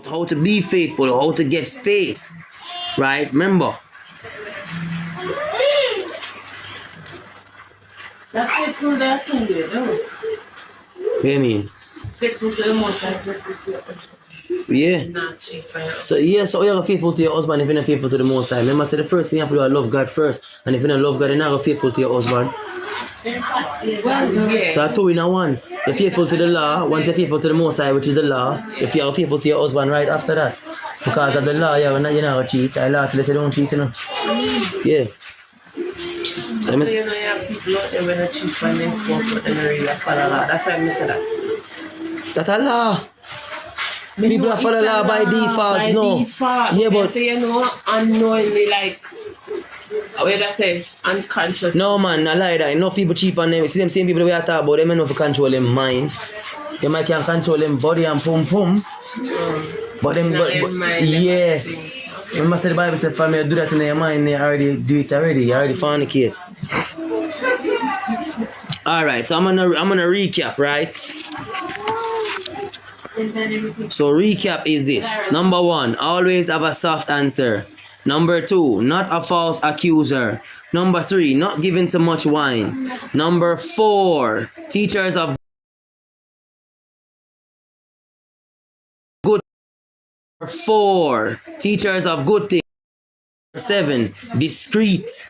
how to be faithful, how to get faith, right? Remember, That's faithful that can do, no? what do you mean? Faithful to the most high, faithful to your husband. Yeah. Not cheap. So so you're faithful to your husband if you're not faithful to the Most High. Remember, say the first thing you have to do is love God first. And if you don't love God, you're not faithful to your husband. Well, yeah. So two in a one. You're faithful to the law. Once you're faithful to the Most High, which is the law, if you're faithful to your husband right after that. Because of the law, you're not going to cheat. I law till they don't cheat, you know. Yeah. So You know, you have people out there when they cheat when they're supposed to, but they don't really follow law. That's why I say that. that's a law. People are follow law by default, by no. Default. Yeah, but so you know, unknowingly, like, what did I say? Unconscious. no man, I lie that. No people cheap on them. See them same people we are talking about, them enough to control them mind. They might can control them body and pum pum. But them yeah. Remember say the Bible said for me to do that in your mind, they already do it already. You already fornicate. Alright, so I'm gonna recap, right? So recap is this. Number 1, always have a soft answer. Number 2, not a false accuser. Number 3, not giving too much wine. Number 4, teachers of good. Number 4, teachers of good things. Number 7, discreet.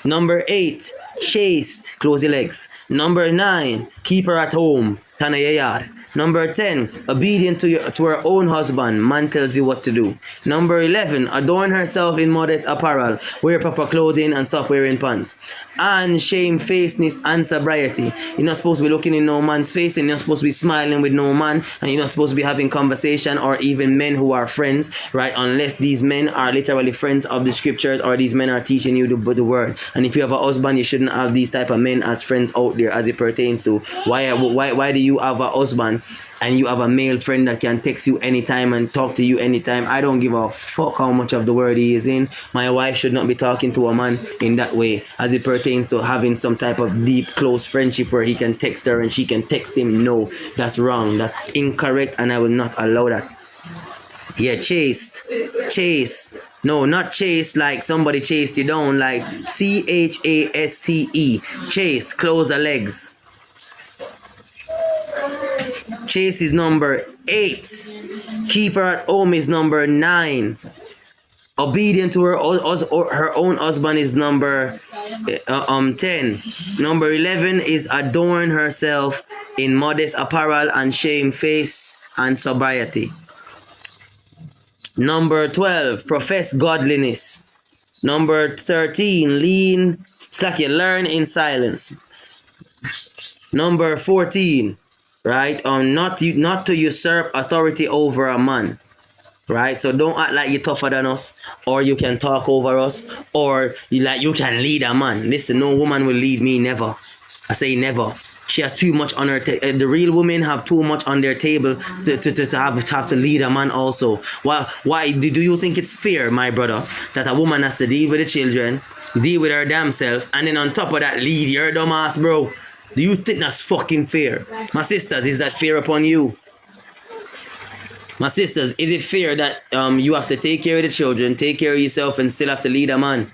Number 8, chaste. Close your legs. Number 9, keep her at home. Tana yayar. Number 10, obedient to her own husband. Man tells you what to do. Number 11, adorn herself in modest apparel. Wear proper clothing and stop wearing pants. And shamefacedness and sobriety. You're not supposed to be looking in no man's face, and you're not supposed to be smiling with no man, and you're not supposed to be having conversation or even men who are friends, right? Unless these men are literally friends of the scriptures or these men are teaching you the word. And if you have a husband, you shouldn't have these type of men as friends out there as it pertains to why do you have a husband and you have a male friend that can text you anytime and talk to you anytime? I don't give a fuck how much of the word he is in. My wife should not be talking to a man in that way as it pertains to having some type of deep, close friendship where he can text her and she can text him. No, that's wrong. That's incorrect, and I will not allow that. Yeah, chaste. No, not chase like somebody chased you down, like CHASTE. Chase, close the legs. Chase is number 8. Keep her at home is number 9. Obedient to her own husband is number 10. Number 11 is adorn herself in modest apparel and shamefaced and sobriety. Number 12, profess godliness. Number 13, learn in silence. Number 14, right? Not to usurp authority over a man, right? So don't act like you're tougher than us, or you can talk over us, or you can lead a man. Listen, no woman will lead me, never. I say never. She has too much on her the real women have too much on their table to have to lead a man also. Why do you think it's fair, my brother, that a woman has to deal with the children, deal with her damn self, and then on top of that lead your dumb ass, bro? Do you think that's fucking fair? My sisters, is that fair upon you? My sisters, is it fair that you have to take care of the children, take care of yourself, and still have to lead a man?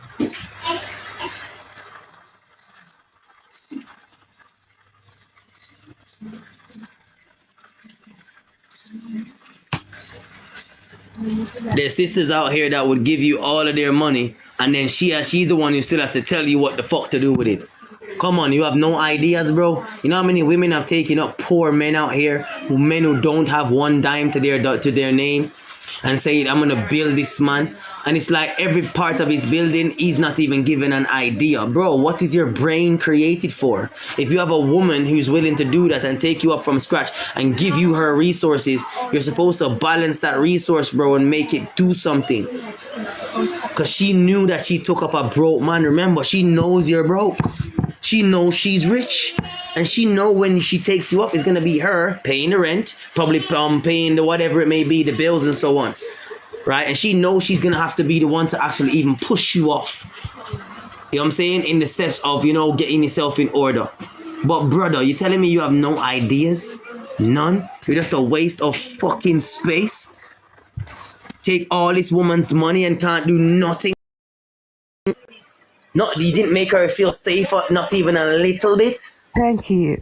There's sisters out here that would give you all of their money, and then she's the one who still has to tell you what the fuck to do with it. Come on, you have no ideas, bro. You know how many women have taken up poor men out here, men who don't have one dime to their name, and say, I'm gonna build this man. And it's like every part of his building, he's not even given an idea. Bro, what is your brain created for? If you have a woman who's willing to do that and take you up from scratch and give you her resources, you're supposed to balance that resource, bro, and make it do something. Because she knew that she took up a broke man. Remember, she knows you're broke. She knows she's rich. And she know when she takes you up, it's going to be her paying the rent, probably paying the whatever it may be, the bills and so on. Right? And she knows she's going to have to be the one to actually even push you off. You know what I'm saying? In the steps of, getting yourself in order. But brother, you telling me you have no ideas? None? You're just a waste of fucking space? take all this woman's money and can't do nothing. Not, he didn't make her feel safer, not even a little bit. Thank you.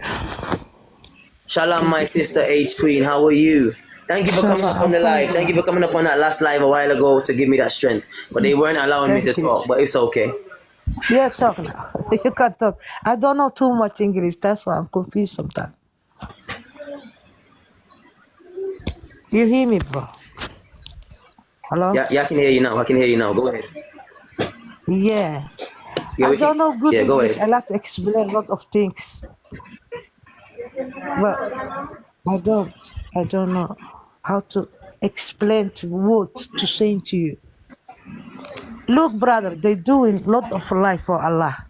Shalom, my sister H Queen. How are you? Thank you for coming up on the live. Thank you for coming up on that last live a while ago to give me that strength. But they weren't allowing me to Thank you. talk. But it's okay. Yeah, talk now. You can talk. I don't know too much English. That's why I'm confused sometimes. You hear me, bro? Hello? Yeah, I can hear you now. I can hear you now. Go ahead. Yeah. Yeah, I we don't can. know good Yeah, go English. ahead. I like to explain a lot of things. But I don't know how to explain to words to say to you. Look, brother, they doing a lot of life for Allah.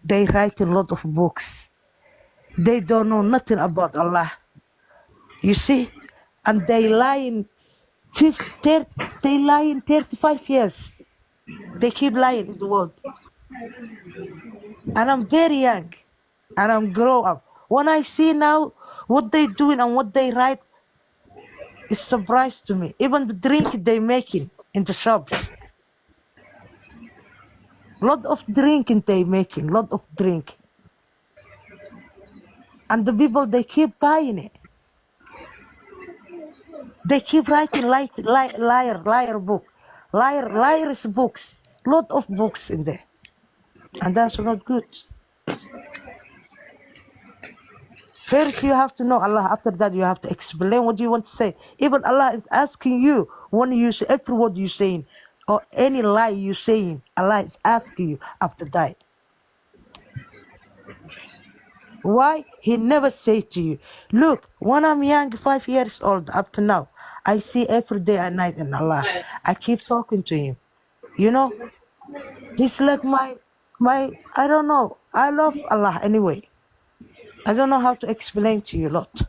They write a lot of books. They don't know nothing about Allah. You see? And they lying 35 years. They keep lying in the world. And I'm very young. And I'm grow up. When I see now what they doing and what they write, it's surprise to me. Even the drink they making in the shops. Lot of drinking they making, lot of drink. And the people, they keep buying it. They keep writing liar book. Liar's books. Lot of books in there. And that's not good. First, you have to know Allah. After that, you have to explain what you want to say. Even Allah is asking you when you say every word you're saying or any lie you're saying, Allah is asking you after that. Why? He never say to you, look, when I'm young, 5 years old, up to now, I see every day and night in Allah. I keep talking to him. You know, he's like my, I don't know. I love Allah anyway. I don't know how to explain to you a lot.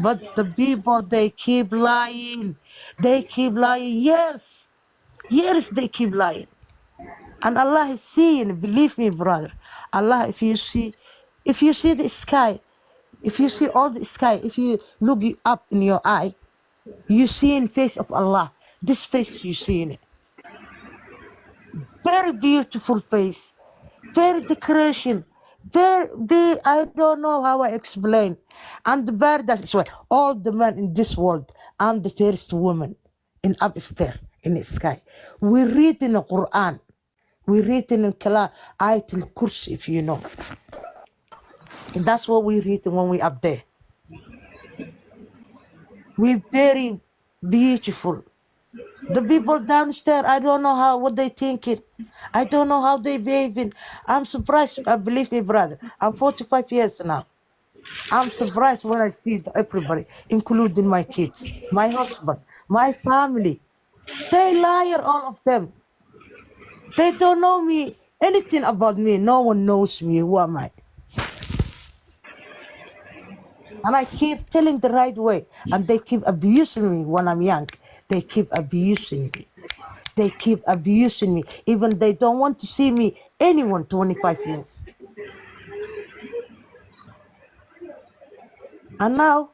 But the people, they keep lying. They keep lying. Yes, they keep lying. And Allah is seeing, believe me, brother. Allah, if you see the sky, if you see all the sky, if you look up in your eye, you see in face of Allah. This face you see in it. Very beautiful face. Very decoration. I don't know how I explain. And the paradise is why all the men in this world, I'm the first woman in upstairs in the sky. We read in the Quran. We read in the Kalam, Ayatul Kursi, if you know. And that's what we read when we up there. We're very beautiful. The people downstairs, I don't know what they thinking. I don't know how they behaving. I'm surprised. Believe me, brother. I'm 45 years now. I'm surprised when I see everybody, including my kids, my husband, my family. They liar, all of them. They don't know me, anything about me. No one knows me. Who am I? And I keep telling the right way. And they keep abusing me when I'm young. They keep abusing me. They keep abusing me. Even they don't want to see me, anyone 25 years. And now,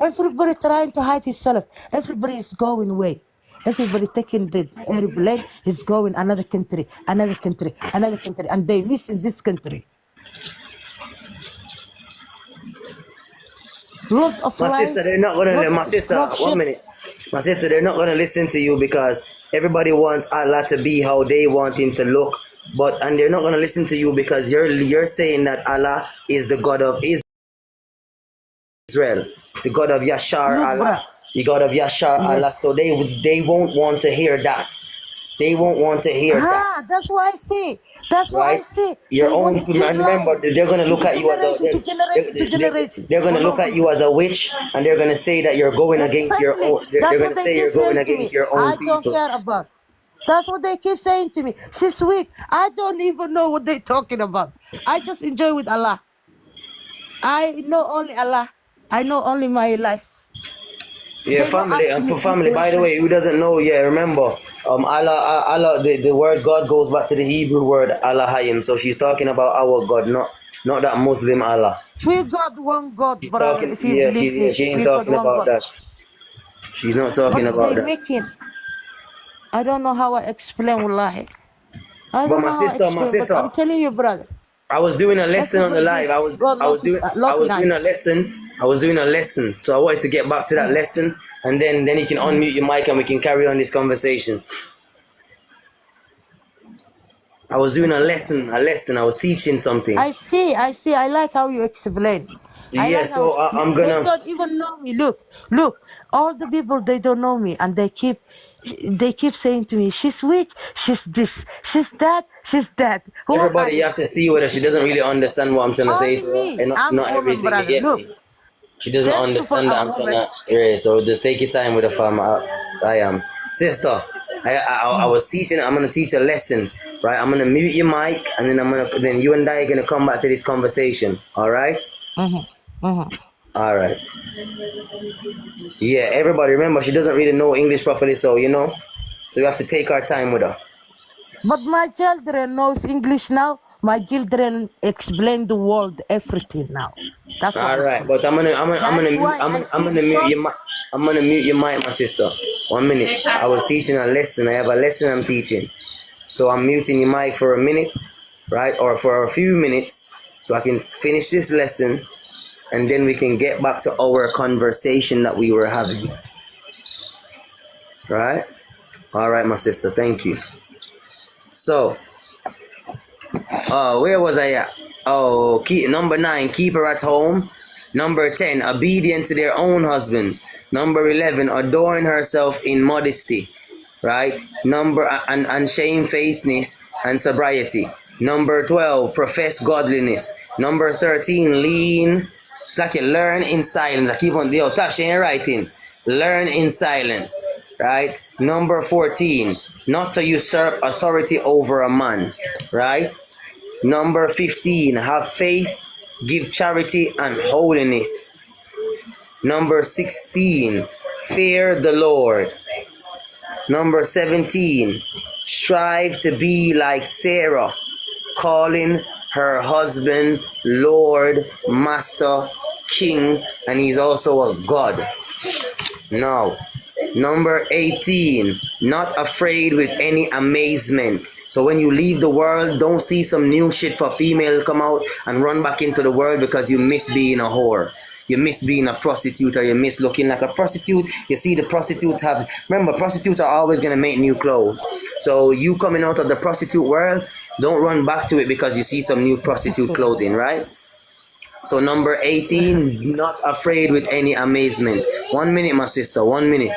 everybody trying to hide himself. Everybody is going away. Everybody taking the airplane is going another country, another country, another country. And they miss in this country. Lot of My lies, sister, they're not gonna. lot My of sister, 1 destruction. minute. My sister, they're not gonna listen to you because everybody wants Allah to be how they want Him to look. And they're not gonna listen to you because you're saying that Allah is the God of Israel, the God of Yashar Look, Allah, bruh. the God of Yashar Allah. So Yes. they won't want to hear that. They won't want to hear that. That's why I see. That's why I Right? see. Your They own, want to keep remember, lying. they're gonna To look the at you as a generation, to generation, to generation. they're gonna For no look at you reason. as a witch, and they're gonna say that you're going against your Exactly. own. They're That's gonna what they say keep you're going saying to me. against your own I don't people. care about. That's what they keep saying to me. She's weak. I don't even know what they're talking about. I just enjoy with Allah. I know only Allah. I know only my life. Yeah, They don't family ask and me for any family. By the question. way, who doesn't know? Yeah, remember, Allah, the word God goes back to the Hebrew word Allahayim. So she's talking about our God, not that Muslim Allah. We got one God, She's brother. talking. If you Yeah, believe me, she ain't we got talking one about God. that. She's not talking But about they that. making. I don't know how I explain, wallahi. I But don't know how I my explain, but sister, I'm telling you, brother. I was doing a lesson on the Everybody, live. this God I looking was doing us. a lesson. I was doing a lesson. So I wanted to get back to that lesson, and then you can unmute your mic and we can carry on this conversation. I was doing a lesson. I was teaching something. I see. I like how you explain. I Yeah. like how So I'm they gonna. don't even know me. Look. All the people they don't know me, and they keep saying to me, "She's witch. She's this. She's that. She's that." Everybody, you Why? have to see whether she doesn't really understand what I'm trying to say Only to her, me. and I'm a not woman, everything. You brother. get Look. me? She doesn't First of all, understand that I'm I'm trying woman. to. Yeah, so just take your time with the fam. I am sister. I was teaching. I'm gonna teach a lesson, right? I'm gonna mute your mic, and then you and I are gonna come back to this conversation. All right. Mm-hmm. Mm-hmm. All right. Yeah. Everybody, remember she doesn't really know English properly, so so we have to take our time with her. But my children knows English now. My children explain the world everything now. That's what All right, happened. but That's why I I'm see gonna mute your results. I'm gonna mute your mic, my sister. 1 minute. I was teaching a lesson. I have a lesson I'm teaching, so I'm muting your mic for a minute, right, or for a few minutes, so I can finish this lesson, and then we can get back to our conversation that we were having. Right? All right, my sister. Thank you. So, where was I at? Oh, number 9, keep her at home. Number 10, obedient to their own husbands. Number 11, adorn herself in modesty. Right? And shamefacedness and sobriety. Number 12, profess godliness. Number 13, lean. It's like you learn in silence. I keep on, Tash ain't writing. Learn in silence. Right? Number 14, not to usurp authority over a man. Right? Number 15, have faith, give charity and holiness. Number 16, fear the Lord. Number 17, strive to be like Sarah, calling her husband Lord, Master, King, and he's also a God. Now, number 18, not afraid with any amazement. So when you leave the world, don't see some new shit for female come out and run back into the world because you miss being a whore. You miss being a prostitute, or you miss looking like a prostitute. You see, the prostitutes remember, prostitutes are always going to make new clothes. So you coming out of the prostitute world, don't run back to it because you see some new prostitute clothing, right? So number 18, not afraid with any amazement. 1 minute, my sister, 1 minute.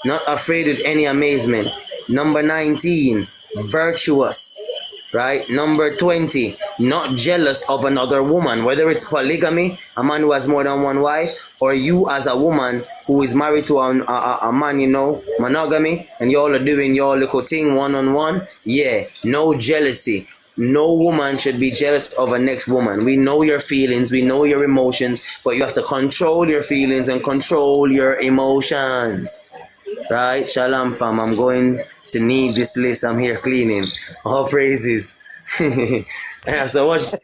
Not afraid with any amazement. Number 19, virtuous. Right? Number 20, not jealous of another woman. Whether it's polygamy, a man who has more than one wife, or you as a woman who is married to a man, monogamy, and y'all are doing your little thing one-on-one. Yeah, no jealousy. No woman should be jealous of a next woman. We know your feelings, we know your emotions, but you have to control your feelings and control your emotions. Right? Shalom, fam. I'm going to need this list. I'm here cleaning. All praises. Yeah, so what?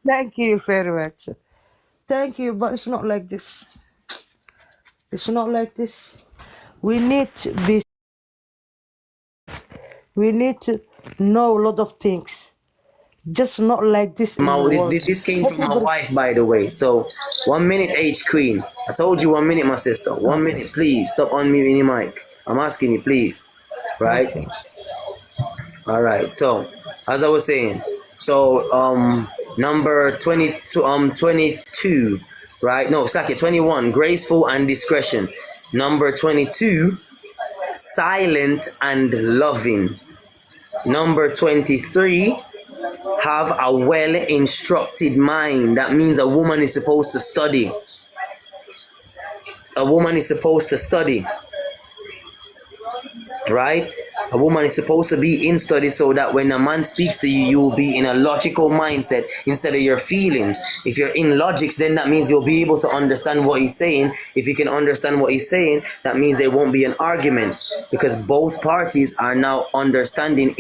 Thank you very much. Thank you, but it's not like this. It's not like this. We need to be. We need to know a lot of things. Just not like this in the world. This came from my Everybody. wife, by the way. So 1 minute, H Queen. I told you 1 minute, my sister. 1 minute, please. Stop unmuting your mic. I'm asking you, please. Right? Okay. All right. So, as I was saying, number 22, right? No, Saki, 21, graceful and discretion. Number 22, silent and loving. Number 23, have a well-instructed mind. That means a woman is supposed to study. A woman is supposed to study. Right? A woman is supposed to be in study so that when a man speaks to you, you'll be in a logical mindset instead of your feelings. If you're in logics, then that means you'll be able to understand what he's saying. If you can understand what he's saying, that means there won't be an argument because both parties are now understanding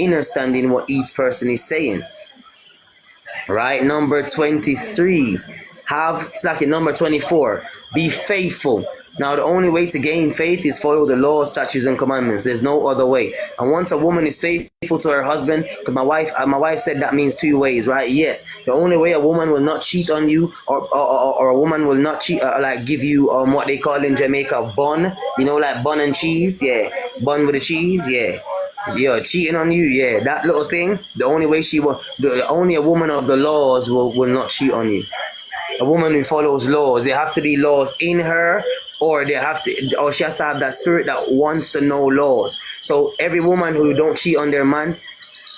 what each person is saying. Right? Number 23. Number 24. Be faithful. Now, the only way to gain faith is follow the laws, statutes, and commandments. There's no other way. And once a woman is faithful to her husband, because my wife said that means two ways, right? Yes, the only way a woman will not cheat on you, or a woman will not cheat, like give you what they call in Jamaica bun, like bun and cheese, yeah, bun with the cheese, yeah. Yeah, cheating on you, yeah, that little thing. The only way only a woman of the laws will not cheat on you. A woman who follows laws, there have to be laws in her, or she has to have that spirit that wants to know laws. So every woman who don't cheat on their man,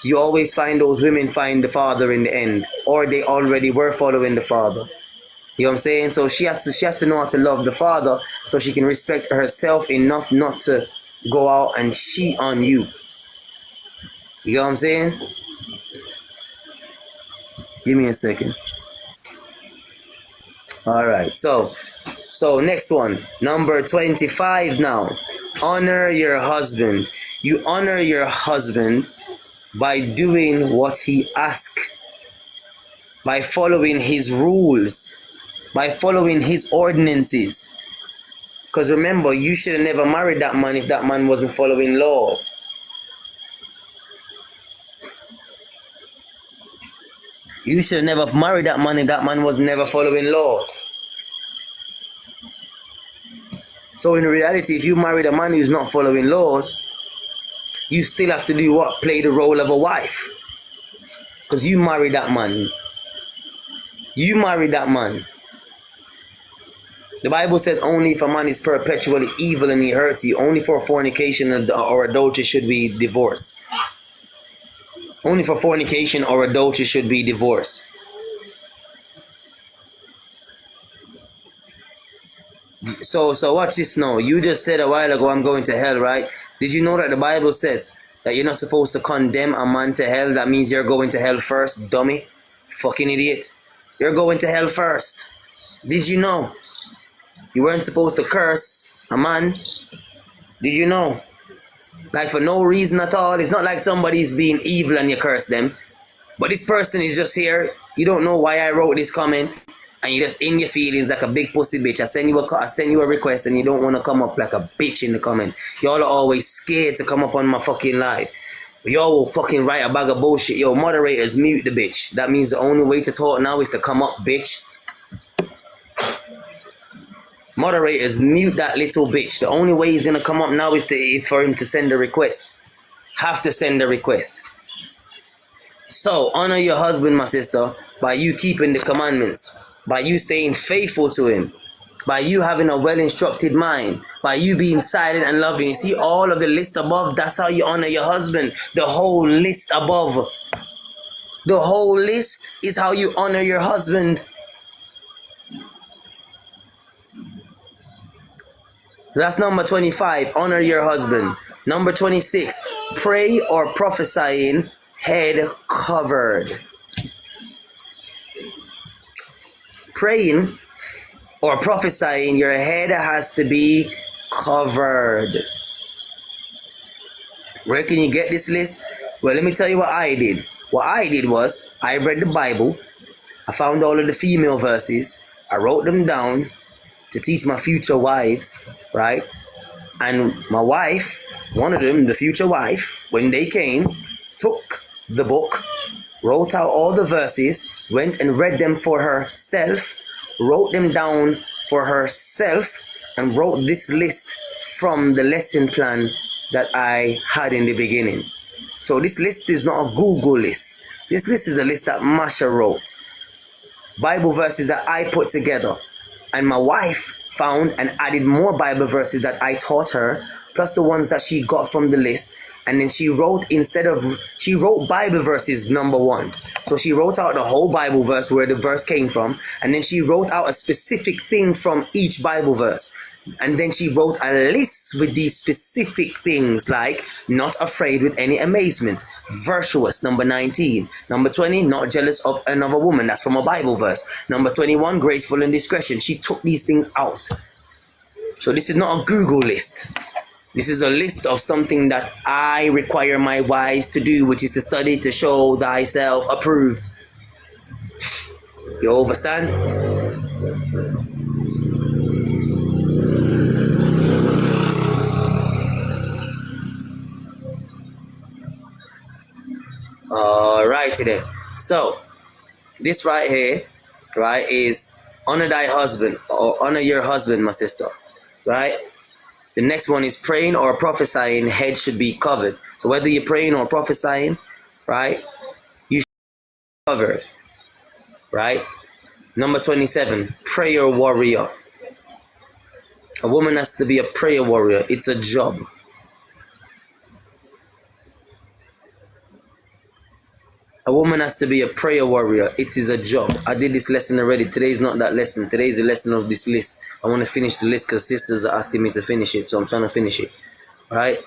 you always find those women find the father in the end, or they already were following the father. You know what I'm saying? So she has to know how to love the father, so she can respect herself enough not to go out and cheat on you. You know what I'm saying? Give me a second. All right, so next one, number 25 now. Honor your husband. You honor your husband by doing what he asks, by following his rules, by following his ordinances. Because remember, you should have never married that man if that man wasn't following laws. You should have never married that man if that man was never following laws. So in reality, if you married a man who's not following laws, you still have to do what? Play the role of a wife. Because you married that man. You married that man. The Bible says only if a man is perpetually evil and he hurts you, only for fornication or adultery should be divorced. Only for fornication or adultery should be divorced. So watch this now. You just said a while ago, I'm going to hell, right? Did you know that the Bible says that you're not supposed to condemn a man to hell? That means you're going to hell first, dummy. Fucking idiot. You're going to hell first. Did you know? You weren't supposed to curse a man. Did you know? Like for no reason at all. It's not like somebody's being evil and you curse them. But this person is just here. You don't know why I wrote this comment. And you're just in your feelings like a big pussy bitch. I send you a request and you don't want to come up like a bitch in the comments. Y'all are always scared to come up on my fucking live. Y'all will fucking write a bag of bullshit. Yo, moderators, mute the bitch. That means the only way to talk now is to come up, bitch. Moderators, mute that little bitch. The only way he's gonna come up now is for him to send a request. Have to send a request. So honor your husband, my sister, by you keeping the commandments, by you staying faithful to him, by you having a well-instructed mind, by you being silent and loving. You see all of the list above? That's how you honor your husband. The whole list above. The whole list is how you honor your husband. That's number 25, honor your husband. Number 26, pray or prophesying head covered. Praying or prophesying, your head has to be covered. Where can you get this list? Well, let me tell you what I did. What I did was, I read the Bible, I found all of the female verses, I wrote them down to teach my future wives, right? And my wife, one of them, the future wife, when they came, took the book, wrote out all the verses, went and read them for herself, wrote them down for herself, and wrote this list from the lesson plan that I had in the beginning. So this list is not a Google list. This list is a list that Masha wrote. Bible verses that I put together. And my wife found and added more Bible verses that I taught her, plus the ones that she got from the list. And then she wrote Bible verses number 1. So she wrote out the whole Bible verse where the verse came from. And then she wrote out a specific thing from each Bible verse. And then she wrote a list with these specific things like not afraid with any amazement, virtuous, number 19. Number 20, not jealous of another woman. That's from a Bible verse. Number 21, graceful in discretion. She took these things out. So this is not a Google list. This is a list of something that I require my wives to do, which is to study to show thyself approved. You understand? Alrighty then. So this right here, right, is honor thy husband or honor your husband, my sister. Right? The next one is praying or prophesying, head should be covered. So whether you're praying or prophesying, right, you should be covered. Right? Number 27, prayer warrior. A woman has to be a prayer warrior. It's a job. A woman has to be a prayer warrior. It is a job. I did this lesson already. Today is not that lesson. Today is the lesson of this list. I want to finish the list because sisters are asking me to finish it. So I'm trying to finish it. Right?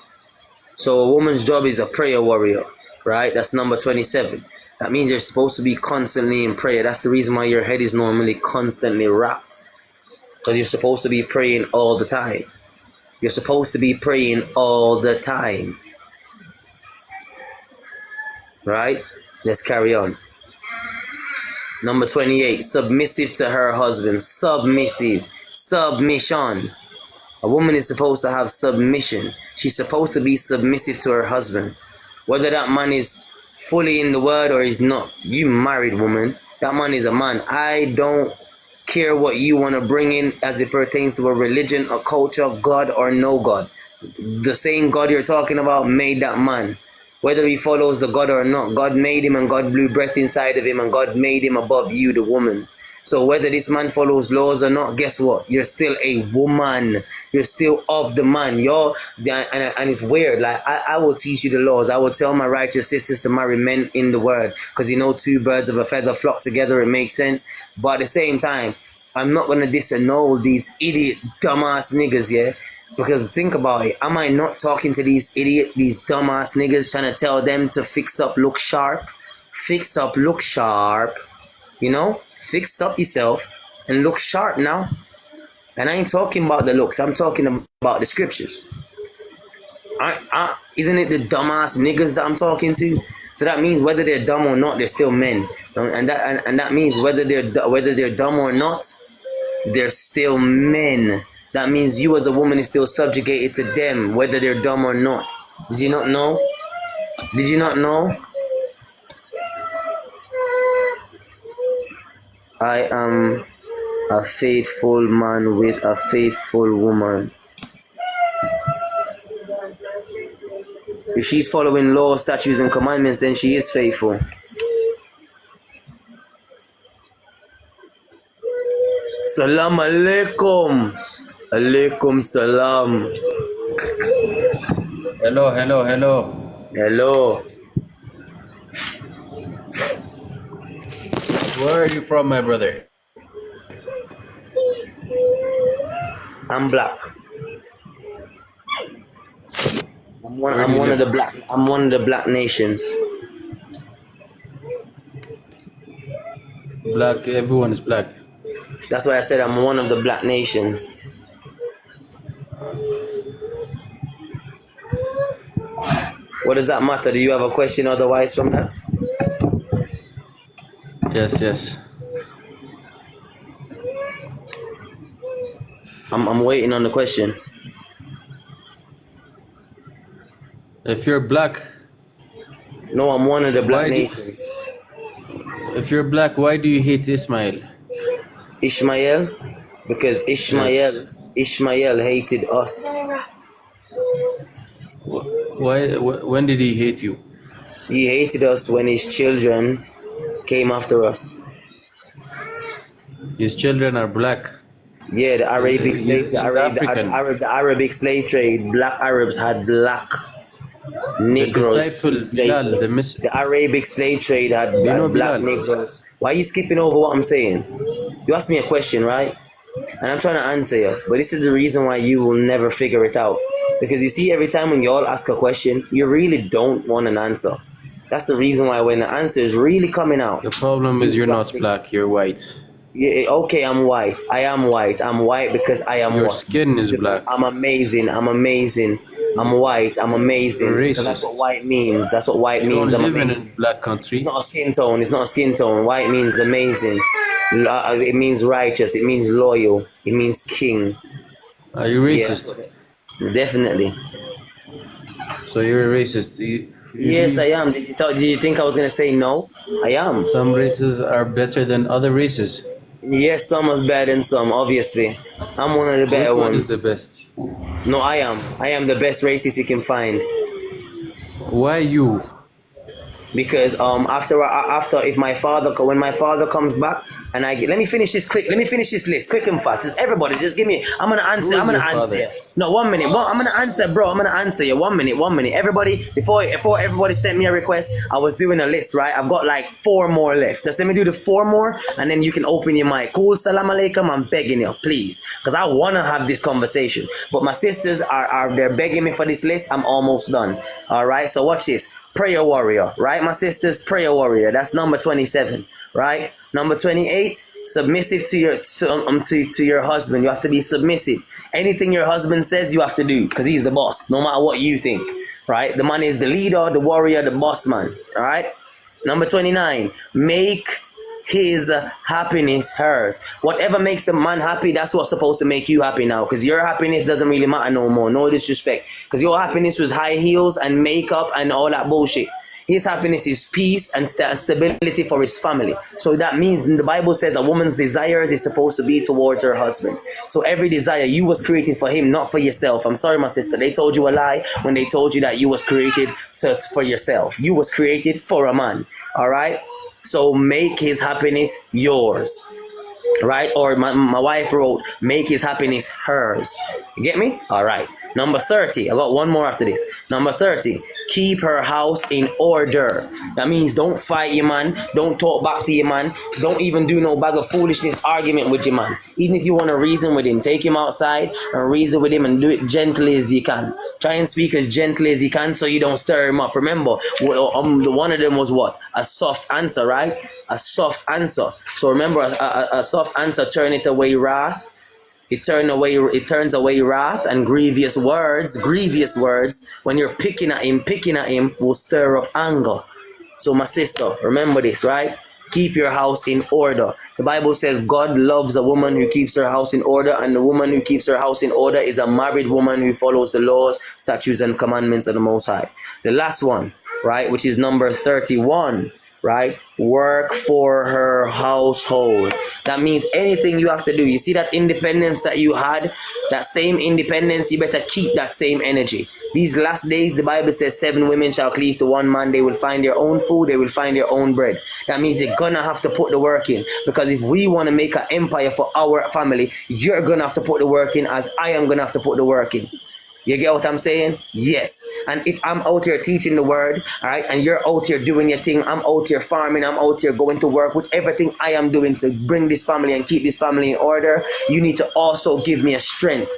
So a woman's job is a prayer warrior. Right? That's number 27. That means you're supposed to be constantly in prayer. That's the reason why your head is normally constantly wrapped. Because you're supposed to be praying all the time. You're supposed to be praying all the time. Right? Let's carry on. Number 28, submissive to her husband. Submissive. Submission. A woman is supposed to have submission. She's supposed to be submissive to her husband. Whether that man is fully in the word or is not. You married woman. That man is a man. I don't care what you want to bring in as it pertains to a religion, a culture, God or no God. The same God you're talking about made that man. Whether he follows the God or not, God made him and God blew breath inside of him and God made him above you, the woman. So whether this man follows laws or not, guess what? You're still a woman. You're still of the man. And it's weird. Like, I will teach you the laws. I will tell my righteous sisters to marry men in the word. Because you know, two birds of a feather flock together. It makes sense. But at the same time, I'm not going to disannul these idiot, dumbass niggas, yeah? Because think about it. Am I not talking to these dumbass niggas trying to tell them to fix up, look sharp? Fix up, look sharp. You know? Fix up yourself and look sharp now. And I ain't talking about the looks. I'm talking about the scriptures. Isn't it the dumbass niggas that I'm talking to? So that means whether they're dumb or not, they're still men. And that means whether they're dumb or not, they're still men. That means you as a woman is still subjugated to them, whether they're dumb or not. Did you not know? Did you not know? I am a faithful man with a faithful woman. If she's following laws, statutes, and commandments, then she is faithful. Salam alaikum. Alaikum salam. Hello. Hello. Where are you from, my brother? I'm black. I'm one of the black nations. Black, everyone is black. That's why I said I'm one of the black nations. What does that matter? Do you have a question otherwise from that? Yes. I'm waiting on the question. If you're black, No, I'm one of the black Why do- nations. if you're black, why do you hate Ismail? Ishmael? Because Yes. Ishmael hated us. Why? When did he hate you? He hated us when his children came after us. His children are black. Yeah, the Arabic slave, He's African. the Arabic slave trade. Black Arabs had black Negroes. disciple Bilal, The Arabic slave trade had know black Bilal? Negroes. Why are you skipping over what I'm saying? You asked me a question, right? And I'm trying to answer you. But this is the reason why you will never figure it out. Because you see, every time when you all ask a question, you really don't want an answer. That's the reason why when the answer is really coming out. The problem is you're not black. You're white. Yeah, okay, I'm white. I am white. I'm white because I am Your what? skin is black. I'm amazing. I'm white. I'm amazing. You're Because that's racist. what white means. That's what white You means. don't I'm live in a amazing. black country. It's not a skin tone. It's not a skin tone. White means amazing. It means righteous. It means loyal. It means king. Are you Yeah, racist? definitely. So you're a racist. Yes, I am. Did you think I was gonna say no? I am. some races are better than other races? Yes, some is better than some. Obviously, I'm one of the better Which one is ones. the best? No, I am. I am the best racist you can find. Why you? Because after if my father when my father comes back and let me finish this list quick and fast. Just everybody, just give me. I'm gonna answer. Who is I'm gonna your answer father? you. No, 1 minute. I'm gonna answer, bro. I'm gonna answer you. 1 minute. 1 minute. Everybody, before everybody sent me a request, I was doing a list, right? I've got like 4 more left. Just let me do the 4 more, and then you can open your mic. Cool. Salam alaikum. I'm begging you, please, because I wanna have this conversation. But my sisters are they're begging me for this list. I'm almost done. All right. So watch this. Prayer warrior, right? My sisters, prayer warrior. That's number 27, right? Number 28, submissive to your husband. You have to be submissive. Anything your husband says, you have to do because he's the boss, no matter what you think, right? The man is the leader, the warrior, the boss man, all right? Number 29, make his happiness hers. Whatever makes a man happy, that's what's supposed to make you happy now. Because your happiness doesn't really matter no more. No disrespect. Because your happiness was high heels and makeup and all that bullshit. His happiness is peace and stability for his family. So that means the Bible says a woman's desires is supposed to be towards her husband. So every desire, you was created for him, not for yourself. I'm sorry, my sister. They told you a lie when they told you that you was created for yourself. You was created for a man. All right? So make his happiness yours, right? Or my wife wrote, make his happiness hers. You get me? All right. Number 30. I got one more after this. Number 30. Keep her house in order. That means don't fight your man. Don't talk back to your man. Don't even do no bag of foolishness argument with your man. Even if you want to reason with him, take him outside and reason with him and do it gently as you can. Try and speak as gently as you can so you don't stir him up. Remember, one of them was what? A soft answer, right? A soft answer. So remember, a soft answer turneth away wrath. It turns away wrath, and grievous words, when you're picking at him will stir up anger. So my sister, remember this, right? Keep your house in order. The Bible says God loves a woman who keeps her house in order, and the woman who keeps her house in order is a married woman who follows the laws, statutes, and commandments of the Most High. The last one, right, which is number 31, right? Work for her household. That means anything you have to do. You see that independence that you had, that same independence, you better keep that same energy. These last days, the Bible says 7 women shall cleave to one man. They will find their own food. They will find their own bread. That means you're gonna have to put the work in. Because if we want to make an empire for our family, you're gonna have to put the work in as I am gonna have to put the work in. You get what I'm saying? Yes. And if I'm out here teaching the word, all right, and you're out here doing your thing, I'm out here farming, I'm out here going to work, whichever thing I am doing to bring this family and keep this family in order, you need to also give me a strength.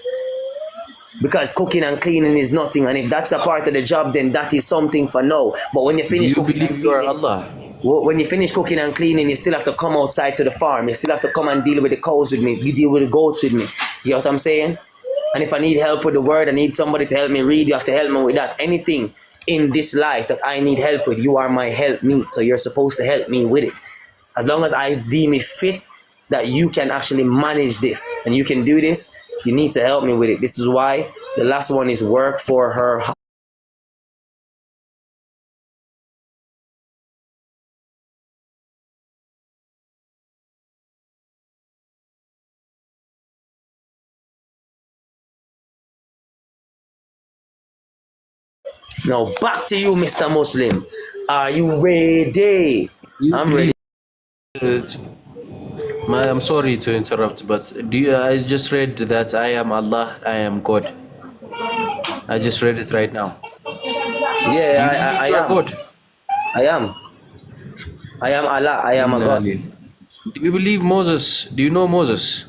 Because cooking and cleaning is nothing, and if that's a part of the job, then that is something for now. But when you Do finish you cooking and believe you are cleaning, Allah? when you finish cooking and cleaning, you still have to come outside to the farm. You still have to come and deal with the cows with me. You deal with the goats with me. You know what I'm saying? And if I need help with the word, I need somebody to help me read, you have to help me with that. Anything in this life that I need help with, you are my helpmeet. So you're supposed to help me with it. As long as I deem it fit that you can actually manage this and you can do this, you need to help me with it. This is why the last one is work for her. Now back to you, Mr. Muslim. Are you ready? You I'm believe, ready. I'm sorry to interrupt, but I just read that I am Allah, I am God. I just read it right now. Yeah, I You are am. God. I am. I am Allah. I am a God. Do you believe Moses? Do you know Moses?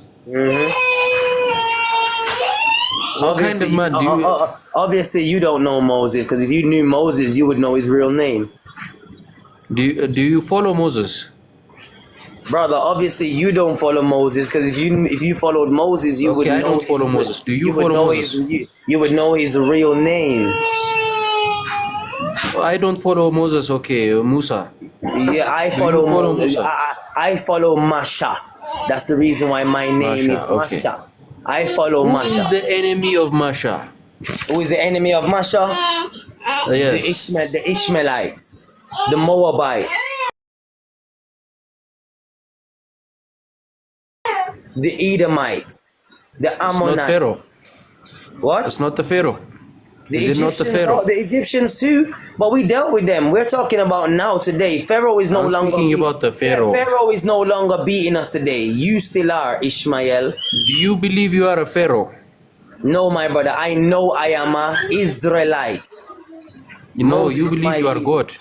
What kind of man do you? Obviously, you don't know Moses, because if you knew Moses, you would know his real name. Do you follow Moses? Brother, obviously you don't follow Moses, because if you followed Moses, you would know. I don't follow Moses. Do you follow Moses? You would know his real name. I don't follow Moses. Okay, Musa. Yeah, I Do you follow follow Musa? I follow Masha. That's the reason why my name is Masha, okay. Masha. I follow Who Masha. is the enemy of Masha? Who is the enemy of Masha? Yes. The Ishmaelites, the Moabites, the Edomites, the It's not Pharaoh. Ammonites. What? It's not the Pharaoh. The Is it not the Egyptians, Pharaoh? the Egyptians too, but we dealt with them. We're talking about now today. Pharaoh is no I'm longer speaking about the Pharaoh. Pharaoh is no longer beating us today. You still are, Ishmael. Do you believe you are a Pharaoh? No, my brother. I know I am a Israelite. You know, Moses you believe you are mighty. God.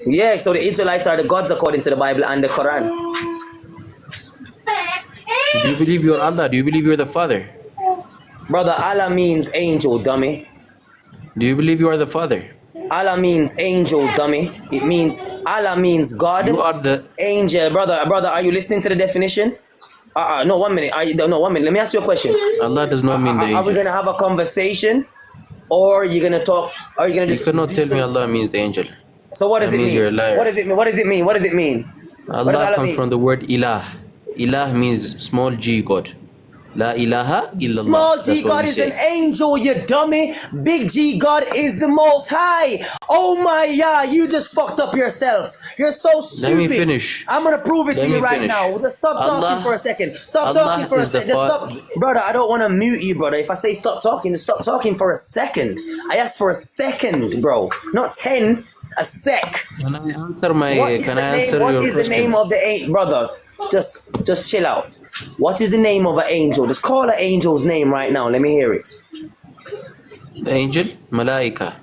Yeah, so the Israelites are the gods according to the Bible and the Quran. Do you believe you are Allah? Do you believe you are the Father? Brother, Allah means angel, dummy. Do you believe you are the Father? Allah means angel, dummy. It means Allah means God. You are the. Angel, brother, are you listening to the definition? No, 1 minute. No, 1 minute. Let me ask you a question. Allah does not mean the Are we angel. gonna have a conversation, or are you gonna talk? Or are you gonna You just? cannot tell me Allah means the angel. So what does That it means mean? you're a liar. What does it mean? What does it mean? What does it mean? What does Allah Allah comes mean? from the word ilah. Ilah means small g God. La ilaha illallah. Small That's G what God we is say. an angel, you dummy. Big G God is the Most High. Oh my yeah, you just fucked up yourself. You're so stupid. Let me finish. I'm gonna prove it Let to you me right finish. now. Just stop talking Allah- for a second. Stop Allah talking for a is the second. Just fa- stop, brother. I don't want to mute you, brother. If I say stop talking, just stop talking for a second. I asked for a second, bro, not 10. A sec. Can I answer my? What is Can the I name? answer What your is the question? name of the angel, brother? Just chill out. What is the name of an angel? Just call an angel's name right now. Let me hear it. The angel, Malaika.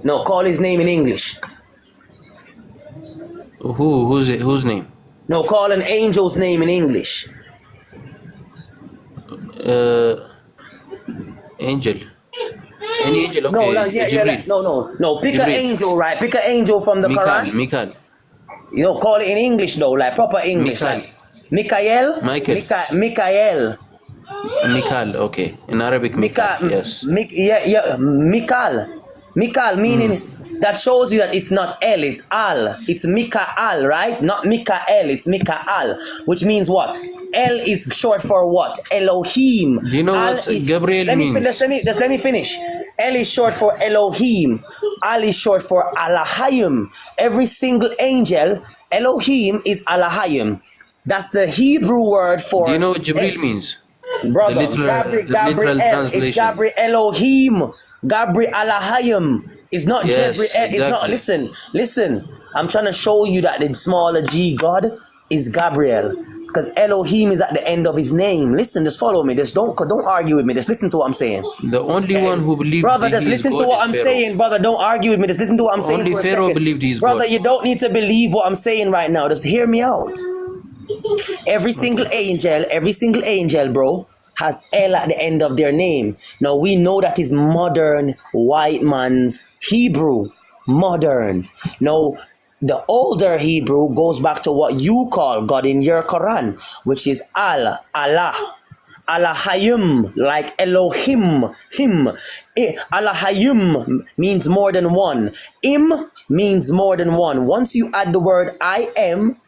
No, call his name in English. Whose name? No, call an angel's name in English. Angel. Any angel? Okay. No, yeah, Jibreel. no. Pick an Jibreel. angel, right? Pick an angel from the Quran. Mikael. You know, call it in English though, like proper English. Mikael. Like Mikael. Michael. Mikael. Mikal, okay. In Arabic, Mikal, yes. Mikal meaning that shows you that it's not El, it's Al. It's Mikaal, right? Not Mikael, it's Mikaal, which means what? El is short for what? Elohim. Do you know Al what is, Gabriel means? Let me finish. El is short for Elohim. Al is short for Alahayim. Every single angel, Elohim is Alahayim. That's the Hebrew word for. Do you know what Jibreel means? Brother, The literal translation. It's Gabriel Elohim. Gabriel Alahayim. It's not Yes, Gabriel. It's not. Listen. I'm trying to show you that the smaller G God is Gabriel. Because Elohim is at the end of his name. Listen, just follow me. Just don't argue with me. Just listen to what I'm saying. The only one who believes Brother, he just is listen God to what is I'm Pharaoh. saying. Brother, don't argue with me. Just listen to what I'm saying Only for a Pharaoh second. believed he's Brother, God. you don't need to believe what I'm saying right now. Just hear me out. Every single angel, bro, has L at the end of their name. Now we know that is modern white man's Hebrew. Modern. Now the older Hebrew goes back to what you call God in your Quran, which is Allah. Alahayim, like Elohim, him. Alahayim means more than one. Im means more than one. Once you add the word I am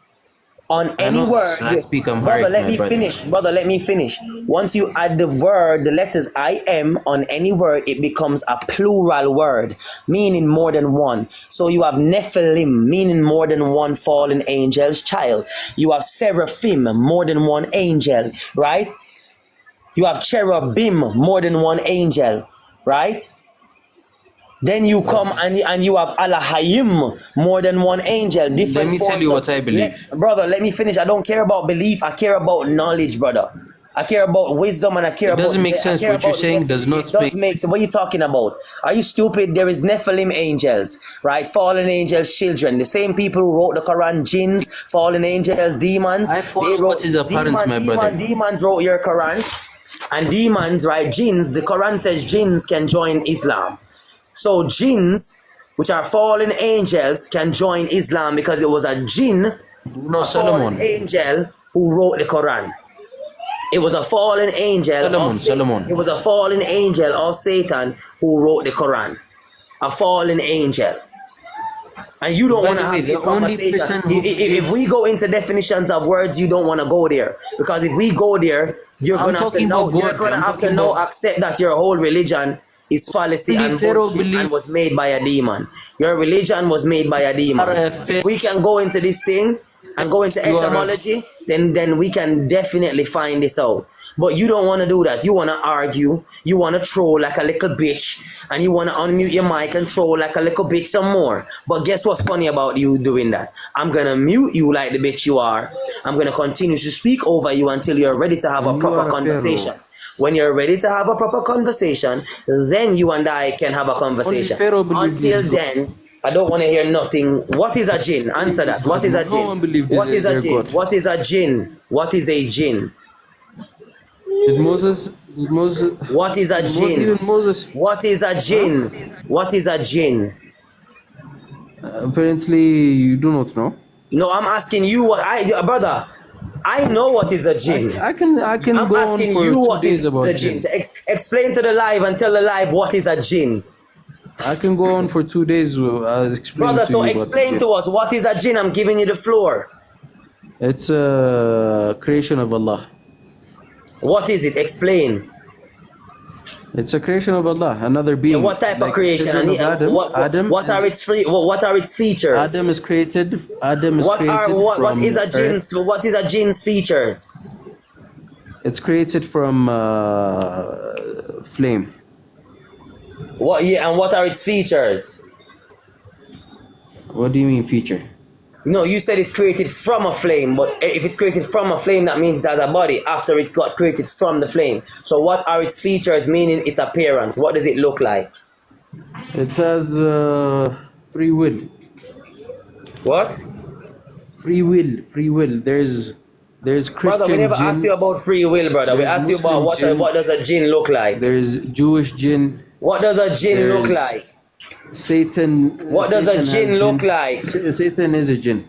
on any know, word, I speak brother, Amharic, let my me brother. finish. Brother, let me finish. Once you add the letters I am on any word, it becomes a plural word, meaning more than one. So you have Nephilim, meaning more than one fallen angel's child. You have Seraphim, more than one angel, right? You have Cherubim, more than one angel, right? Then you come and you have Alahayim, more than one angel. Different Let me tell forms you of- what I believe. Brother, let me finish. I don't care about belief. I care about knowledge, brother. I care about wisdom and I care It about... doesn't make I sense. care What you're about- saying does not It does make- make sense. What are you talking about? Are you stupid? There is Nephilim angels, right? Fallen angels, children. The same people who wrote the Quran, jinns, fallen angels, demons. I follow what is apparent, my brother. Demons wrote your Quran. And demons, right? Jinns, the Quran says jinns can join Islam. So jinns, which are fallen angels, can join Islam because it was a jinn, No, a Solomon. fallen angel who wrote the Quran. It was a fallen angel. Solomon. It was a fallen angel of Satan who wrote the Quran. A fallen angel. And you don't By want to the way, have this the only conversation. person who- If we go into definitions of words, you don't want to go there. Because if we go there, you're I'm going to have to talking know, about God. I'm talking about- accept that your whole religion is fallacy Only and Pharaoh bullshit and believed. was made by a demon. Your religion was made by a demon. If we can go into this thing and go into You are a- etymology, then we can definitely find this out. But you don't want to do that. You want to argue. You want to troll like a little bitch. And you want to unmute your mic and troll like a little bitch some more. But guess what's funny about you doing that? I'm going to mute you like the bitch you are. I'm going to continue to speak over you until you're ready to have a You proper are a conversation. Pharaoh. When you're ready to have a proper conversation, then you and I can have a conversation. Pharaoh believed Until this. then, I don't want to hear nothing. What is a jinn? Answer that. What is a No one jinn? believed What this is a their jinn? God. What is a jinn? What is a jinn? Did Moses? What is a jinn? Even Moses. What is a jinn? What is a jinn? Apparently, you do not know. No, I'm asking you what brother. I know what is a jinn. I can I'm go on asking for you 2 what days is about the jinn. jinn. Explain to the live and tell the live what is a jinn. I can go on for 2 days. I'll explain Brother, to so you explain about to us what is a jinn. I'm giving you the floor. It's a creation of Allah. What is it? Explain. It's a creation of Allah, another being. And what type Like of creation? children And of Adam. what are its features? Adam is created. Adam is what created are what is a from jinn's earth. what is a jinn's features? It's created from flame. And what are its features? What do you mean feature? No, you said it's created from a flame, but if it's created from a flame, that means there's a body after it got created from the flame. So what are its features, meaning its appearance? What does it look like? It has free will. What? Free will. Free will. There's Christian Brother, we never jinn, asked you about free will, brother. We There's asked you about Muslim jinn. what does a jinn look like? there's Jewish jinn, What does a jinn look There's- like? Satan. What does a Satan has jinn look like? Satan is a jinn.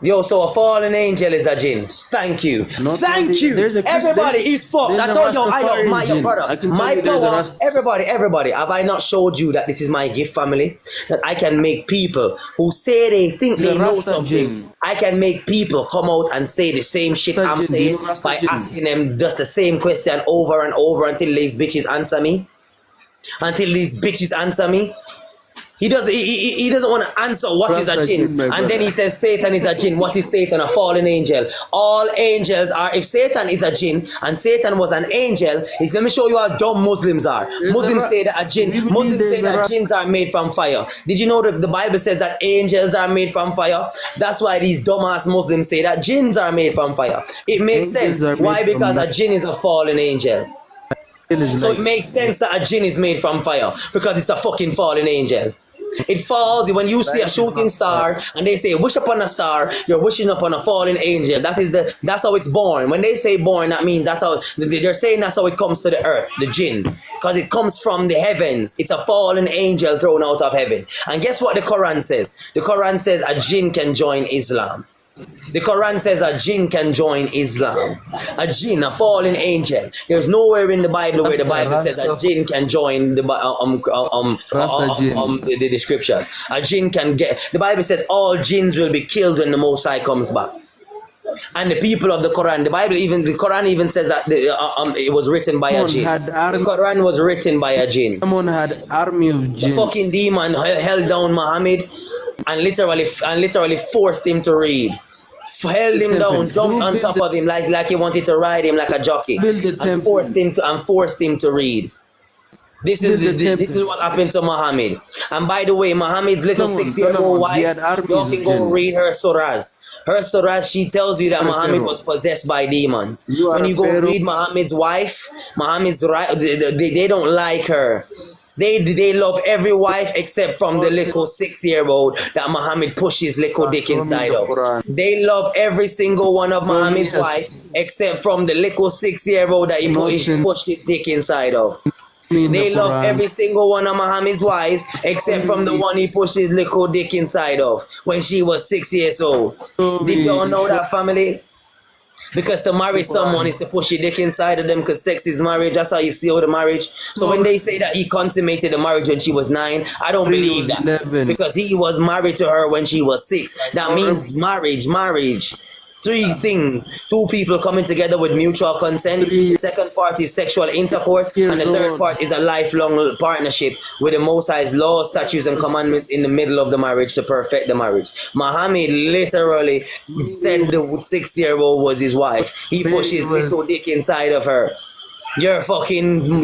Yo, so a fallen angel is a jinn. Thank you. Not Thank only- you. there's a Christ- Everybody there's- is fucked. there's I a told you, I know Rastafarian my jinn. brother. I can tell My you there's a power. Rast- Everybody. Have I not showed you that this is my gift, family? That I can make people who say they think There's they a know Rasta something. jinn. I can make people come out and say the same shit Rasta I'm jinn. Do saying you know Rasta by jinn? asking them just the same question over and over until these bitches answer me. Until these bitches answer me. He doesn't want to answer what is a Rasta jinn. jinn, my And then he brother. says Satan is a jinn. What is Satan? A fallen angel. All angels are, if Satan is a jinn and Satan was an angel, let me show you how dumb Muslims are. Muslims say that a we jinn, believe Muslims there's say a that Rasta- jinns are made from fire. Did you know that the Bible says that angels are made from fire? That's why these dumbass Muslims say that jinns are made from fire. It makes Angels sense. are made Why? from Because a light. jinn is a fallen angel. It is So light. it makes sense that a jinn is made from fire because it's a fucking fallen angel. It falls when you see a shooting star and they say wish upon a star, you're wishing upon a fallen angel. That's how it's born. When they say born, that means that's how they're saying that's how it comes to the earth, the jinn. Because it comes from the heavens. It's a fallen angel thrown out of heaven. And guess what the Quran says? The Quran says a jinn can join Islam. The Quran says a jinn can join Islam. A jinn, a fallen angel. There's nowhere in the Bible where the Bible says a jinn can join the the scriptures. A jinn can get. The Bible says all jinns will be killed when the Most High comes back. And the people of the Quran, the Quran even says that it was written by a Someone jinn. had The arm- Quran was written by a jinn. Someone had army of The jinn. fucking demon held down Muhammad and literally forced him to read. Held him down, jumped on top of him like he wanted to ride him like a jockey, Build the and temple. forced him to read. This is Build the temple. this is what happened to Muhammad. And by the way, Muhammad's little Solomon, 6-year-old Solomon, he wife, had armies you of can go jinn. read her surahs. Her surahs, she tells you that Muhammad Pharaoh. was possessed by demons. You are When a you go Pharaoh. read Muhammad's wife, Muhammad's right, they don't like her. They love every wife except from the little 6-year-old that Muhammad pushes little dick Show me inside the of. Quran. They love every single one of Muhammad's yes. wife except from the little 6-year-old that he Nonsense. pushed his dick inside of. Me in They the love Quran. every single one of Muhammad's wives except from the one he pushed his little dick inside of when she was 6 years old. Show Did me. y'all know that, family? Because to marry someone is to push your dick inside of them because sex is marriage. That's how you seal the marriage. So when they say that he consummated the marriage when she was 9, I don't He believe was that. 11. Because he was married to her when she was 6. That means marriage. Three things. Two people coming together with mutual consent. Three. Second part is sexual intercourse. Years And the third old. part is a lifelong partnership with the Most High's laws, statutes, and commandments in the middle of the marriage to perfect the marriage. Muhammad literally said the 6-year-old was his wife. He pushed his little dick inside of her. Your fucking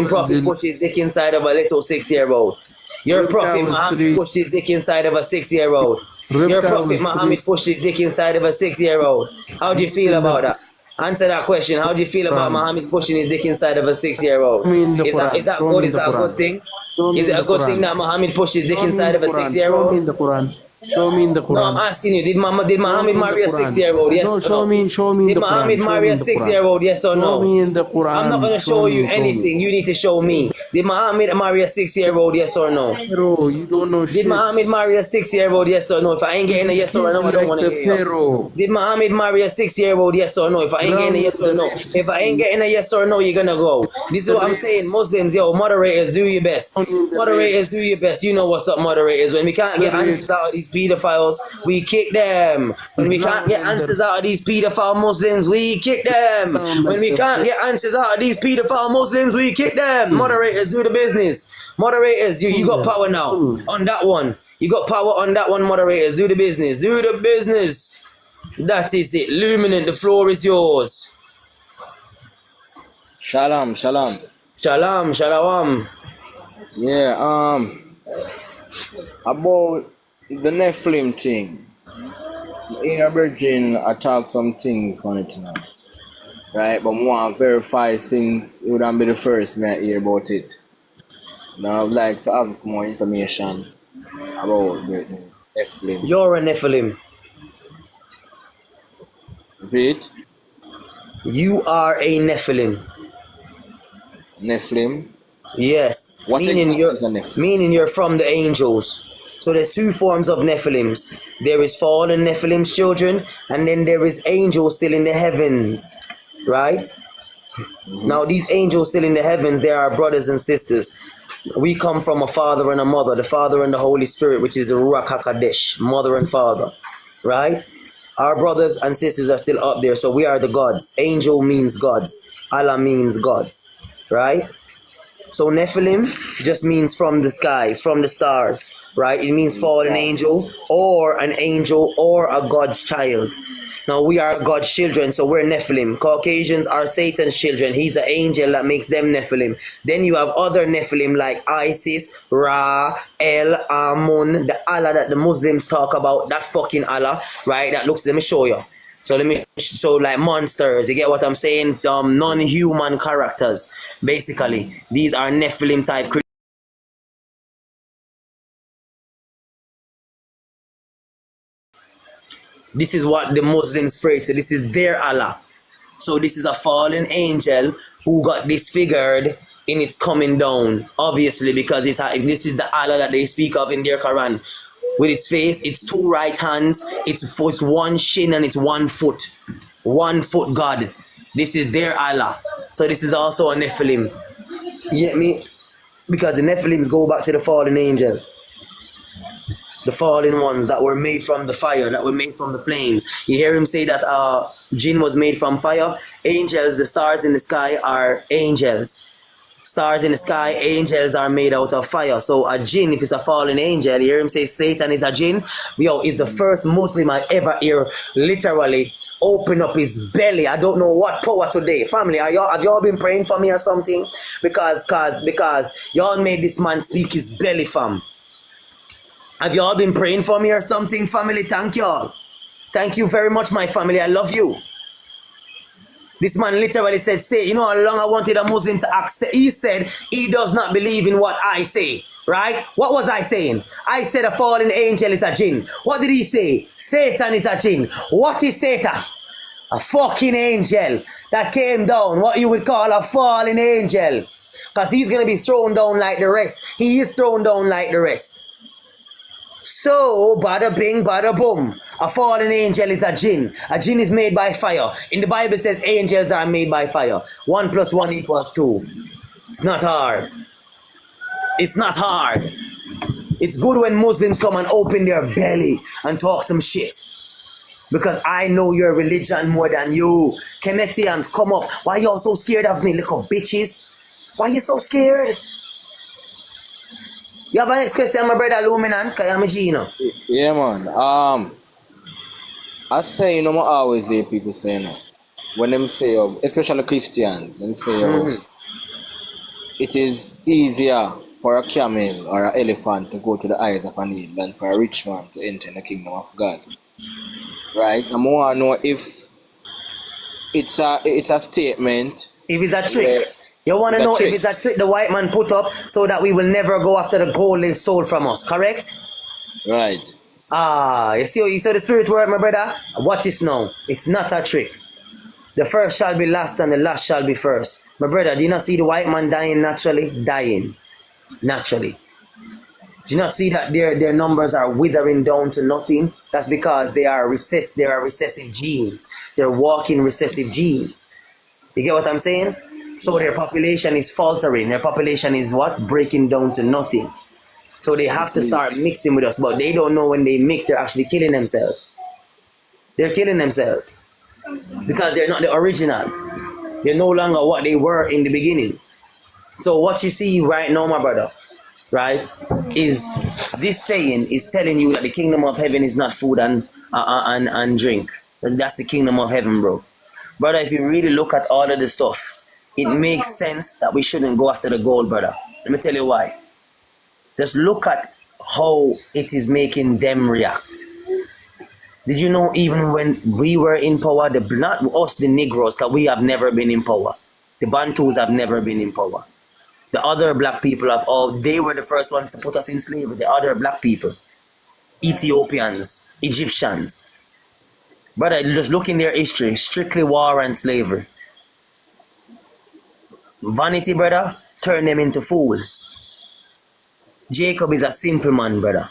prophet pushed his dick inside of a little 6-year-old. Your Rebecca prophet was Muhammad three. pushed his dick inside of a 6-year-old. Your Rebecca prophet was Muhammad three. pushed his dick inside of a 6-year-old. How do you feel about that? Answer that question. How do you feel about Muhammad pushing his dick inside of a 6-year-old? Show me in the Is that Quran. Show good? me Is in the that a good Quran. thing? Show me Is it in a the good thing Quran. that Muhammad pushed his dick Show me in inside the of a Quran. Show me 6-year-old? in the Quran. Show me in the No, I'm Quran. asking you. Did Muhammad Show me in marry a the Quran. 6-year-old? Yes No, or show no? me in Did the Muhammad Quran. Show marry me a in the Quran. 6-year-old? Yes or Show me no? in the Quran. I'm not gonna show you anything. You need to show me. Did Muhammad marry a 6-year-old? Yes or no? Pharaoh, you don't know Did shit. Muhammad marry a 6-year-old? Yes or no? If I ain't getting a yes or a no, I don't Like want to the hear you. Pharaoh. Did Muhammad marry a 6-year-old? Yes or no? If I ain't getting a yes or no, if I ain't getting a yes or no, you're gonna go. This is what I'm saying. Muslims, yo, moderators, do your best. Moderators, do your best. You know what's up, moderators. When we can't get answers out of these pedophiles, we kick them. When we can't get answers out of these pedophile Muslims, we kick them. When we can't get answers out of these pedophile Muslims, we kick them. Moderators, do the business. Moderators, you got power now on that one. You got power on that one, moderators. Do the business. Do the business. That is it. Luminant, the floor is yours. Shalom, shalom. Shalom, shalom. Yeah, about the Nephilim thing. In Virgin, I talk some things on it now. Right, but I want to verify things. It wouldn't be the first me I hear about it. Now I'd like to have more information about the Nephilim. You're a Nephilim. Repeat? You are a Nephilim. Nephilim? Yes. What Meaning exactly you're is a Nephilim? meaning you're from the angels. So there's two forms of Nephilims. There is fallen Nephilim's children, and then there is angels still in the heavens. Right? Now these angels still in the heavens, they are brothers and sisters. We come from a father and a mother, the Father and the Holy Spirit, which is the Ruach HaKadosh, mother and father. Right? Our brothers and sisters are still up there, so we are the gods. Angel means gods. Allah means gods. Right? So Nephilim just means from the skies, from the stars, right? It means fallen angel or an angel or a God's child. Now we are God's children, so we're Nephilim. Caucasians are Satan's children. He's an angel that makes them Nephilim. Then you have other Nephilim like Isis, Ra, El, Amun, the Allah that the Muslims talk about, that fucking Allah, right? That looks, let me show you. So like monsters, you get what I'm saying? Non-human characters, basically. These are Nephilim type creatures. This is what the Muslims pray to. This is their Allah. So this is a fallen angel who got disfigured in its coming down. Obviously, because this is the Allah that they speak of in their Quran. With its face, its two right hands, it's one shin and it's 1 foot. 1 foot God. This is their Allah. So this is also a Nephilim. You get me? Because the Nephilims go back to the fallen angel. The fallen ones that were made from the fire, that were made from the flames. You hear him say that jinn was made from fire. Angels, the stars in the sky are angels. Stars in the sky, angels are made out of fire. So a jinn, if it's a fallen angel, you hear him say Satan is a jinn. Yo, is the first Muslim I ever hear literally open up his belly. I don't know what power today. Family, have y'all been praying for me or something? Because y'all made this man speak his belly, fam. Have y'all been praying for me or something, family? Thank y'all. Thank you very much, my family. I love you. This man literally said, say, you know how long I wanted a Muslim to accept? He said he does not believe in what I say. Right? What was I saying? I said a fallen angel is a jinn. What did he say? Satan is a jinn. What is Satan? A fucking angel that came down. What you would call a fallen angel. Because he's going to be thrown down like the rest. He is thrown down like the rest. So, bada bing, bada boom. A fallen angel is a jinn. A jinn is made by fire. In the Bible it says angels are made by fire. 1 + 1 = 2. It's not hard. It's not hard. It's good when Muslims come and open their belly and talk some shit. Because I know your religion more than you. Kemetians, come up. Why y'all so scared of me, little bitches? Why you so scared? You have a next question, my brother Luminant, because I'm a G, you know. Yeah, man. I say, I always hear people saying that. When them say, especially Christians, them say, it is easier for a camel or an elephant to go to the eyes of a needle than for a rich man to enter in the kingdom of God. Right? I want to know if it's a statement. If it's a trick. where- You want to It's a know trick. if it's a trick the white man put up so that we will never go after the gold they stole from us, correct? Right. You see the spirit work, my brother? Watch this now. It's not a trick. The first shall be last and the last shall be first. My brother, do you not see the white man dying naturally? Dying. Naturally. Do you not see that their numbers are withering down to nothing? That's because they are recessive genes. They're walking recessive genes. You get what I'm saying? So their population is faltering. Their population is what? Breaking down to nothing. So they have to start mixing with us, but they don't know when they mix, they're actually killing themselves. They're killing themselves because they're not the original. They're no longer what they were in the beginning. So what you see right now, my brother, right, is this saying is telling you that the kingdom of heaven is not food and drink. That's the kingdom of heaven, bro. Brother, if you really look at all of the stuff, it makes sense that we shouldn't go after the gold, brother. Let me tell you why. Just look at how it is making them react. Did you know even when we were in power, not us, the Negroes, because we have never been in power. The Bantus have never been in power. The other black people they were the first ones to put us in slavery. The other black people, Ethiopians, Egyptians. Brother, just look in their history, strictly war and slavery. Vanity, brother, turn them into fools. Jacob is a simple man, brother.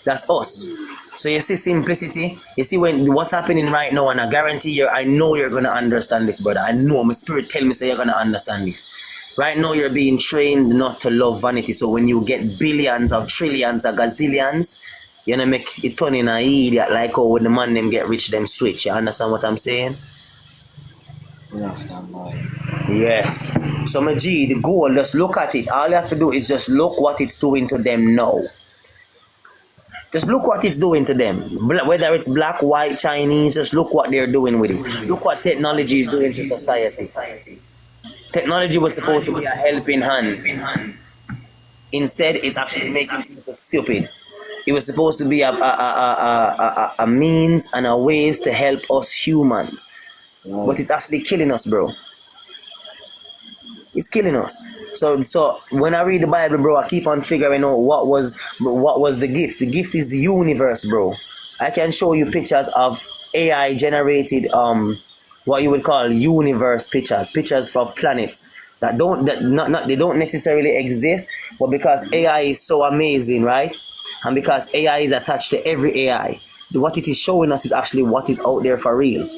That's us. So you see simplicity. You see what's happening right now, and I guarantee you, I know you're gonna understand this, brother. I know my spirit tell me say you're gonna understand this. Right now you're being trained not to love vanity. So when you get billions of trillions of gazillions, you're gonna make it turn in an idiot like how when the man them get rich, them switch. You understand what I'm saying? Understand, boy. Yes. So my G, the goal, just look at it. All you have to do is just look what it's doing to them now. Just look what it's doing to them. Whether it's black, white, Chinese, just look what they're doing with it. Look what technology is doing to society. Technology was supposed to be a helping hand. Instead, it's actually making people stupid. It was supposed to be a means and a ways to help us humans. But it's actually killing us, bro. It's killing us. So when I read the Bible, bro, I keep on figuring out what was the gift. The gift is the universe, bro. I can show you pictures of AI generated what you would call universe pictures for planets they don't necessarily exist, but because AI is so amazing, right? And because AI is attached to every AI, what it is showing us is actually what is out there for real.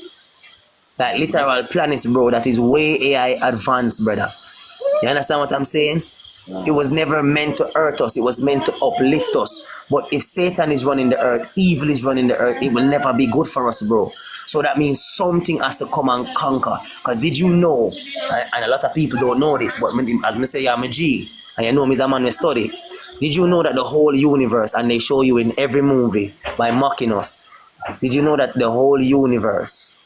Like literal planets, bro, that is way AI advanced, brother. You understand what I'm saying? It was never meant to hurt us. It was meant to uplift us. But if Satan is running the earth, evil is running the earth, it will never be good for us, bro. So that means something has to come and conquer. Because did you know, and a lot of people don't know this, but as me say, I'm a G, and you know me as a man we study. Did you know that the whole universe, and they show you in every movie by mocking us, did you know that the whole universe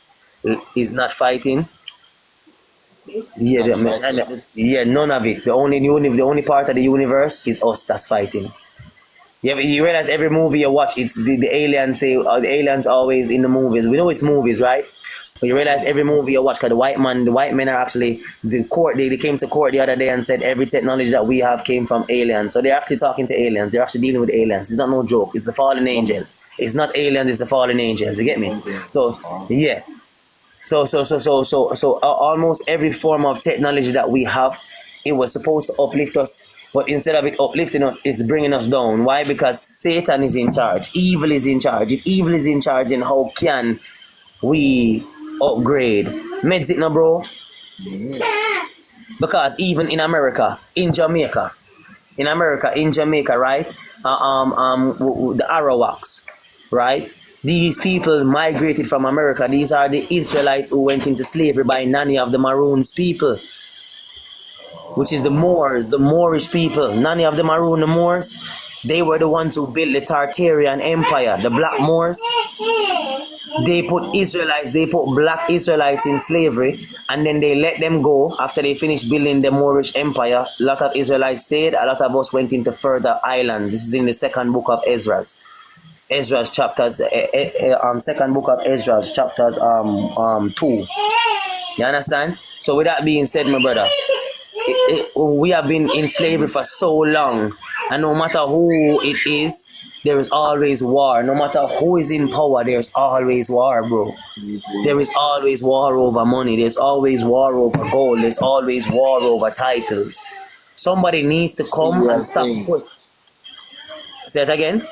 is not fighting? Yeah, none of it. The only part of the universe is us that's fighting. Yeah, you realize every movie you watch, it's the aliens say, the aliens always in the movies. We know it's movies, right? But you realize every movie you watch, because the white men are actually the court. They came to court the other day and said every technology that we have came from aliens. So they're actually talking to aliens. They're actually dealing with aliens. It's not no joke. It's the fallen angels. It's not aliens. It's the fallen angels. You get me? So yeah. So almost every form of technology that we have, it was supposed to uplift us, but instead of it uplifting us, it's bringing us down. Why? Because Satan is in charge. Evil is in charge. If evil is in charge, then how can we upgrade? Meds it now, bro. Because even in America, in Jamaica, right? The Arawaks, right? These people migrated from America. These are the Israelites who went into slavery by Nani of the Maroons people, which is the Moors, the Moorish people. Nani of the Maroon, the Moors, they were the ones who built the Tartarian Empire, the Black Moors. They put Israelites, they put black Israelites in slavery, and then they let them go after they finished building the Moorish Empire. A lot of Israelites stayed, a lot of us went into further islands. This is in the second book of Ezra's. Ezra's chapters, second book of Ezra's chapters 2. You understand? So with that being said, my brother, we have been in slavery for so long, and no matter who it is, there is always war. No matter who is in power, there's always war, bro. There is always war over money. There's always war over gold. There's always war over titles. Somebody needs to come and stop. Say it again.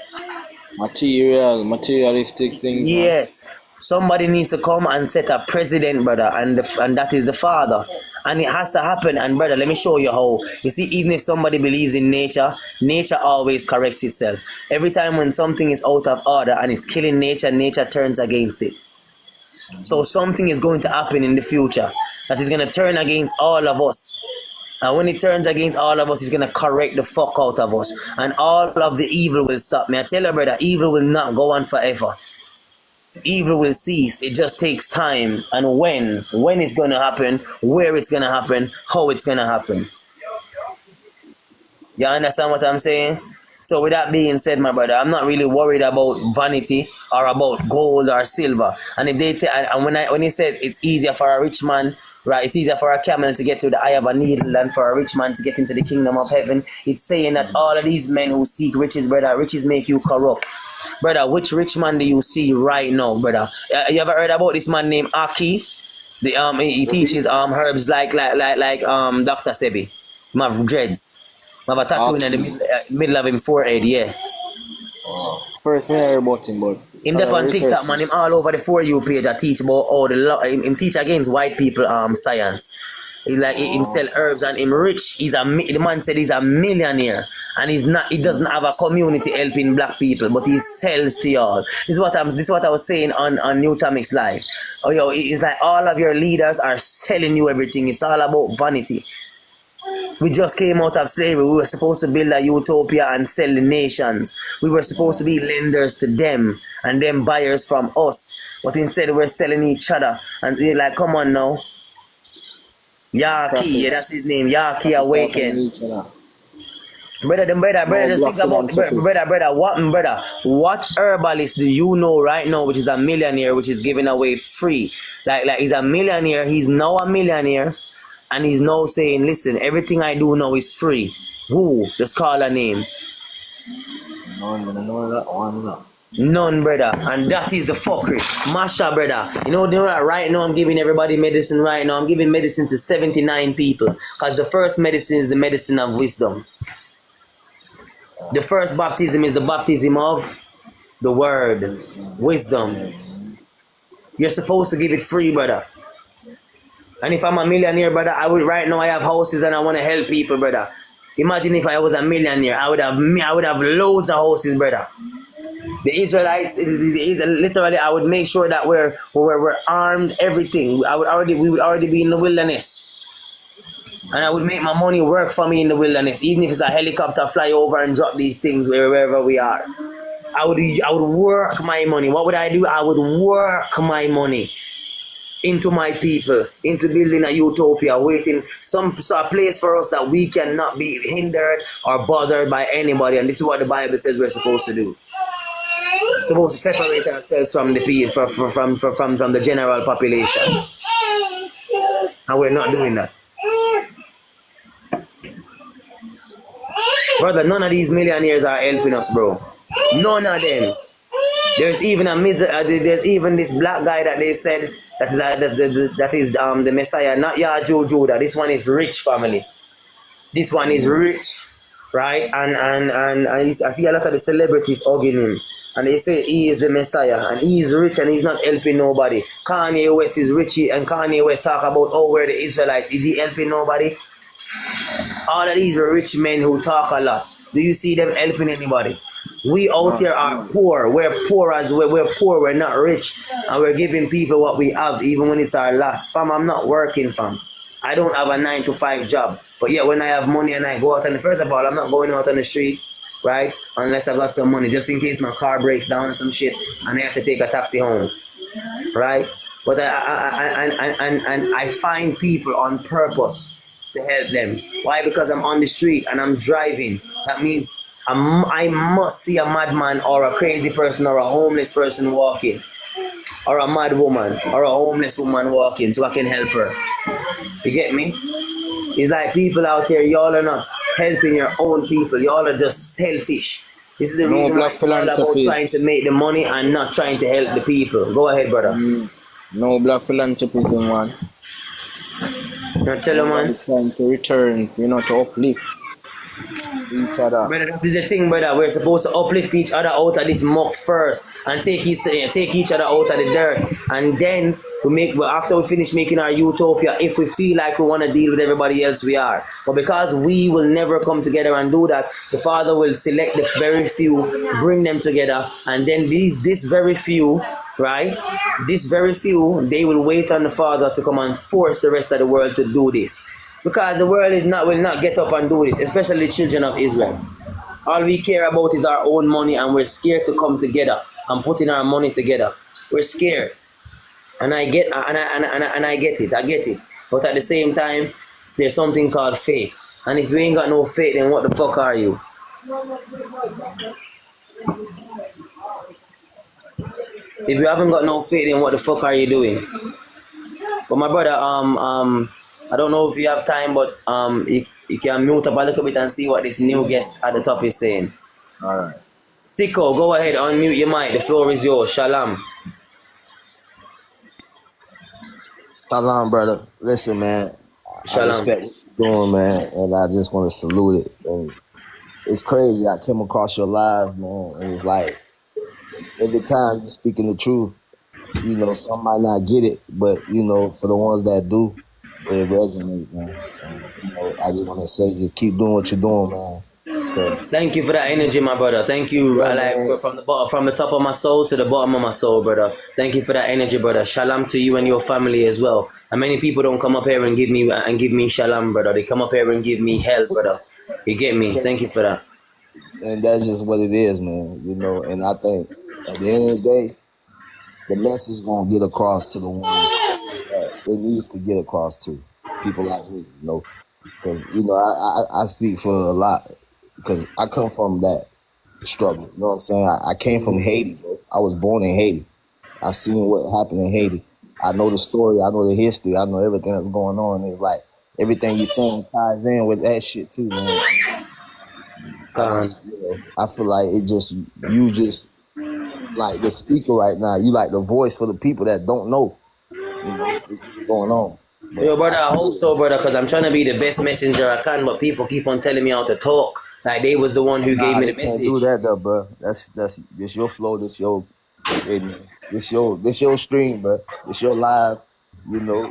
Materialistic things. Yes. Somebody needs to come and set a president, brother, and that is the Father. And it has to happen. And brother, let me show you how. You see, even if somebody believes in nature, nature always corrects itself. Every time when something is out of order and it's killing nature, nature turns against it. So something is going to happen in the future that is going to turn against all of us. And when it turns against all of us, it's going to correct the fuck out of us. And all of the evil will stop. May I tell you, brother, evil will not go on forever. Evil will cease. It just takes time. And when it's going to happen, where it's going to happen, how it's going to happen. You understand what I'm saying? So with that being said, my brother, I'm not really worried about vanity or about gold or silver. And if they and when he says it's easier for a rich man, right, it's easier for a camel to get to the eye of a needle than for a rich man to get into the kingdom of heaven. It's saying that all of these men who seek riches, brother, riches make you corrupt. Brother, which rich man do you see right now, brother? You ever heard about this man named Aki? He teaches herbs like Dr. Sebi. He have dreads. He have a tattoo in the middle of him forehead, yeah. First me heard about him, but him there on TikTok, man, him all over the For You page that teach about all him teach against white people science. Him sell herbs and him rich. The man said he's a millionaire and he doesn't have a community helping black people, but he sells to y'all. This is what I was saying on New Tamix Live. Oh yo, it's like all of your leaders are selling you everything. It's all about vanity. We just came out of slavery. We were supposed to build a utopia and sell the nations. We were supposed to be lenders to them and them buyers from us. But instead we're selling each other. And they're like, come on now. Yaki, yeah, that's his name. Yaki Awaken. Brother, just think about brother. What herbalist do you know right now, which is a millionaire, which is giving away free? Like he's a millionaire. He's now a millionaire, and he's now saying, "Listen, everything I do now is free." Who? Just call a name. None, brother, and that is the fuckery. Masha, brother, you know that right now I'm giving everybody medicine right now. I'm giving medicine to 79 people because the first medicine is the medicine of wisdom. The first baptism is the baptism of the word, wisdom. You're supposed to give it free, brother. And if I'm a millionaire, brother, right now I have houses and I want to help people, brother. Imagine if I was a millionaire, I would have loads of houses, brother. The Israelites, literally, I would make sure that we're armed, everything. We would already be in the wilderness. And I would make my money work for me in the wilderness, even if it's a helicopter fly over and drop these things wherever we are. I would work my money. What would I do? I would work my money into my people, into building a utopia, waiting a place for us that we cannot be hindered or bothered by anybody. And this is what the Bible says we're supposed to do. We're supposed to separate ourselves from the people, from the general population. And we're not doing that. Brother, none of these millionaires are helping us, bro. None of them. There's even this black guy that they said that is the Messiah, not Yahjo Judah. This one is rich family. This one is rich, right? And I see a lot of the celebrities hugging him. And they say he is the Messiah and he is rich and he's not helping nobody. Kanye West is rich and Kanye West talk about, oh, we're the Israelites. Is he helping nobody? All of these are rich men who talk a lot. Do you see them helping anybody? We out here are poor. We're poor as well. We're poor. We're not rich. And we're giving people what we have, even when it's our last. Fam, I'm not working, fam. I don't have a 9 to 5 job. But yeah, when I have money and I go out, and first of all, I'm not going out on the street, right? Unless I've got some money, just in case my car breaks down or some shit and I have to take a taxi home, right? But I find people on purpose to help them. Why? Because I'm on the street and I'm driving. That means I must see a madman or a crazy person or a homeless person walking, or a mad woman or a homeless woman walking, so I can help her. You get me? It's like people out here, y'all are not helping your own people. Y'all are just selfish. This is the No reason why black it's all about philanthropy. trying to make the money and not trying to help the people. Go ahead, brother. No black philanthropism, man. Now tell them, man. It's trying to return, to uplift each other. Brother, that is the thing, brother. We're supposed to uplift each other out of this muck first and take each other out of the dirt. And then after we finish making our utopia, if we feel like we want to deal with everybody else, we are. But because we will never come together and do that, the Father will select the very few, bring them together, and then this very few, right? This very few, they will wait on the Father to come and force the rest of the world to do this. Because the world will not get up and do this, especially the children of Israel. All we care about is our own money, and we're scared to come together and put in our money together. We're scared. And I get it. I get it. But at the same time, there's something called faith. And if you ain't got no faith, then what the fuck are you? If you haven't got no faith, then what the fuck are you doing? But my brother, I don't know if you have time, but you can mute up a little bit and see what this new guest at the top is saying. All right. Tico, go ahead, unmute your mic. The floor is yours. Shalom. Shalom, brother. Listen, man. I Shalom. respect what you're doing, man, and I just want to salute it. And it's crazy. I came across your live, man, and it's like every time you're speaking the truth, some might not get it, but for the ones that do, it resonates, man. And, I just want to say, just keep doing what you're doing, man. Thank you for that energy, my brother. Thank you, Yeah, from the top of my soul to the bottom of my soul, brother. Thank you for that energy, brother. Shalom to you and your family as well. And many people don't come up here and give me shalom, brother. They come up here and give me hell, brother. You get me? Thank you for that. And that's just what it is, man. And I think at the end of the day, the message is gonna get across to the ones that it needs to get across to. People like me, because I speak for a lot because I come from that struggle. You know what I'm saying? I came from Haiti, bro. I was born in Haiti. I seen what happened in Haiti. I know the story. I know the history. I know everything that's going on. It's like everything you're saying ties in with that shit too, man. I feel like you just like the speaker right now. You like the voice for the people that don't know, what's going on. Yo, brother, I hope so, brother, because I'm trying to be the best messenger I can, but people keep on telling me how to talk. Like they was the one who gave me the Can't message. do that though, bro. That's this your flow. This your stream, bro. This your live. You know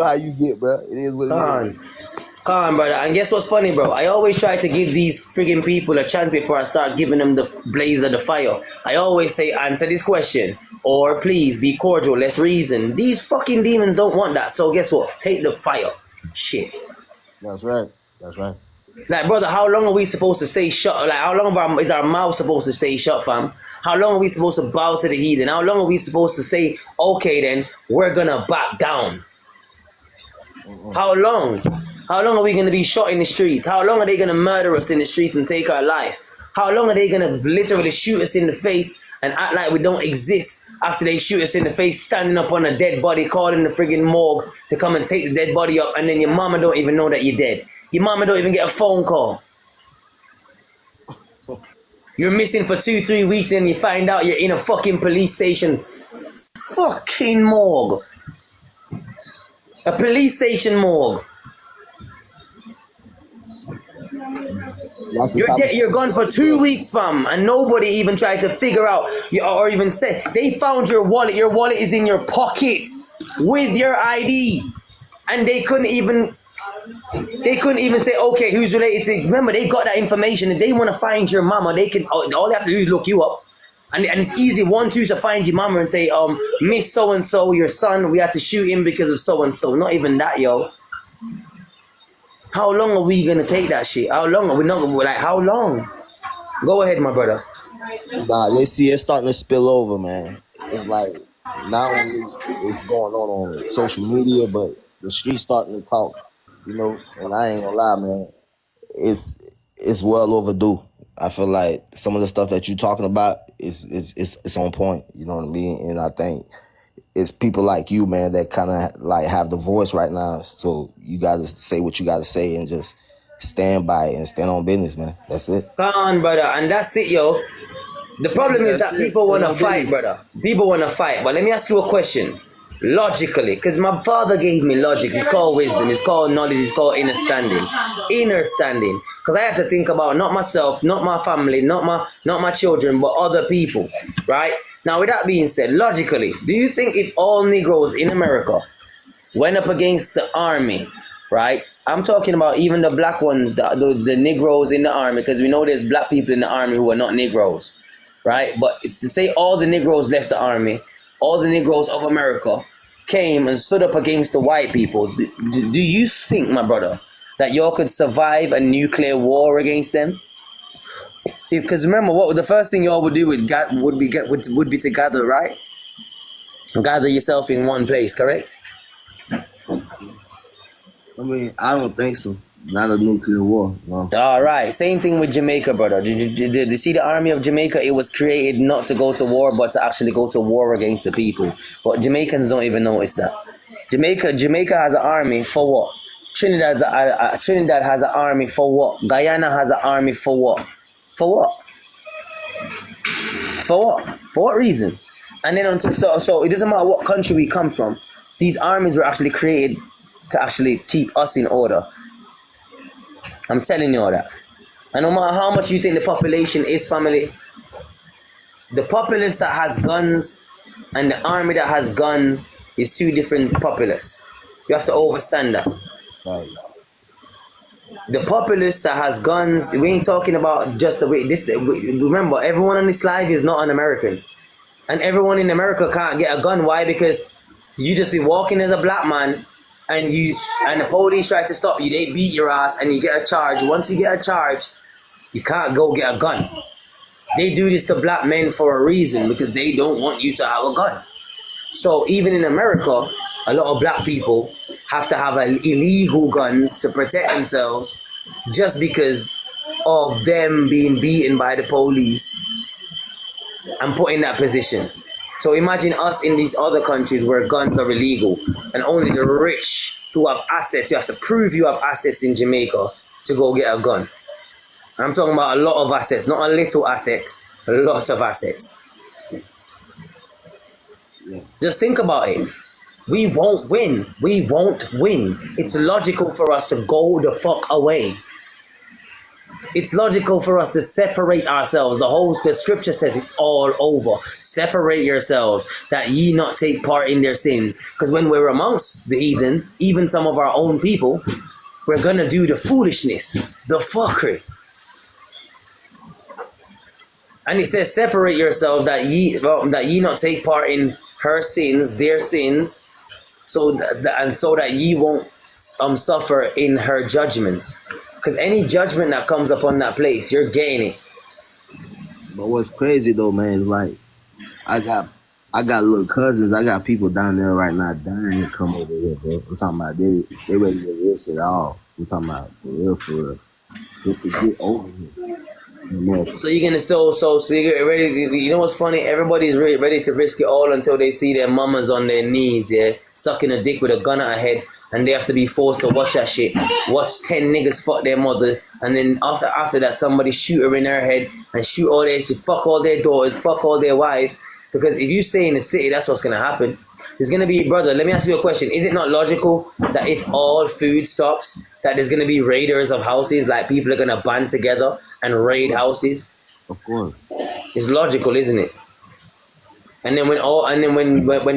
how you get, bro. It is what it is. Come on, brother. And guess what's funny, bro? I always try to give these friggin' people a chance before I start giving them the blaze of the fire. I always say, answer this question. Or please be cordial. Let's reason. These fucking demons don't want that. So guess what? Take the fire. Shit. That's right. Like, brother, how long are we supposed to stay shut? Like, how long is our mouth supposed to stay shut, fam? How long are we supposed to bow to the heathen? How long are we supposed to say, okay, then, we're gonna back down? How long? How long are we gonna be shot in the streets? How long are they gonna murder us in the streets and take our life? How long are they gonna literally shoot us in the face and act like we don't exist after they shoot us in the face, standing up on a dead body, calling the friggin' morgue to come and take the dead body up, and then your mama don't even know that you're dead. Your mama don't even get a phone call. You're missing for 2-3 weeks and you find out you're in a fucking police station. Fucking morgue. A police station morgue. You're gone for 2 weeks, fam, and nobody even tried to figure out or even say they found your wallet. Your wallet is in your pocket with your ID, and they couldn't even They couldn't even say, okay, who's related to. Remember, they got that information. If they want to find your mama, they can. All they have to do is look you up, and it's easy. 1, 2 to find your mama and say, Miss so and so, your son, we had to shoot him because of so and so. Not even that, yo. How long are we gonna take that shit? How long are we not gonna how long? Go ahead, my brother. Nah, they see it's starting to spill over, man. It's like not only it's going on social media, but the streets starting to talk. You know, and I ain't gonna lie, man. It's well overdue. I feel like some of the stuff that you're talking about is on point. You know what I mean? And I think it's people like you, man, that kind of like have the voice right now. So you got to say what you got to say and just stand by it and stand on business, man. That's it. Come on, brother, and that's it, yo. The problem is that people want to fight, brother. People want to fight. But let me ask you a question. Logically, because my father gave me logic. It's called wisdom. It's called knowledge. It's called inner standing. Inner standing. Because I have to think about not myself, not my family, not my children, but other people, right? Now, with that being said, logically, do you think if all Negroes in America went up against the army, right? I'm talking about even the black ones, the Negroes in the army, because we know there's black people in the army who are not Negroes, right? But it's to say all the Negroes left the army, all the Negroes of America came and stood up against the white people. Do you think, my brother, that y'all could survive a nuclear war against them? Because remember, what the first thing y'all would do would be to gather, right? Gather yourself in one place, correct? I mean, I don't think so. Not a nuclear war, no. All right. Same thing with Jamaica, brother. Did you see the army of Jamaica? It was created not to go to war, but to actually go to war against the people. But Jamaicans don't even notice that. Jamaica has an army for what? Trinidad has an army for what? Guyana has an army for what? For what? For what? For what reason? And then so it doesn't matter what country we come from. These armies were actually created to actually keep us in order. I'm telling you all that. And no matter how much you think the population is, family, the populace that has guns and the army that has guns is two different populace. You have to understand that. Right. The populace that has guns, we ain't talking about just the way this. Remember, everyone on this live is not an American, and everyone in America can't get a gun. Why? Because you just be walking as a black man, and the police try to stop you. They beat your ass, and you get a charge. Once you get a charge, you can't go get a gun. They do this to black men for a reason, because they don't want you to have a gun. So even in America, a lot of black people have to have illegal guns to protect themselves just because of them being beaten by the police and put in that position. So imagine us in these other countries where guns are illegal and only the rich who have assets, you have to prove you have assets in Jamaica to go get a gun. And I'm talking about a lot of assets, not a little asset, a lot of assets. Yeah. Just think about it. We won't win. We won't win. It's logical for us to go the fuck away. It's logical for us to separate ourselves. The scripture says it all over. Separate yourselves, that ye not take part in their sins. Because when we're amongst the heathen, even some of our own people, we're gonna do the foolishness, the fuckery. And it says, separate yourself, that ye not take part in her sins, their sins, so that ye won't suffer in her judgments. Because any judgment that comes upon that place, you're getting it. But what's crazy though, man, is like I got little cousins. I got people down there right now dying to come over here, bro. I'm talking about they ready to risk it all. I'm talking about for real, just to get over here. So you're gonna so you're ready. You know what's funny? Everybody's ready to risk it all until they see their mamas on their knees, yeah, sucking a dick with a gun at her head, and they have to be forced to watch that shit. Watch 10 niggas fuck their mother, and then after that, somebody shoot her in her head and fuck all their daughters, fuck all their wives. Because if you stay in the city, that's what's gonna happen. There's gonna be, brother. Let me ask you a question. Is it not logical that if all food stops, that there's gonna be raiders of houses? Like people are gonna band together and raid houses. Of course. It's logical, isn't it? And then when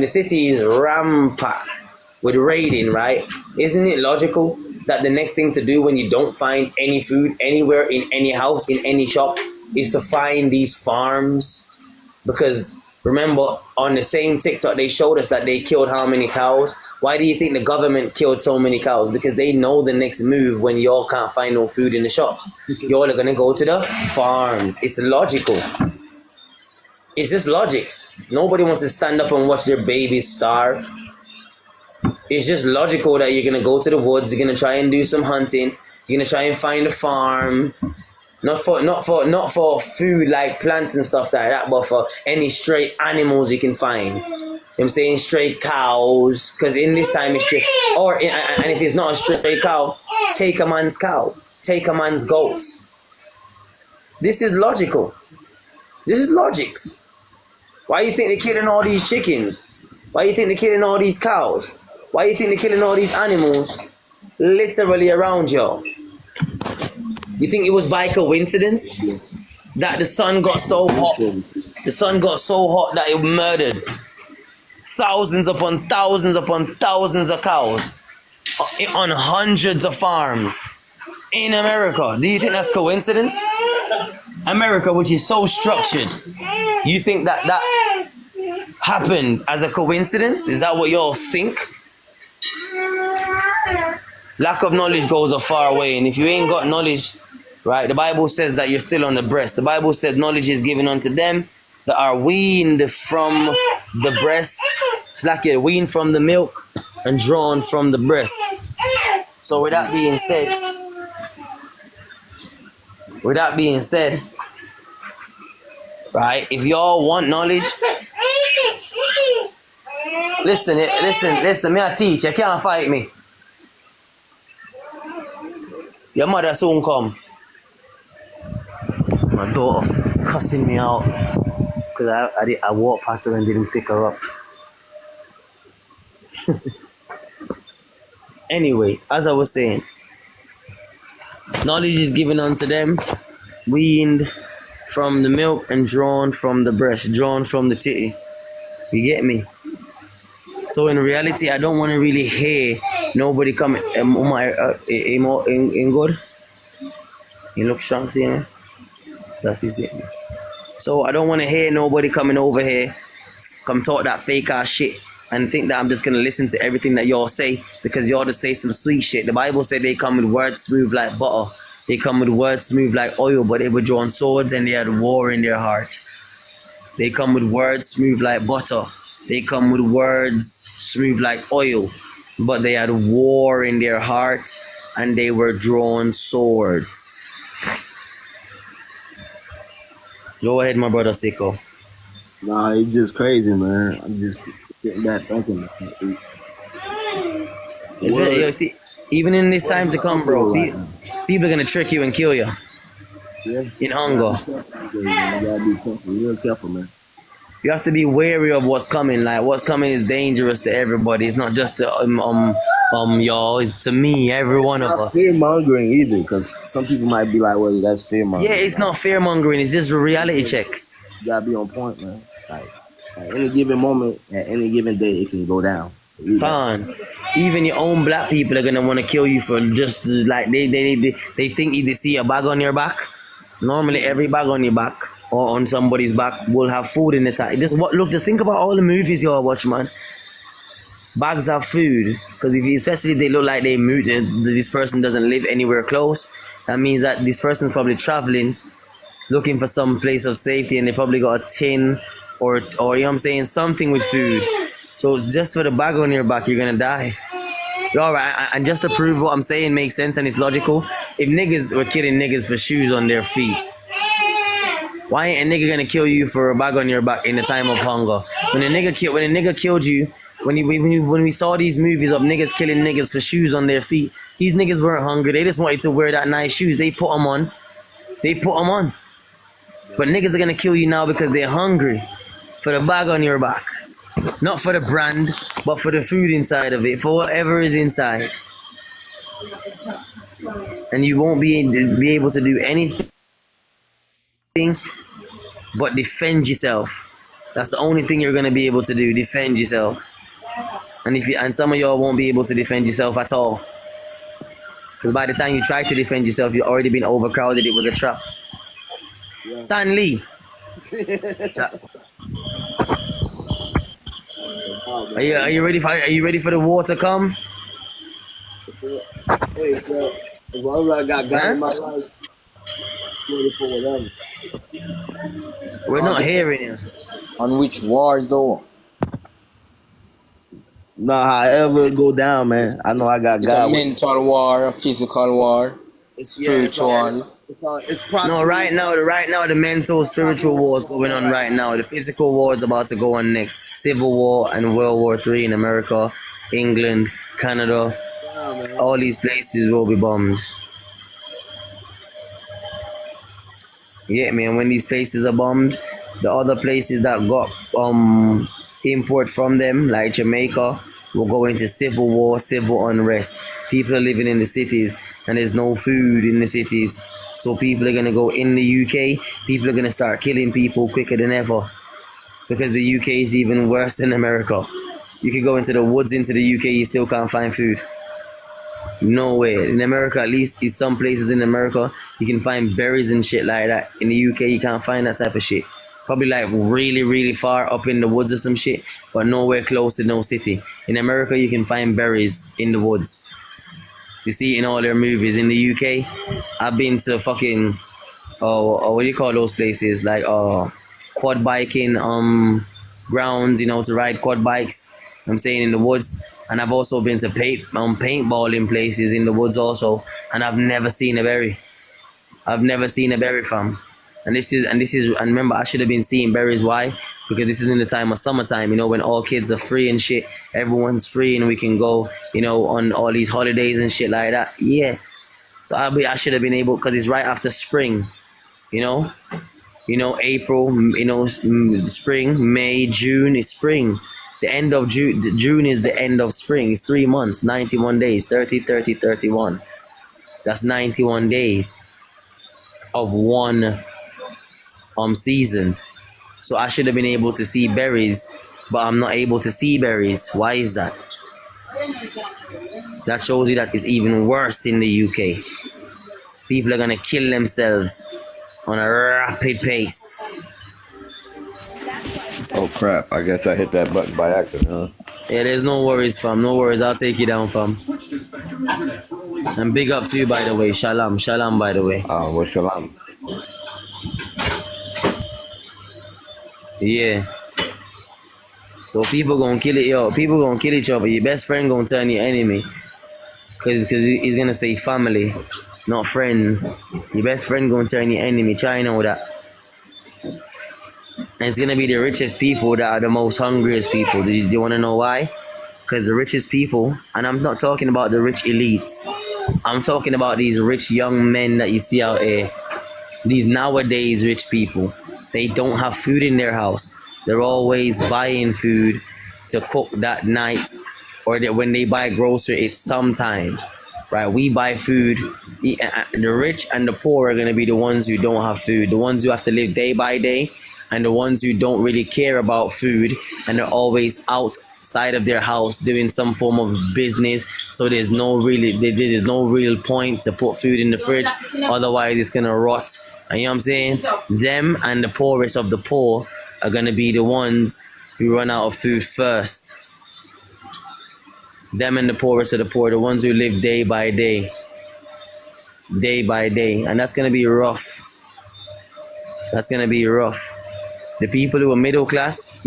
the city is rampacked with raiding, right? Isn't it logical that the next thing to do when you don't find any food anywhere in any house, in any shop, is to find these farms? Because remember, on the same TikTok, they showed us that they killed how many cows? Why do you think the government killed so many cows? Because they know the next move when y'all can't find no food in the shops. Y'all are gonna go to the farms. It's logical. It's just logics. Nobody wants to stand up and watch their babies starve. It's just logical that you're gonna go to the woods, you're gonna try and do some hunting, you're gonna try and find a farm. Not for food like plants and stuff like that, but for any stray animals you can find. You know what I'm saying? Stray cows, because in this time it's stray. And if it's not a stray cow, take a man's cow, take a man's goats. This is logical. This is logics. Why you think they're killing all these chickens? Why you think they're killing all these cows? Why you think they're killing all these animals literally around y'all? You think it was by coincidence that the sun got so hot? The sun got so hot that it murdered thousands upon thousands upon thousands of cows on hundreds of farms in America. Do you think that's coincidence? America, which is so structured, you think that happened as a coincidence? Is that what y'all think? Lack of knowledge goes a far way, and if you ain't got knowledge, right, the Bible says that you're still on the breast. The Bible says knowledge is given unto them that are weaned from the breast. It's like you're weaned from the milk and drawn from the breast. So with that being said, right, if y'all want knowledge, listen, me a teach, you can't fight me. Your mother soon come. My daughter cussing me out because I walked past her and didn't pick her up. Anyway, as I was saying, knowledge is given unto them, weaned from the milk and drawn from the breast, drawn from the titty. You get me? So in reality, I don't want to really hear nobody come in good. You look strong to you, that is it. So I don't want to hear nobody coming over here, come talk that fake ass shit and think that I'm just going to listen to everything that y'all say because y'all just say some sweet shit. The Bible said they come with words smooth like butter. They come with words smooth like oil, but they were drawn swords and they had war in their heart. They come with words smooth like butter. They come with words smooth like oil, but they had war in their heart and they were drawn swords. Go ahead, my brother Sicko. Nah, it's just crazy, man. I'm just sitting back thinking. See, even in this time to come, bro, people are gonna trick you and kill you. Yeah. In hunger. You gotta be careful, real careful, man. You have to be wary of what's coming. Like what's coming is dangerous to everybody. It's not just to y'all. It's to me, every one of us. Fear mongering either, because some people might be like, "Well, that's fear mongering." Yeah, it's not fear mongering. It's just a reality check. You gotta be on point, man. Like at any given moment, at any given day, it can go down. Fine. Even your own black people are gonna want to kill you for just like they think if they see a bag on your back. Normally, every bag on your back or on somebody's back will have food in it. Just think about all the movies y'all watch, man. Bags have food because especially if they look like they moved, this person doesn't live anywhere close. That means that this person's probably traveling, looking for some place of safety, and they probably got a tin or you know what I'm saying, something with food. So it's just for the bag on your back, you're gonna die. All right, and just to prove what I'm saying makes sense and it's logical, if niggas were killing niggas for shoes on their feet, why ain't a nigga gonna kill you for a bag on your back in the time of hunger? When a nigga killed you, when we saw these movies of niggas killing niggas for shoes on their feet, these niggas weren't hungry. They just wanted to wear that nice shoes. They put them on. But niggas are gonna kill you now because they're hungry for the bag on your back. Not for the brand, but for the food inside of it, for whatever is inside. And you won't be able to do anything but defend yourself. That's the only thing you're gonna be able to do, defend yourself. And some of y'all won't be able to defend yourself at all. Because by the time you try to defend yourself, you've already been overcrowded. It was a trap. Stan Lee. Are you ready for the war to come? Hey, bro, as long as I got God in my life, ready for whatever. We're not hearing you. On which war though? Nah, however it go down, man. I know I got It's a God. mental war, a physical war, spiritual. It's No, right now the mental, spiritual war is going on right now. The physical war is about to go on next. Civil War and World War III in America, England, Canada, all these places will be bombed. You get me? And when these places are bombed, the other places that got import from them, like Jamaica, will go into civil war, civil unrest. People are living in the cities and there's no food in the cities. So people are gonna go in the UK, people are gonna start killing people quicker than ever. Because the UK is even worse than America. You can go into the woods into the UK, you still can't find food. No way. In America, at least, in some places in America, you can find berries and shit like that. In the UK, you can't find that type of shit. Probably like really, really far up in the woods or some shit, but nowhere close to no city. In America, you can find berries in the woods. You see in all their movies. In the UK, I've been to fucking, what do you call those places? Like quad biking grounds, you know, to ride quad bikes. I'm saying in the woods. And I've also been to paintballing places in the woods also, and I've never seen a berry. I've never seen a berry, fam. And remember, I should have been seeing berries. Why? Because this is in the time of summertime, you know, when all kids are free and shit. Everyone's free and we can go, you know, on all these holidays and shit like that. Yeah. So I should have been able, because it's right after spring, you know. You know, April, you know, spring, May, June is spring. The end of June is the end of spring. It's 3 months, 91 days, 30, 30, 31. That's 91 days of one season. So I should have been able to see berries, but I'm not able to see berries. Why is that? That shows you that it's even worse in the UK. People are gonna kill themselves on a rapid pace. Oh crap, I guess I hit that button by accident, huh? Yeah, there's no worries, fam. No worries. I'll take you down, fam. And big up to you, by the way. Shalom. Shalom, by the way. Oh, well, shalom. Yeah. So people gonna kill it, yo. People gonna kill each other. Your best friend gonna turn your enemy. Cause he's gonna say family, not friends. Your best friend gonna turn your enemy. Try know that. And it's gonna be the richest people that are the most hungriest people. Do you wanna know why? Because the richest people, and I'm not talking about the rich elites. I'm talking about these rich young men that you see out here. These nowadays rich people. They don't have food in their house. They're always buying food to cook that night, or that when they buy grocery, it's sometimes. Right? We buy food. The rich and the poor are gonna be the ones who don't have food. The ones who have to live day by day. And the ones who don't really care about food and they're always outside of their house doing some form of business. So there's no real point to put food in the fridge. Otherwise it's gonna rot. And you know what I'm saying? Them and the poorest of the poor are gonna be the ones who run out of food first. Them and the poorest of the poor, the ones who live day by day. Day by day. And that's gonna be rough. That's gonna be rough. The people who are middle class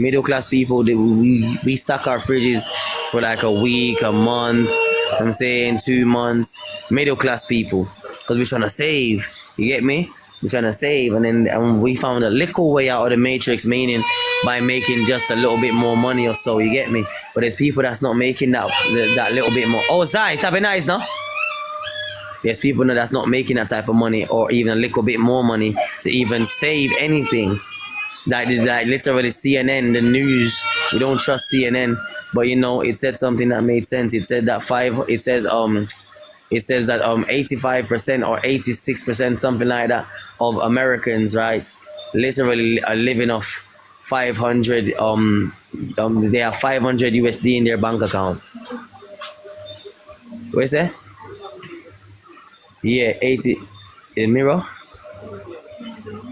people, we stock our fridges for like a week, a month, I'm saying 2 months. Middle class people, because we're trying to save. You get me? We're trying to save, and then we found a little way out of the matrix, meaning by making just a little bit more money or so. You get me? But there's people that's not making that little bit more. Oh, Zai, that be nice, no? There's people that's not making that type of money or even a little bit more money to even save anything. Like literally CNN, the news, we don't trust CNN, but you know, it said something that made sense. It said that 85% or 86%, something like that, of Americans, right, literally are living off 500, they have 500 USD in their bank account. What you say? Yeah, 80. In mirror?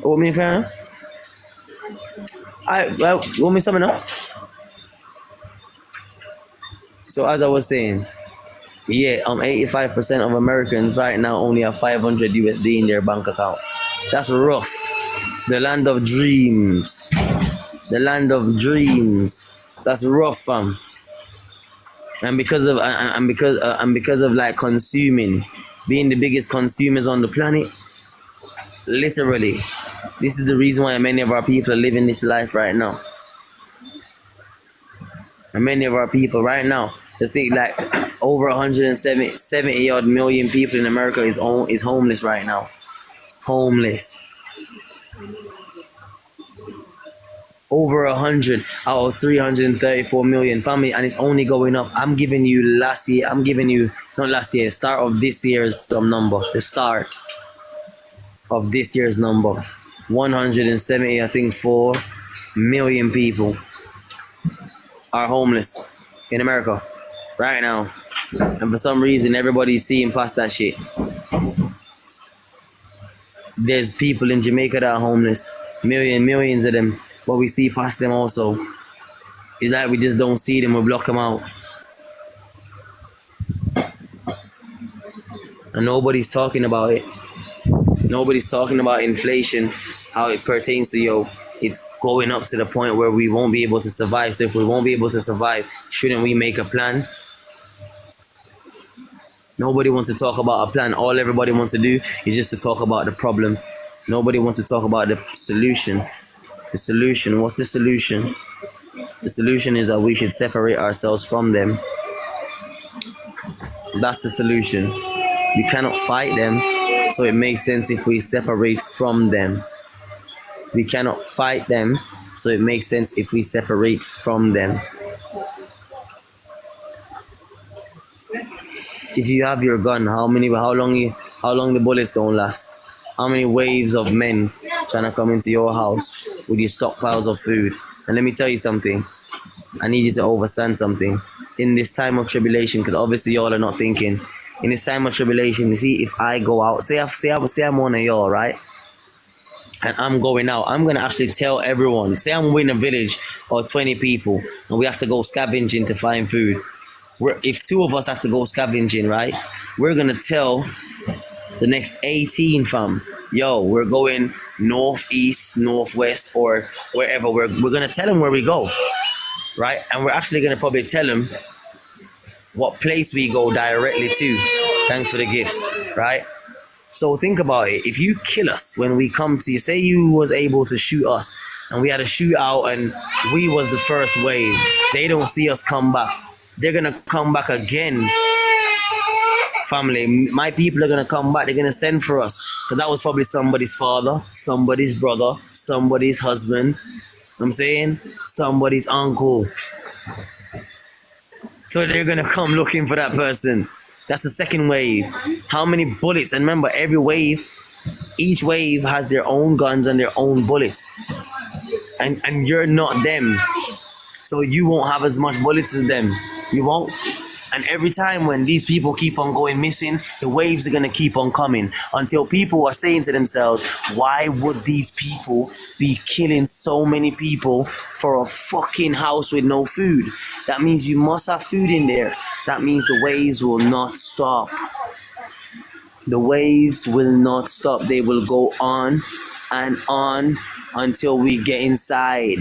What me fan? What me something now? So as I was saying, yeah, 85% of Americans right now only have 500 USD in their bank account. That's rough. The land of dreams. The land of dreams. That's rough, fam. And because of like consuming, being the biggest consumers on the planet, literally, this is the reason why many of our people are living this life right now. And many of our people right now, just think like over 170 odd million people in America is homeless right now. Homeless. Over 100 out of 334 million family, and it's only going up. I'm giving you not last year, start of this year's number. The start of this year's number. 170, I think, 4 million people are homeless in America right now. And for some reason, everybody's seeing past that shit. There's people in Jamaica that are homeless. Millions of them. But we see past them also. It's like we just don't see them, we block them out. And nobody's talking about it. Nobody's talking about inflation, how it pertains to it's going up to the point where we won't be able to survive. So if we won't be able to survive, shouldn't we make a plan? Nobody wants to talk about a plan. All everybody wants to do is just to talk about the problem. Nobody wants to talk about the solution. The solution, what's the solution? The solution is that we should separate ourselves from them. That's the solution. We cannot fight them, so it makes sense if we separate from them. We cannot fight them, so it makes sense if we separate from them. If you have your gun, how long the bullets gonna last? How many waves of men trying to come into your house with your stockpiles of food? And let me tell you something. I need you to understand something. In this time of tribulation, because obviously y'all are not thinking. In this time of tribulation, you see, if I go out, say I'm one of y'all, right? And I'm going out, I'm gonna actually tell everyone. Say I'm in a village or 20 people, and we have to go scavenging to find food. If 2 of us have to go scavenging, right? We're gonna tell the next 18 fam, yo, we're going northeast, northwest, or wherever. We're gonna tell them where we go, right? And we're actually gonna probably tell them what place we go directly to. Thanks for the gifts, right? So think about it. If you kill us when we come to you, say you was able to shoot us, and we had a shootout, and we was the first wave. They don't see us come back. They're gonna come back again. Family, my people are gonna come back. They're gonna send for us, because that was probably somebody's father, somebody's brother, somebody's husband. I'm saying somebody's uncle. So they're gonna come looking for that person. That's the second wave. How many bullets? And remember, each wave has their own guns and their own bullets. And you're not them. So you won't have as much bullets as them. You won't. And every time when these people keep on going missing, the waves are going to keep on coming until people are saying to themselves, why would these people be killing so many people for a fucking house with no food? That means you must have food in there. That means the waves will not stop. The waves will not stop. They will go on and on until we get inside.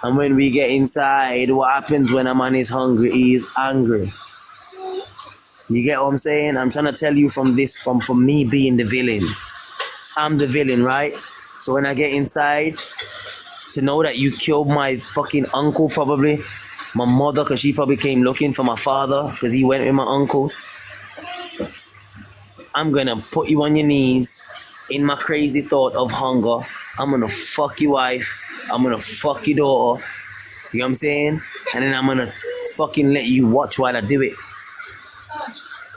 And when we get inside, what happens when a man is hungry? He is angry. You get what I'm saying? I'm trying to tell you from me being the villain. I'm the villain, right? So when I get inside, to know that you killed my fucking uncle probably, my mother, because she probably came looking for my father, because he went with my uncle. I'm gonna put you on your knees in my crazy thought of hunger. I'm gonna fuck your wife. I'm gonna fuck your daughter. You know what I'm saying? And then I'm gonna fucking let you watch while I do it.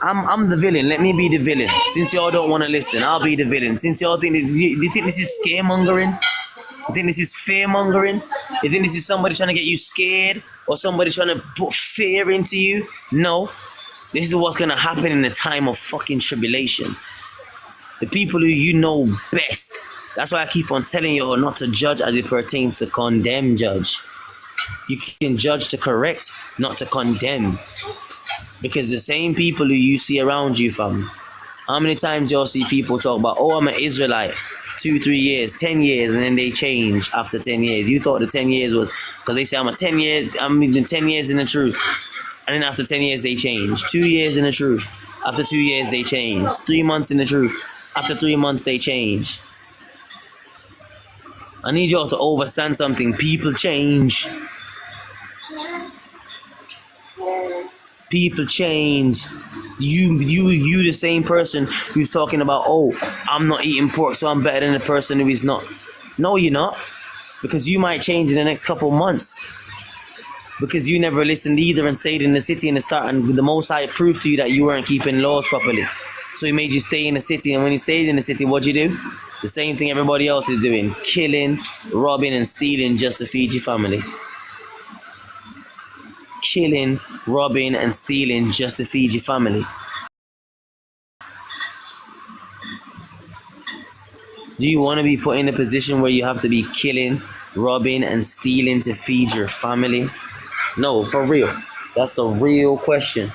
I'm the villain. Let me be the villain. Since y'all don't want to listen, I'll be the villain. Since y'all think, you think this is scaremongering? You think this is fearmongering? You think this is somebody trying to get you scared? Or somebody trying to put fear into you? No. This is what's gonna happen in the time of fucking tribulation. The people who you know best. That's why I keep on telling you not to judge as it pertains to condemn, judge. You can judge to correct, not to condemn. Because the same people who you see around you, fam. How many times y'all see people talk about, oh, I'm an Israelite, 2, 3 years, 10 years, and then they change after 10 years. You thought the 10 years was, because they say I'm 10 years in the truth. And then after 10 years, they change. 2 years in the truth. After 2 years, they change. 3 months in the truth. After 3 months, they change. I need y'all to understand something. People change. People change. You the same person who's talking about, oh, I'm not eating pork, so I'm better than the person who is not. No, you're not. Because you might change in the next couple months. Because you never listened either and stayed in the city in the start, and the Most High proved to you that you weren't keeping laws properly. So he made you stay in the city, and when you stayed in the city, what'd you do? The same thing everybody else is doing. Killing, robbing, and stealing just to feed your family. Killing, robbing, and stealing just to feed your family. Do you want to be put in a position where you have to be killing, robbing, and stealing to feed your family? No, for real. That's a real question.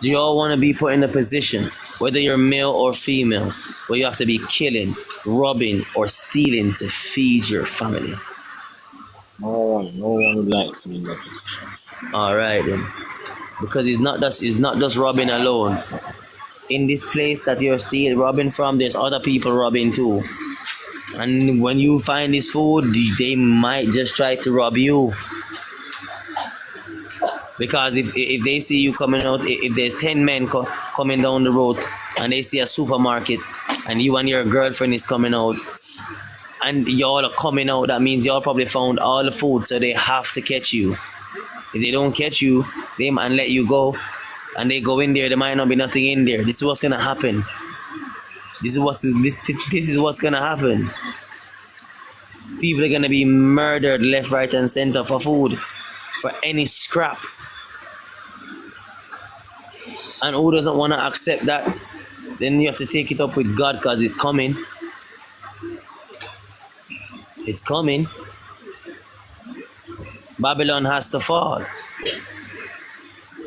Do you all want to be put in a position, whether you're male or female, where you have to be killing, robbing, or stealing to feed your family? No one would like to be in that position. All right then, because it's not just robbing alone. In this place that you're still robbing from, there's other people robbing too. And when you find this food, they might just try to rob you. Because if they see you coming out, if there's 10 men coming down the road and they see a supermarket and you and your girlfriend is coming out and y'all are coming out, that means y'all probably found all the food, so they have to catch you. If they don't catch you, they might let you go, and they go in there, there might not be nothing in there. This is what's gonna happen. This is what's gonna happen. People are gonna be murdered left, right, and center for food, for any scrap. And who doesn't want to accept that? Then you have to take it up with God, because it's coming. It's coming. Babylon has to fall.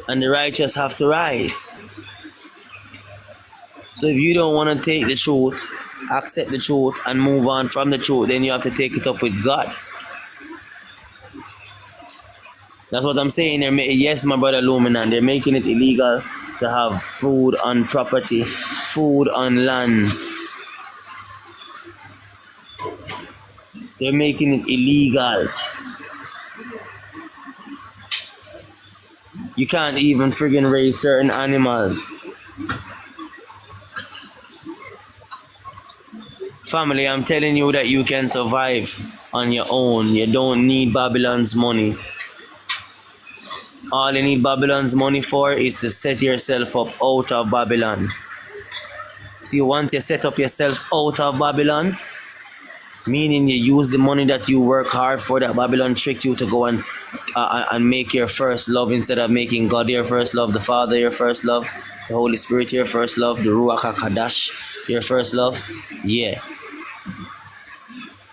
And the righteous have to rise. So if you don't want to take the truth, accept the truth, and move on from the truth, then you have to take it up with God. That's what I'm saying. Yes, my brother Luminan, they're making it illegal to have food on property, food on land. They're making it illegal. You can't even friggin' raise certain animals. Family, I'm telling you that you can survive on your own. You don't need Babylon's money. All you need Babylon's money for is to set yourself up out of Babylon. See, once you set up yourself out of Babylon, meaning you use the money that you work hard for, that Babylon tricked you to go and make your first love, instead of making God your first love, the Father your first love, the Holy Spirit your first love, the Ruach HaKadosh your first love. Yeah.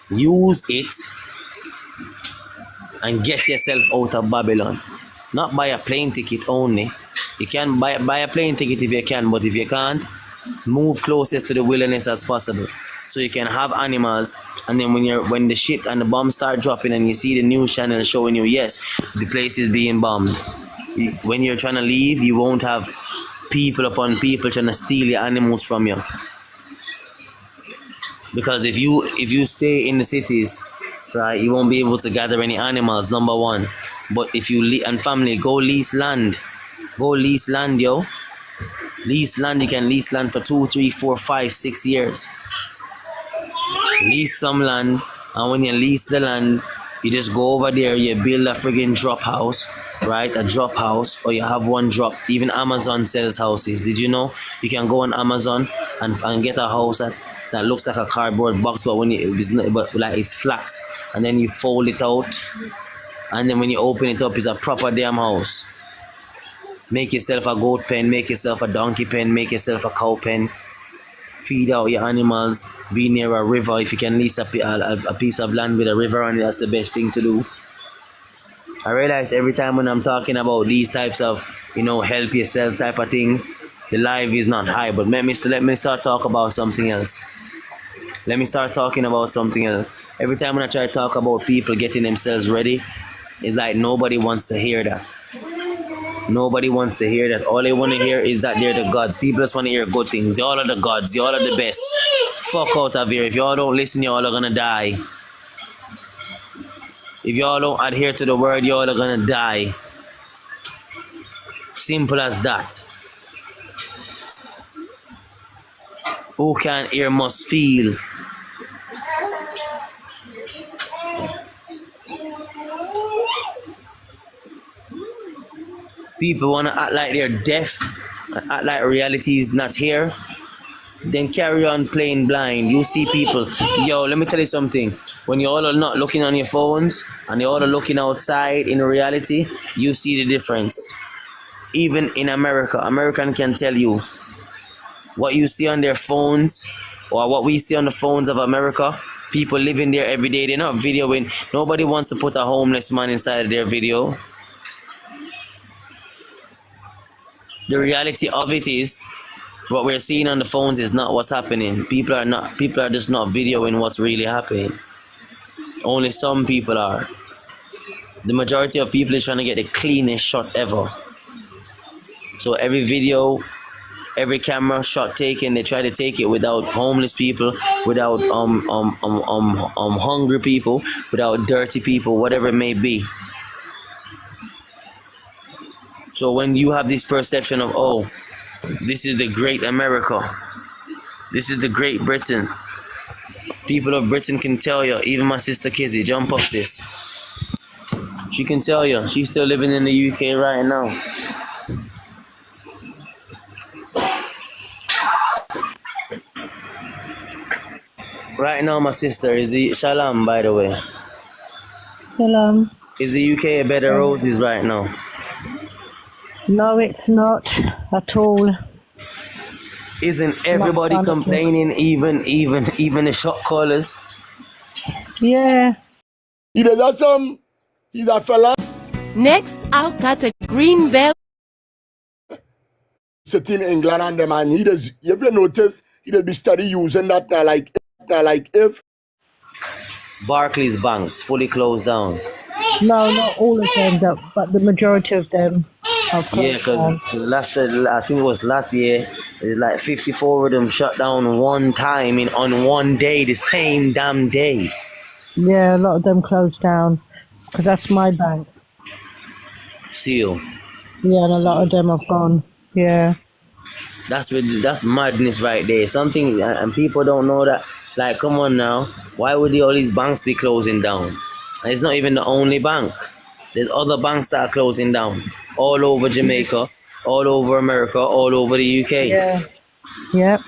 Use it and get yourself out of Babylon. Not buy a plane ticket only. You can buy a plane ticket if you can, but if you can't, move closest to the wilderness as possible, so you can have animals. And then when the shit and the bombs start dropping and you see the news channel showing you, yes, the place is being bombed, when you're trying to leave, you won't have people upon people trying to steal your animals from you. Because if you stay in the cities, right, you won't be able to gather any animals, number one. But if you and family, go lease land, yo. Lease land. You can lease land for 2, 3, 4, 5, 6 years. Lease some land, and when you lease the land, you just go over there, you build a friggin' drop house, right? A drop house, or you have one drop. Even Amazon sells houses. Did you know you can go on Amazon and get a house that looks like a cardboard box, but it's flat, and then you fold it out, and then when you open it up, it's a proper damn house. Make yourself a goat pen, make yourself a donkey pen, make yourself a cow pen. Feed out your animals. Be near a river. If you can lease a piece of land with a river on it, that's the best thing to do. I realize every time when I'm talking about these types of, help yourself type of things, the live is not high. But let me start talk about something else. Let me start talking about something else. Every time when I try to talk about people getting themselves ready, it's like nobody wants to hear that. Nobody wants to hear that. All they want to hear is that they're the gods. People just want to hear good things. Y'all are the gods. Y'all are the best. Fuck out of here. If y'all don't listen, y'all are gonna die. If y'all don't adhere to the word, y'all are gonna die. Simple as that. Who can't hear must feel. People want to act like they're deaf, act like reality is not here. Then carry on playing blind. You see people. Yo, let me tell you something. When you all are not looking on your phones and you all are looking outside in reality, you see the difference. Even in America, American can tell you what you see on their phones or what we see on the phones of America. People living there every day. They're not videoing. Nobody wants to put a homeless man inside of their video. The reality of it is, what we're seeing on the phones is not what's happening. People are just not videoing what's really happening. Only some people are. The majority of people is trying to get the cleanest shot ever. So every video, every camera shot taken, they try to take it without homeless people, without hungry people, without dirty people, whatever it may be. So when you have this perception of, oh, this is the great America, this is the great Britain, people of Britain can tell you, even my sister Kizzy, jump up sis, she can tell you, she's still living in the UK right now. Right now, my sister, is the Shalom, by the way. Shalom. Is the UK a bed of roses right now? No, it's not at all. Isn't everybody Not complaining, even the shot callers? Yeah. He does awesome. He's a fella Next, I'll cut a green belt. sitting in England and them, and he does. If you notice, he does be study using that now, like if. Barclays banks fully closed down. No, not all of them, but the majority of them have Yeah, closed down. because I think it was last year, like 54 of them shut down one time on one day, the same damn day. Yeah, a lot of them closed down because that's my bank. Seal. Yeah, and a lot of them have gone. Yeah. That's madness right there. Something, and people don't know that. Like, come on now, why would all these banks be closing down? And it's not even the only bank. There's other banks that are closing down all over Jamaica, all over America, all over the UK. Yeah. Yep.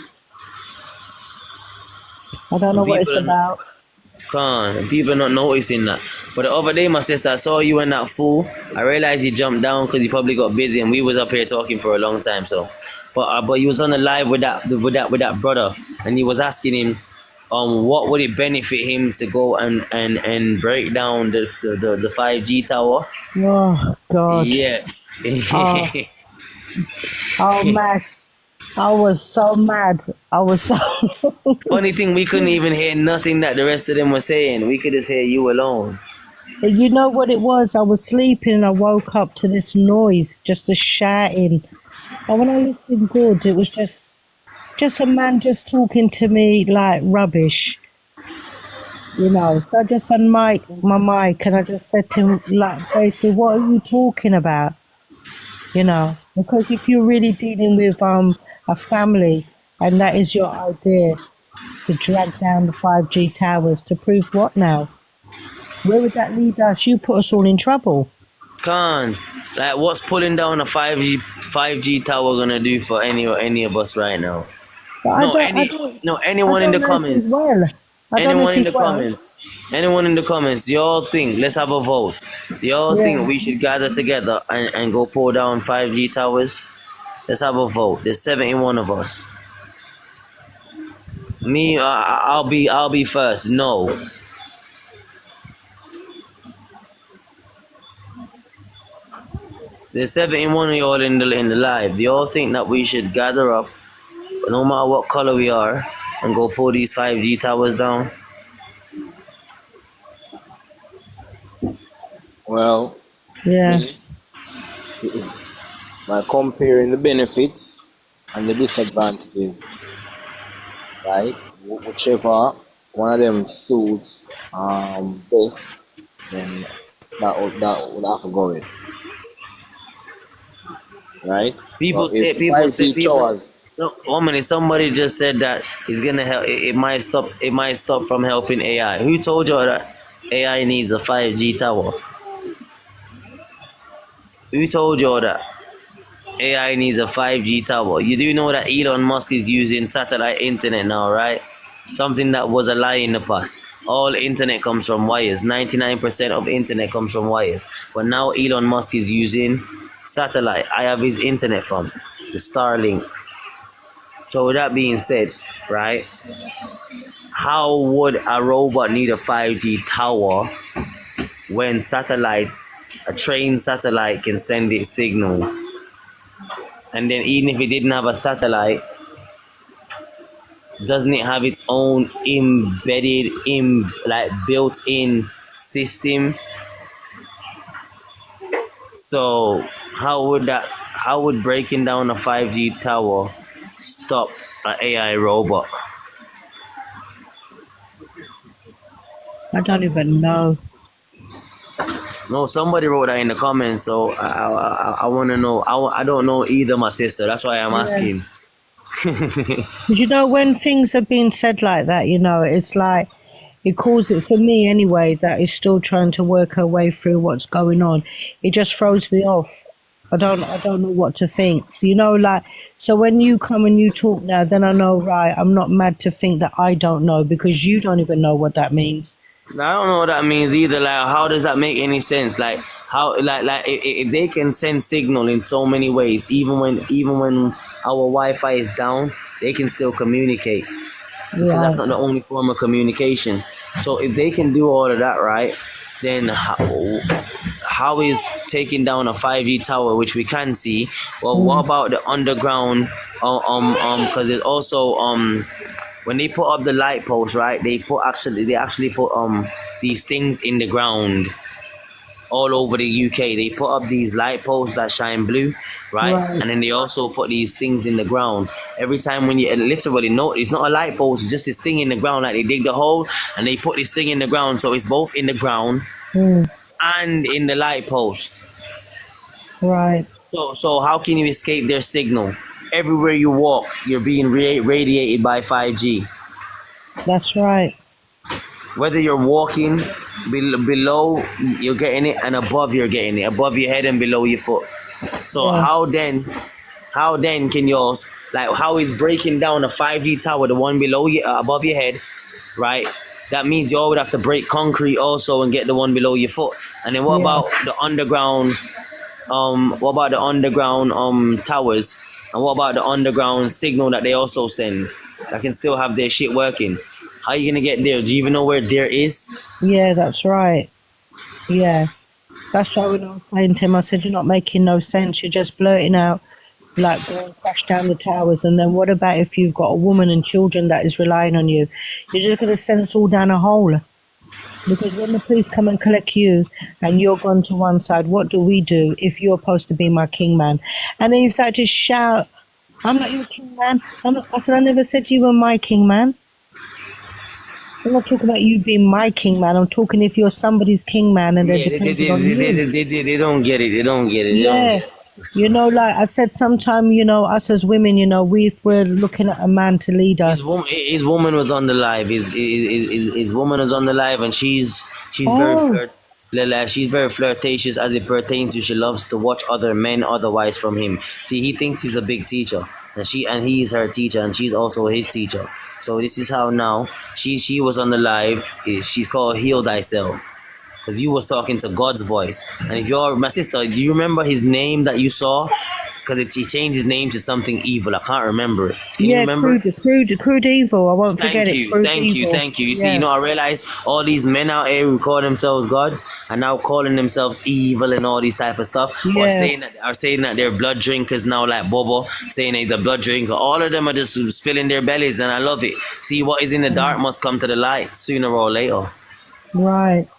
I don't know what it's People- about. People not noticing that. But the other day, my sister, I saw you and that fool. I realized you jumped down because you probably got busy, and we was up here talking for a long time. So, but you was on the live with that brother, and he was asking him, what would it benefit him to go and break down the 5G tower? Oh, God. Yeah. Oh, Mash. I was so mad. I was so... Funny thing, we couldn't even hear nothing that the rest of them were saying. We could just hear you alone. You know what it was? I was sleeping and I woke up to this noise, just a shouting. And when I listened good, it was just a man just talking to me like rubbish. You know, so I just unmiked my mic and I just said to him, like, basically, what are you talking about? You know, because if you're really dealing with a family and that is your idea to drag down the 5G towers, to prove what now? Where would that lead us? You put us all in trouble. Like, what's pulling down a 5G tower gonna do for any of us right now? But Anyone in the comments. I don't know Anyone if in he's the well. comments? Anyone in the comments? Do y'all think? Let's have a vote. Do y'all Yeah. think we should gather together and go pull down 5G towers? Let's have a vote. There's 71 of us. Me, I'll be first. No. There's 71 of y'all in the live. Do y'all think that we should gather up, no matter what color we are, and go pull these 5G towers down? Well, Yeah. me, by comparing the benefits and the disadvantages, right? Whichever one of them suits best, then that would have to go with, right? People So if say, 5G towers, No, 1 minute. Somebody just said that it's gonna help. It might stop. It might stop from helping AI. Who told you that AI needs a 5G tower? Who told you that AI needs a 5G tower? You do know that Elon Musk is using satellite internet now, right? Something that was a lie in the past. All internet comes from wires. 99% of internet comes from wires. But now Elon Musk is using satellite. I have his internet from the Starlink. So with that being said, right, how would a robot need a 5G tower when satellites, a trained satellite can send its signals? And then even if it didn't have a satellite, doesn't it have its own embedded, built-in system? So how would breaking down a 5G tower stop an AI robot? I don't even know. No, somebody wrote that in the comments, so I want to know. I don't know either, my sister. That's why I'm asking. 'Cause you know, when things are being said like that, you know, it's like it causes, for me anyway, that is still trying to work her way through what's going on. It just throws me off. I don't know what to think. You know, like, so when you come and you talk now, then I know, right, I'm not mad to think that I don't know, because you don't even know what that means. I don't know what that means either. Like, how does that make any sense? Like, how, if they can send signal in so many ways, even when our Wi-Fi is down, they can still communicate. Because that's not the only form of communication. So if they can do all of that, right, then how is taking down a 5G tower, which we can see? Well, what about the underground? Because it's also when they put up the light posts, right? They actually put these things in the ground all over the UK. They put up these light posts that shine blue, right? And then they also put these things in the ground. Every time when you literally know, it's not a light post, it's just this thing in the ground. Like, they dig the hole and they put this thing in the ground, so it's both in the ground and in the light post. Right. So how can you escape their signal? Everywhere you walk, you're being radiated by 5G. That's right. Whether you're walking below, you're getting it, and above, you're getting it. Above your head and below your foot. So how then can yours, like, how is breaking down a 5G tower, the one below you, above your head, right? That means you all would have to break concrete also and get the one below your foot. And then what about the underground? What about the underground towers? And what about the underground signal that they also send that can still have their shit working? How are you gonna get there? Do you even know where there is? Yeah, that's right. Yeah. That's why when I was saying to him, I said, you're not making no sense. You're just blurting out, like, go and crash down the towers. And then what about if you've got a woman and children that is relying on you? You're just going to send us all down a hole. Because when the police come and collect you and you're gone to one side, what do we do if you're supposed to be my king man? And then you start to shout, I'm not your king man. I said, I never said you were my king man. I'm not talking about you being my king man. I'm talking if you're somebody's king man and they're depending on you. They don't get it. They don't get it. They don't Yeah. get it. You know, like I said, sometime, you know, us as women, you know, we're looking at a man to lead us. His woman was on the live. His woman was on the live, and she's very flirtatious as it pertains to, she loves to watch other men otherwise from him. See, he thinks he's a big teacher, and he is her teacher, and she's also his teacher. So this is how now she was on the live. She's called Heal Thyself. Because you was talking to God's voice. And if you're my sister, do you remember his name that you saw? Because he changed his name to something evil. I can't remember it. Can you remember? Crude evil. I won't forget it. Crude Thank you. You see, Yeah. you know, I realize all these men out here who call themselves gods are now calling themselves evil and all these type of stuff. Or Yeah. saying that they're blood drinkers now, like Bobo, saying he's a blood drinker. All of them are just spilling their bellies, and I love it. See, what is in the dark must come to the light sooner or later. Right.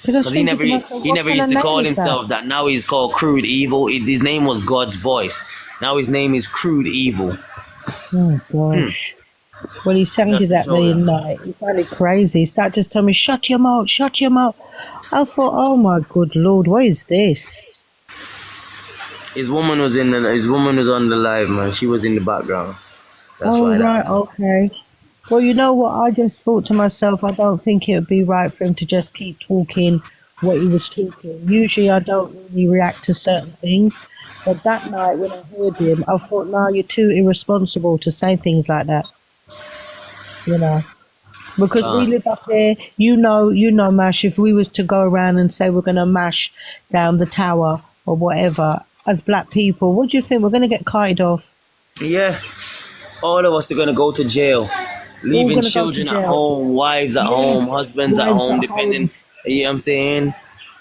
Because he never used to call himself that. Now he's called Crude Evil. His name was God's voice. Now his name is Crude Evil. Oh gosh. Well, he sounded that way in night. He sounded crazy. He started just telling me, "Shut your mouth, shut your mouth." I thought, "Oh my good Lord, what is this?" His woman was on the live, man. She was in the background. That's Oh why. right, okay. Well, you know what? I just thought to myself, I don't think it would be right for him to just keep talking what he was talking. Usually, I don't really react to certain things, but that night when I heard him, I thought, "No, you're too irresponsible to say things like that." You know, because we live up there. You know, Mash. If we was to go around and say we're gonna mash down the tower or whatever, as black people, what do you think? We're gonna get kited off. Yeah. All of us are gonna go to jail. Leaving gonna go to children at jail. home, wives at home, husbands at Wives home, at depending. You know what I'm saying?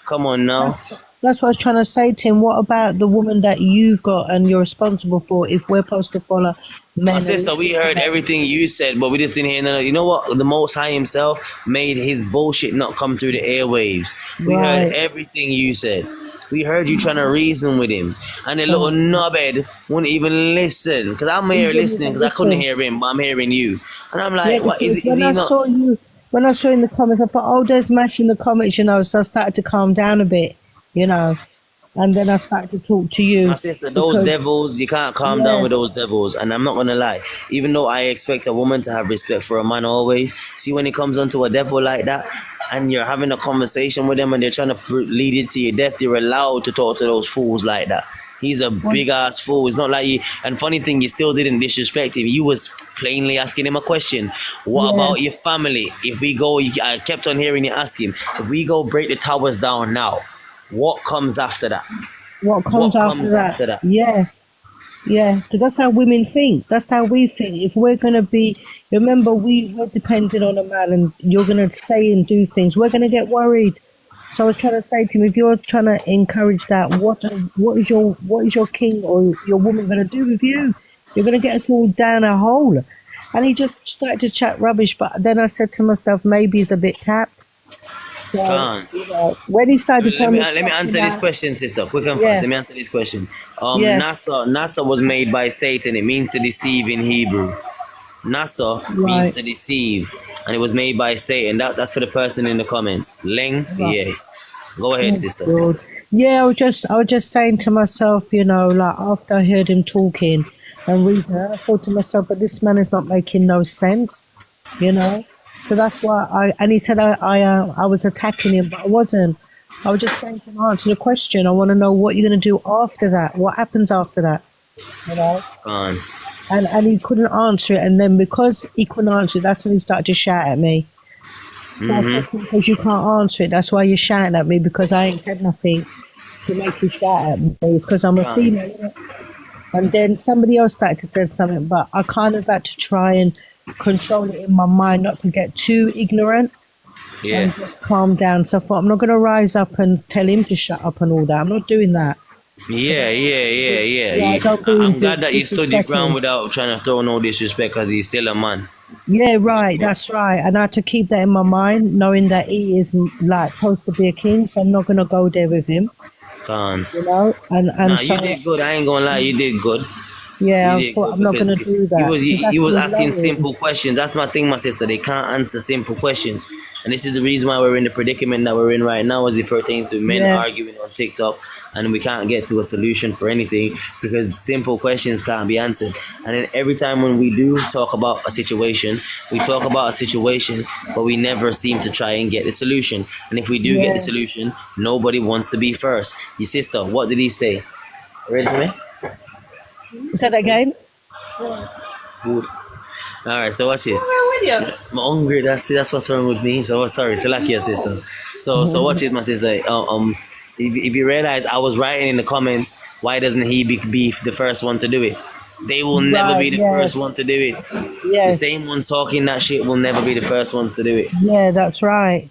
Come on now. That's what I was trying to say to him. What about the woman that you've got and you're responsible for? If we're supposed to follow men, My sister, we heard everything you said, but we just didn't hear none of. You know what? The Most High Himself made His bullshit not come through the airwaves. We heard Right. everything you said. We heard you trying to reason with him, and the little knobhead wouldn't even listen. Because I'm here listening, because I couldn't hear him, but I'm hearing you, and I'm like, Yeah, what is because he when I not? saw you, when I saw you in the comments, I thought, "Oh, there's Mash in the comments," you know. So I started to calm down a bit, you know, and then I started to talk to you. My sister, those because- devils, you can't calm down with those devils. And I'm not gonna lie, even though I expect a woman to have respect for a man always, see when it comes onto a devil like that, and you're having a conversation with them and they're trying to lead it to your death, you're allowed to talk to those fools like that. He's a big ass fool. It's not like you. And funny thing, you still didn't disrespect him. You was plainly asking him a question. What about your family? If we go, I kept on hearing you ask him. If we go break the towers down now, what comes after that? What comes after that? Yeah. Yeah, because that's how women think. That's how we think. If we're going to be, remember, we're dependent on a man and you're going to say and do things, we're going to get worried. So I was trying to say to him, if you're trying to encourage that, what is your king or your woman going to do with you? You're going to get us all down a hole. And he just started to chat rubbish. But then I said to myself, maybe he's a bit tapped. So, you know, when he started to tell me, let me answer this question, sister. Quick and fast. Let me answer this question. Nasa was made by Satan. It means to deceive in Hebrew. Nasa means to deceive, and it was made by Satan. That's for the person in the comments. Ling, yeah. Go ahead, sister. Yeah, I was just saying to myself, you know, like after I heard him talking and reading, I thought to myself, but this man is not making no sense, you know. So that's why and he said I was attacking him, but I wasn't. I was just saying to him, answer the question. I want to know what you're going to do after that. What happens after that, you know? And he couldn't answer it. And then because he couldn't answer it, that's when he started to shout at me. Because you can't answer it. That's why you're shouting at me, because I ain't said nothing to make you shout at me. It's because I'm a female. You know? And then somebody else started to say something, but I kind of had to try and control it in my mind, not to get too ignorant and just calm down. So I thought, I'm not going to rise up and tell him to shut up and all that. I'm not doing that. Yeah. I'm I'm glad that you stood your ground without trying to throw no disrespect, because he's still a man. Yeah, right, that's right. And I had to keep that in my mind, knowing that he is like supposed to be a king, so I'm not going to go there with him. You know, and so you did good. I ain't gonna lie, you did good. Yeah, I thought I'm not going to do that. He was asking simple questions. That's my thing, my sister. They can't answer simple questions. And this is the reason why we're in the predicament that we're in right now as it pertains to men arguing on TikTok. And we can't get to a solution for anything because simple questions can't be answered. And then every time when we do talk about a situation, we talk about a situation, but we never seem to try and get the solution. And if we do get the solution, nobody wants to be first. Your sister, what did he say? Ready for me? Say that again. Good. All right, so watch this. What's wrong with I'm hungry. That's what's wrong with me. So sorry, Salakia sister. So watch it, my sister. If you realize, I was writing in the comments, why doesn't he be the first one to do it? They will never be Right, the yeah. first one to do it. The Yes. same ones talking that shit will never be the first ones to do it. Yeah, that's right.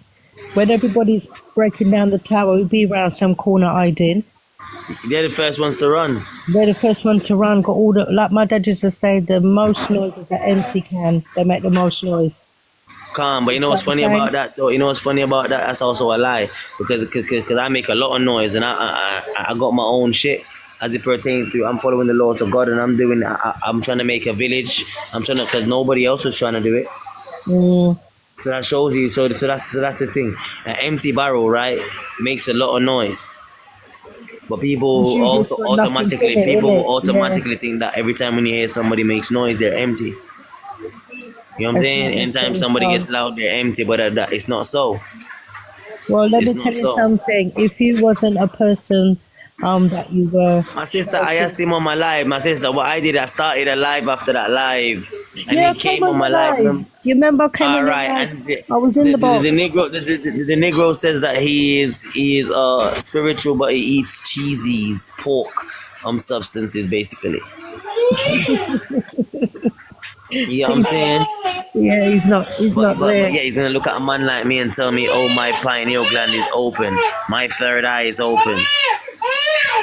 When everybody's breaking down the tower, we'd be around some corner hiding. They're the first ones to run. They're the first one to run. Got all the, like my dad used to say, the most noise is the empty can. They make the most noise. Calm, but you know what's funny about that though? You know what's funny about that? That's also a lie because I make a lot of noise and I got my own shit as it pertains to I'm following the laws of God and I'm trying to make a village. I'm trying to because nobody else was trying to do it. Mm. So that shows you. So that's the thing. An empty barrel, right, makes a lot of noise. But people It's usually also for nothing automatically in it, people innit? automatically think that every time when you hear somebody makes noise, they're empty. You know what I'm That's saying? not Anytime necessarily somebody so. gets loud, they're empty, but that it's not so. Well, let It's me not tell you so. something. If you wasn't a person that you were, My sister, I asked him on my live. My sister, what I did, I started a live after that live, and yeah, he I came came on on my your live. live. You remember I came on All your right, live? and I was in the box. the Negro says that he is spiritual, but he eats cheesies, pork, substances basically. You know what I'm saying? Yeah, he's not But there. yeah, he's gonna look at a man like me and tell me, oh, my pineal gland is open, my third eye is open.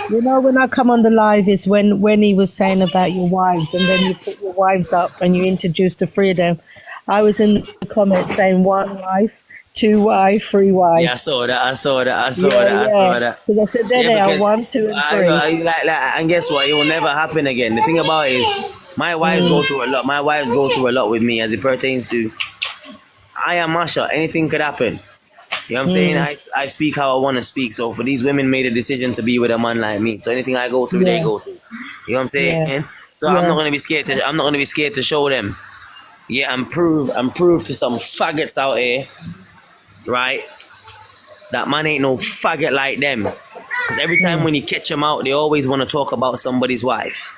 You know, when I come on the live is when he was saying about your wives, and then you put your wives up and you introduced the three of them. I was in the comments saying 1 wife, 2 wife, 3 wife. Yeah, I saw that. Yeah. Because I said there they are, 1, 2, and 3. And guess what? It will never happen again. The thing about it is, my wives go through a lot. My wives go through a lot with me as it pertains to. I am Masha. Anything could happen. You know what I'm saying? I speak how I want to speak. So for these women made a decision to be with a man like me. So anything I go through, they Yeah. go through. You know what I'm saying? Yeah. So I'm Yeah. not gonna be scared. I'm not gonna be scared to show them. Yeah, I'm prove to some faggots out here, right? That man ain't no faggot like them. Because every time when you catch them out, they always want to talk about somebody's wife.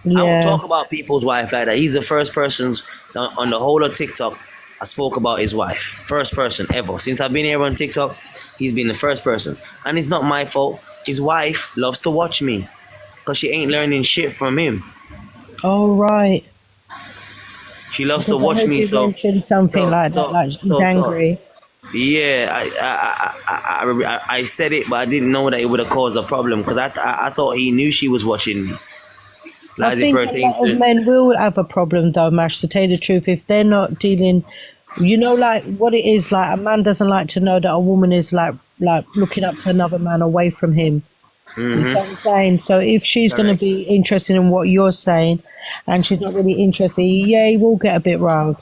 I don't Yeah. talk about people's wife like that. He's the first person on the whole of TikTok I spoke about his wife. First person ever. Since I've been here on TikTok, he's been the first person. And it's not my fault. His wife loves to watch me. Because she ain't learning shit from him. Oh, right. She loves to Because I watch heard me, you so... mention something like that, like he's angry. Yeah, I said it, but I didn't know that it would have caused a problem because I thought he knew she was watching me. I think a lot of men will have a problem though, Mash, to tell you the truth, if they're not dealing, you know, like what it is, like a man doesn't like to know that a woman is like looking up to another man away from him. You know what I'm saying? So if she's going to be interested in what you're saying and she's not really interested, yeah, he will get a bit riled.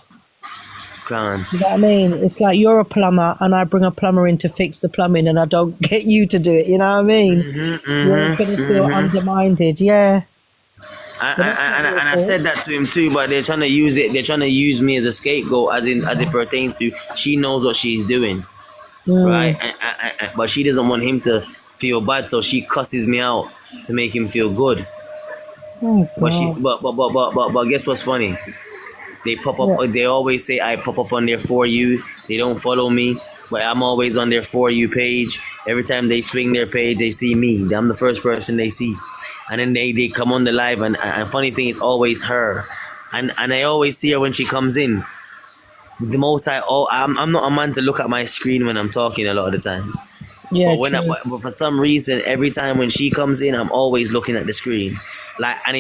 You know what I mean? It's like you're a plumber and I bring a plumber in to fix the plumbing and I don't get you to do it, you know what I mean? You're going to feel undermined, yeah. And I said that to him too, but they're trying to use it. They're trying to use me as a scapegoat, as it pertains to she knows what she's doing, right? But she doesn't want him to feel bad, so she cusses me out to make him feel good. But guess what's funny? They pop up. They always say I pop up on their For You. They don't follow me, but I'm always on their For You page. Every time they swing their page, they see me. I'm the first person they see. And then they come on the live, and funny thing, it's always her, and I always see her when she comes in. The most I'm not a man to look at my screen when I'm talking a lot of the times. Yeah. But for some reason, every time when she comes in, I'm always looking at the screen. Like, and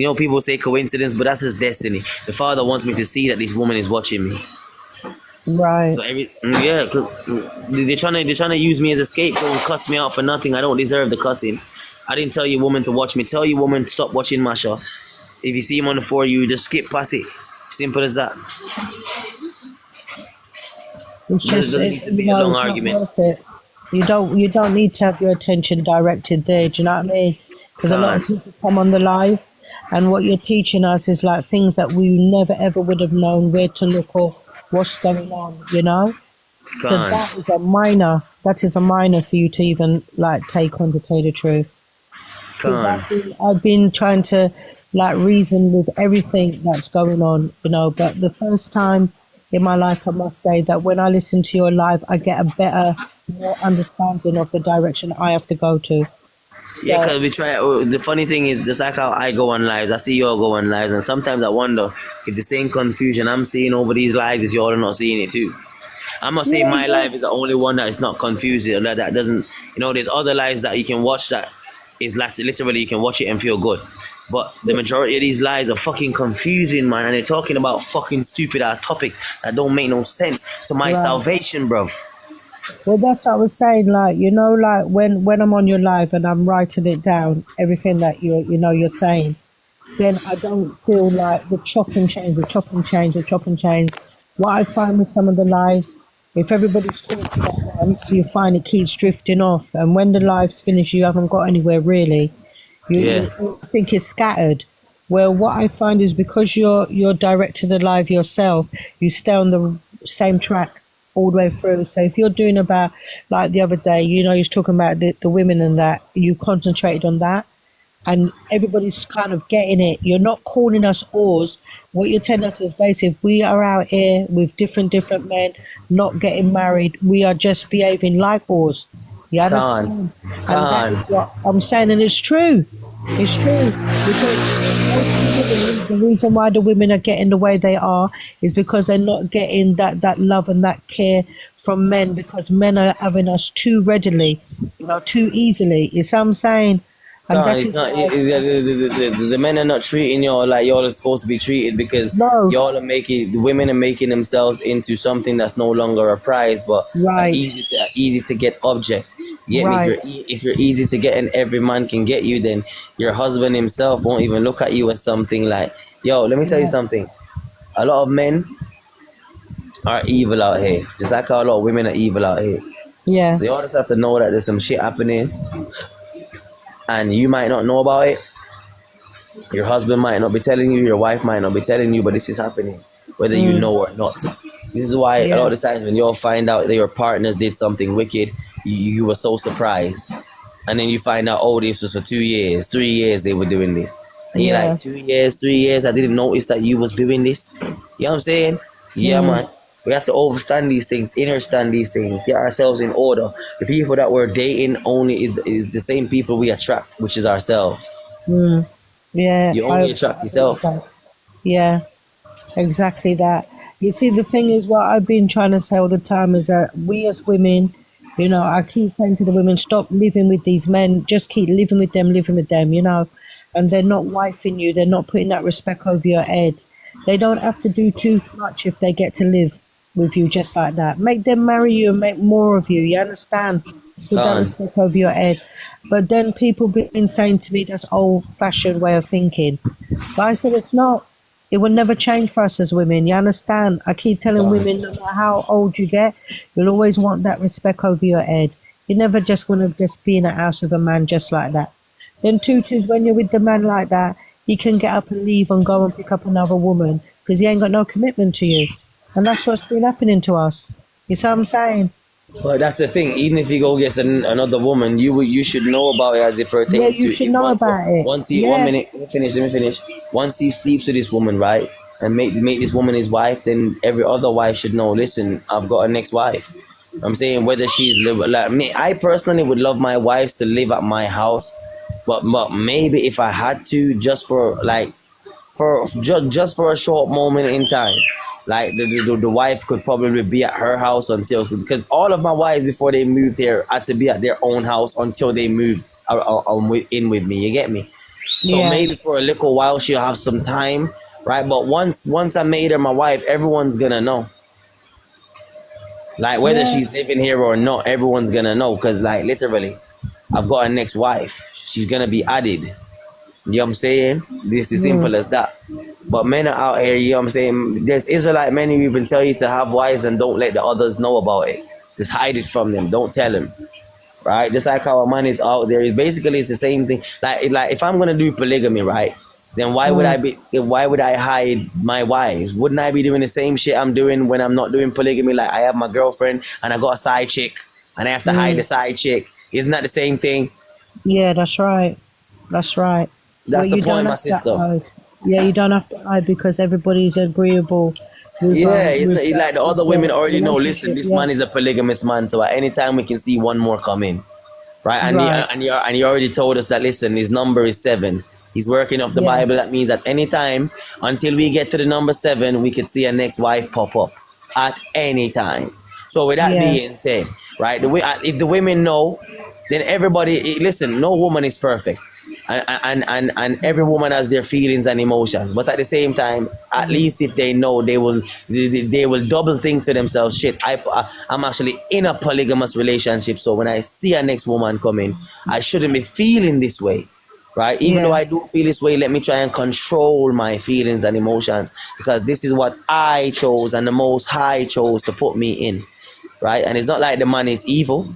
you know, people say coincidence, but that's just destiny. The Father wants me to see that this woman is watching me. Right. So they're trying to use me as a scapegoat and cuss me out for nothing. I don't deserve the cussing. I didn't tell you woman to watch me. Tell you woman to stop watching Masha. If you see him on the For You, just skip past it. Simple as that. It's just Doesn't need to be a long it's argument. not worth it. You don't need to have your attention directed there. Do you know what I mean? Because a lot of people come on the live, and what you're teaching us is like things that we never ever would have known where to look or what's going on. You know. So that is a minor. That is a minor for you to even like take on, to tell you the truth. I've been trying to, like reason with everything that's going on, you know. But the first time in my life, I must say that when I listen to your live, I get a better, more understanding of the direction I have to go to. Yeah, So because we try. The funny thing is, just like how I go on lives, I see you all go on lives, and sometimes I wonder if the same confusion I'm seeing over these lives, if you all are not seeing it too. I'm not saying yeah, my yeah, life is the only one that is not confusing, or that doesn't. There's other lives that you can watch that is like literally you can watch it and feel good. But the majority of these lives are fucking confusing, man, and they're talking about fucking stupid ass topics that don't make no sense to my right. salvation, bruv. Well, that's what I was saying. Like, you know, like when I'm on your live and I'm writing it down, everything that you're saying, then I don't feel like the chop and change, the chop and change, the chop and change. What I find with some of the lives, if everybody's talking at once, you find it keeps drifting off, and when the live's finished, you haven't got anywhere really. Yeah. You think it's scattered. Well, what I find is because you're directing the live yourself, you stay on the same track all the way through. So if you're doing about, like the other day, you was talking about the women and that, you concentrated on that, and everybody's kind of getting it. You're not calling us whores. What you're telling us is basically, if we are out here with different men, not getting married, we are just behaving like whores. You understand? Con. And Con. that's what I'm saying, and it's true. It's true. Because the reason why the women are getting the way they are is because they're not getting that love and that care from men, because men are having us too readily, too easily. You see what I'm saying? And Con, that it's is not. why, The men are not treating y'all like y'all are supposed to be treated, because no, the women are making themselves into something that's no longer a prize, but an right, easy to get object. You get me? right, If you're easy to get and every man can get you, then your husband himself won't even look at you as something like, yo, let me tell you right, something. A lot of men are evil out here, just like how a lot of women are evil out here. yeah, So you all just have to know that there's some shit happening, and you might not know about it. Your husband might not be telling you, your wife might not be telling you, but this is happening, whether you know or not. This is why a lot yeah, of the times when you'll find out that your partners did something wicked, you were so surprised. And then you find out, oh, this was for 2 years, 3 years they were doing this. And you're yeah, like, 2 years, 3 years, I didn't notice that you was doing this. You know what I'm saying? Yeah, man. We have to overstand these things, understand these things, get ourselves in order. The people that we're dating only is the same people we attract, which is ourselves. yeah. You I only attract agree with yourself. that. Yeah, exactly that. You see, the thing is, what I've been trying to say all the time is that we as women, I keep saying to the women, stop living with these men, just keep living with them, and they're not wifing you, they're not putting that respect over your head. They don't have to do too much if they get to live with you just like that. Make them marry you and make more of you, you understand? Put that Gone. respect over your head. But then people been saying to me that's old fashioned way of thinking. But I said it's not. It will never change for us as women. You understand? I keep telling Gone. women, no matter how old you get, you'll always want that respect over your head. You're never just going to just be in a house with a man just like that. Then tutus, when you're with the man like that, he can get up and leave and go and pick up another woman because he ain't got no commitment to you. And that's what's been happening to us. You see what I'm saying? But that's the thing. Even if you go get another woman, you should know about it as it Yeah, pertains you to should it. know about it. Once he Yeah, 1 minute, let me finish. Once he sleeps with this woman, right, and make this woman his wife, then every other wife should know. Listen, I've got a next wife. I'm saying whether she's like me. I personally would love my wives to live at my house, but maybe if I had to, just for just for a short moment in time, like the wife could probably be at her house until, because all of my wives before they moved here had to be at their own house until they moved in with me. You get me? So yeah, maybe for a little while she'll have some time, right? But once I made her my wife, everyone's gonna know. Like whether yeah, she's living here or not, everyone's gonna know, because like literally, I've got a next wife. She's gonna be added. You know what I'm saying? This is simple as that. But men are out here, you know what I'm saying? There's Israelite men who even tell you to have wives and don't let the others know about it. Just hide it from them. Don't tell them. Right? Just like how a man is out there. It's the same thing. Like if I'm gonna do polygamy, right? Then why would I hide my wives? Wouldn't I be doing the same shit I'm doing when I'm not doing polygamy? Like I have my girlfriend and I got a side chick and I have to hide the side chick. Isn't that the same thing? yeah. That's right. That's right. That's the you don't point, my have to sister. hide. Yeah, you don't have to hide because everybody's agreeable Yeah, with it's like the other women the already know. Listen, relationship. this Yeah, man is a polygamous man, so at any time we can see one more come in, right? right. And he already told us that. Listen, his number is 7. He's working off the Yeah, Bible. That means at any time until we get to the number 7, we could see a next wife pop up at any time. So with that yeah, being said, right, if the women know, then everybody listen. No woman is perfect, and every woman has their feelings and emotions. But at the same time, at least if they know, they will double think to themselves, shit, I'm actually in a polygamous relationship. So when I see a next woman coming, I shouldn't be feeling this way. Right, even though yeah, I do feel this way, let me try and control my feelings and emotions, because this is what I chose and the Most High chose to put me in. Right, and it's not like the man is evil,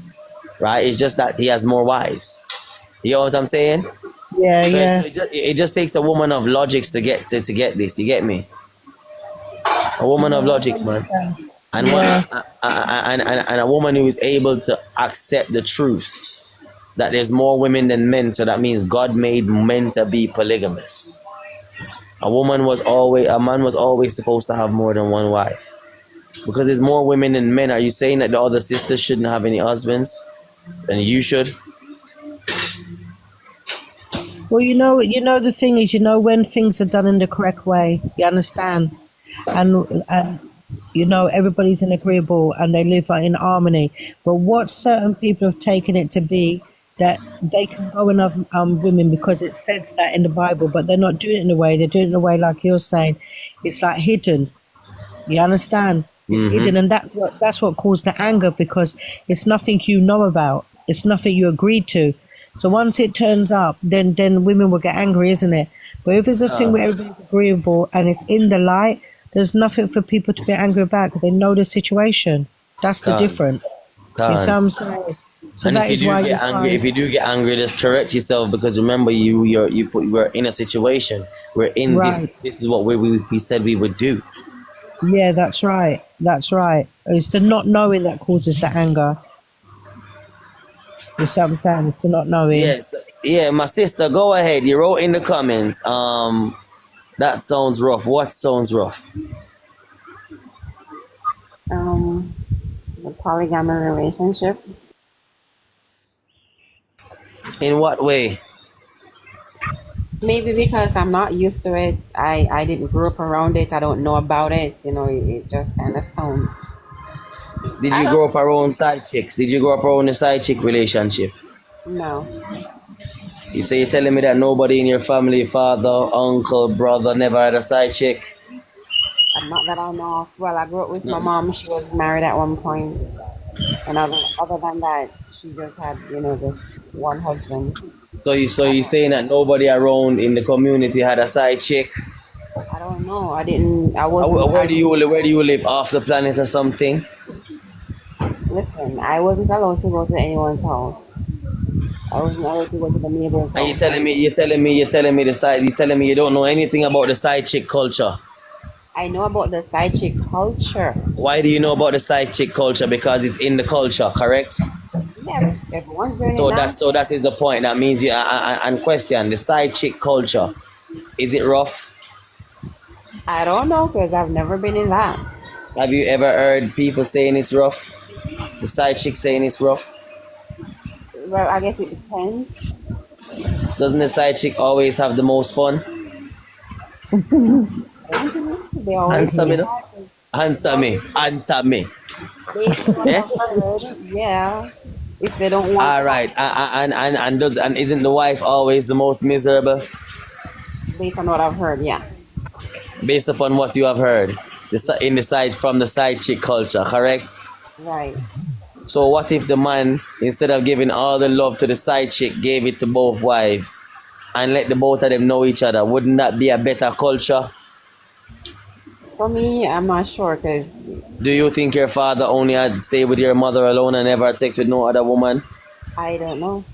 right? It's just that he has more wives. You know what I'm saying? yeah, So, yeah. it just takes a woman of logics to get this. You get me? A woman of logics, man, and Yeah. and a woman who is able to accept the truth that there's more women than men. So that means God made men to be polygamous. A man was always supposed to have more than one wife, because there's more women than men. Are you saying that the other sisters shouldn't have any husbands? And you should. Well, the thing is, when things are done in the correct way, you understand, and everybody's in agreeable and they live in harmony. But what certain people have taken it to be that they can go and have women because it says that in the Bible, but they're not doing it in a way. They're doing it in a way like you're saying. It's like hidden. You understand? It's hidden, and that's what caused the anger, because it's nothing you know about. It's nothing you agreed to. So once it turns up, then women will get angry, isn't it? But if it's a thing where everybody's agreeable and it's in the light, there's nothing for people to be angry about because they know the situation. That's the difference. You see what I'm saying? So And that if is why if you do get angry, just correct yourself, because remember, we're in a situation. We're in right. This is what we said we would do. Yeah, that's right. That's right. It's the not knowing that causes the anger. You see what I'm saying? It's the not knowing. Yes, yeah, my sister, go ahead. You wrote in the comments. That sounds rough. What sounds rough? The polygamy relationship. In what way? Maybe because I'm not used to it. I didn't grow up around it. I don't know about it. It just kind of sounds. Did you grow up around side chicks? Did you grow up around a side chick relationship? No. You say you're telling me that nobody in your family, father, uncle, brother, never had a side chick? Not that I know of. Well, I grew up with my mom. She was married at one point. And other than that, she just had, just one husband. So you saying that nobody around in the community had a side chick? I don't know. I wasn't. Where do you live? Off the planet or something? Listen, I wasn't allowed to go to anyone's house. I wasn't allowed to go to the neighbor's house. And you're telling me you don't know anything about the side chick culture. I know about the side chick culture. Why do you know about the side chick culture? Because it's in the culture, correct? Yeah, everyone's doing it now. So that is the point. That means you and question the side chick culture. Is it rough? I don't know, because I've never been in that. Have you ever heard people saying it's rough? The side chick saying it's rough? Well, I guess it depends. Doesn't the side chick always have the most fun? They always Answer me. Yeah. If they don't want. All right. And isn't the wife always the most miserable? Based on what I've heard, yeah. Based upon what you have heard, from the side chick culture, correct? Right. So what if the man, instead of giving all the love to the side chick, gave it to both wives and let the both of them know each other? Wouldn't that be a better culture? For me, I'm not sure, because. Do you think your father only had to stay with your mother alone and never had sex with no other woman? I don't know.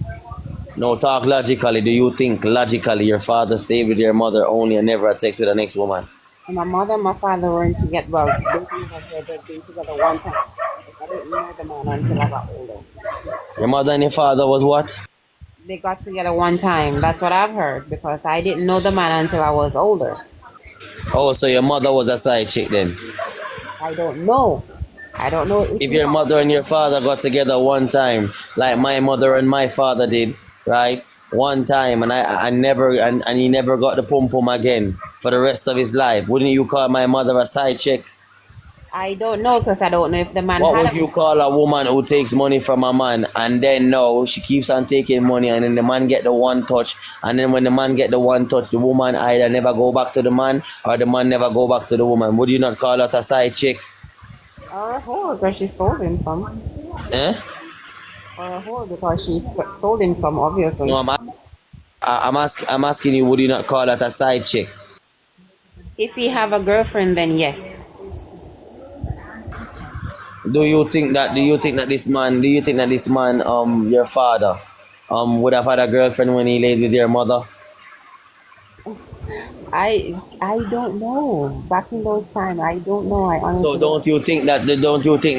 No, talk logically. Do you think logically your father stayed with your mother only and never had sex with the next woman? My mother and my father weren't together. Well, they've been together one time. I didn't know the man until I got older. Your mother and your father was what? They got together one time. That's what I've heard because I didn't know the man until I was older. Oh, so your mother was a side chick then? I don't know. I don't know if If he your had. mother and your father got together one time, like my mother and my father did, right? One time, and I never, and he never got the pum pum again for the rest of his life. Wouldn't you call my mother a side chick? I don't know because I don't know if the man What had would you call a woman who takes money from a man and then no, she keeps on taking money and then the man get the one touch and then when the man get the one touch, the woman either never go back to the man or the man never go back to the woman. Would you not call that a side chick? or a whore because she sold him some. Eh? Or a whore because she sold him some, obviously. No, I'm asking you, would you not call that a side chick? If he have a girlfriend, then yes. Do you think that this man, your father, would have had a girlfriend when he laid with your mother? I don't know. Back in those times, I don't know. I honestly So don't you think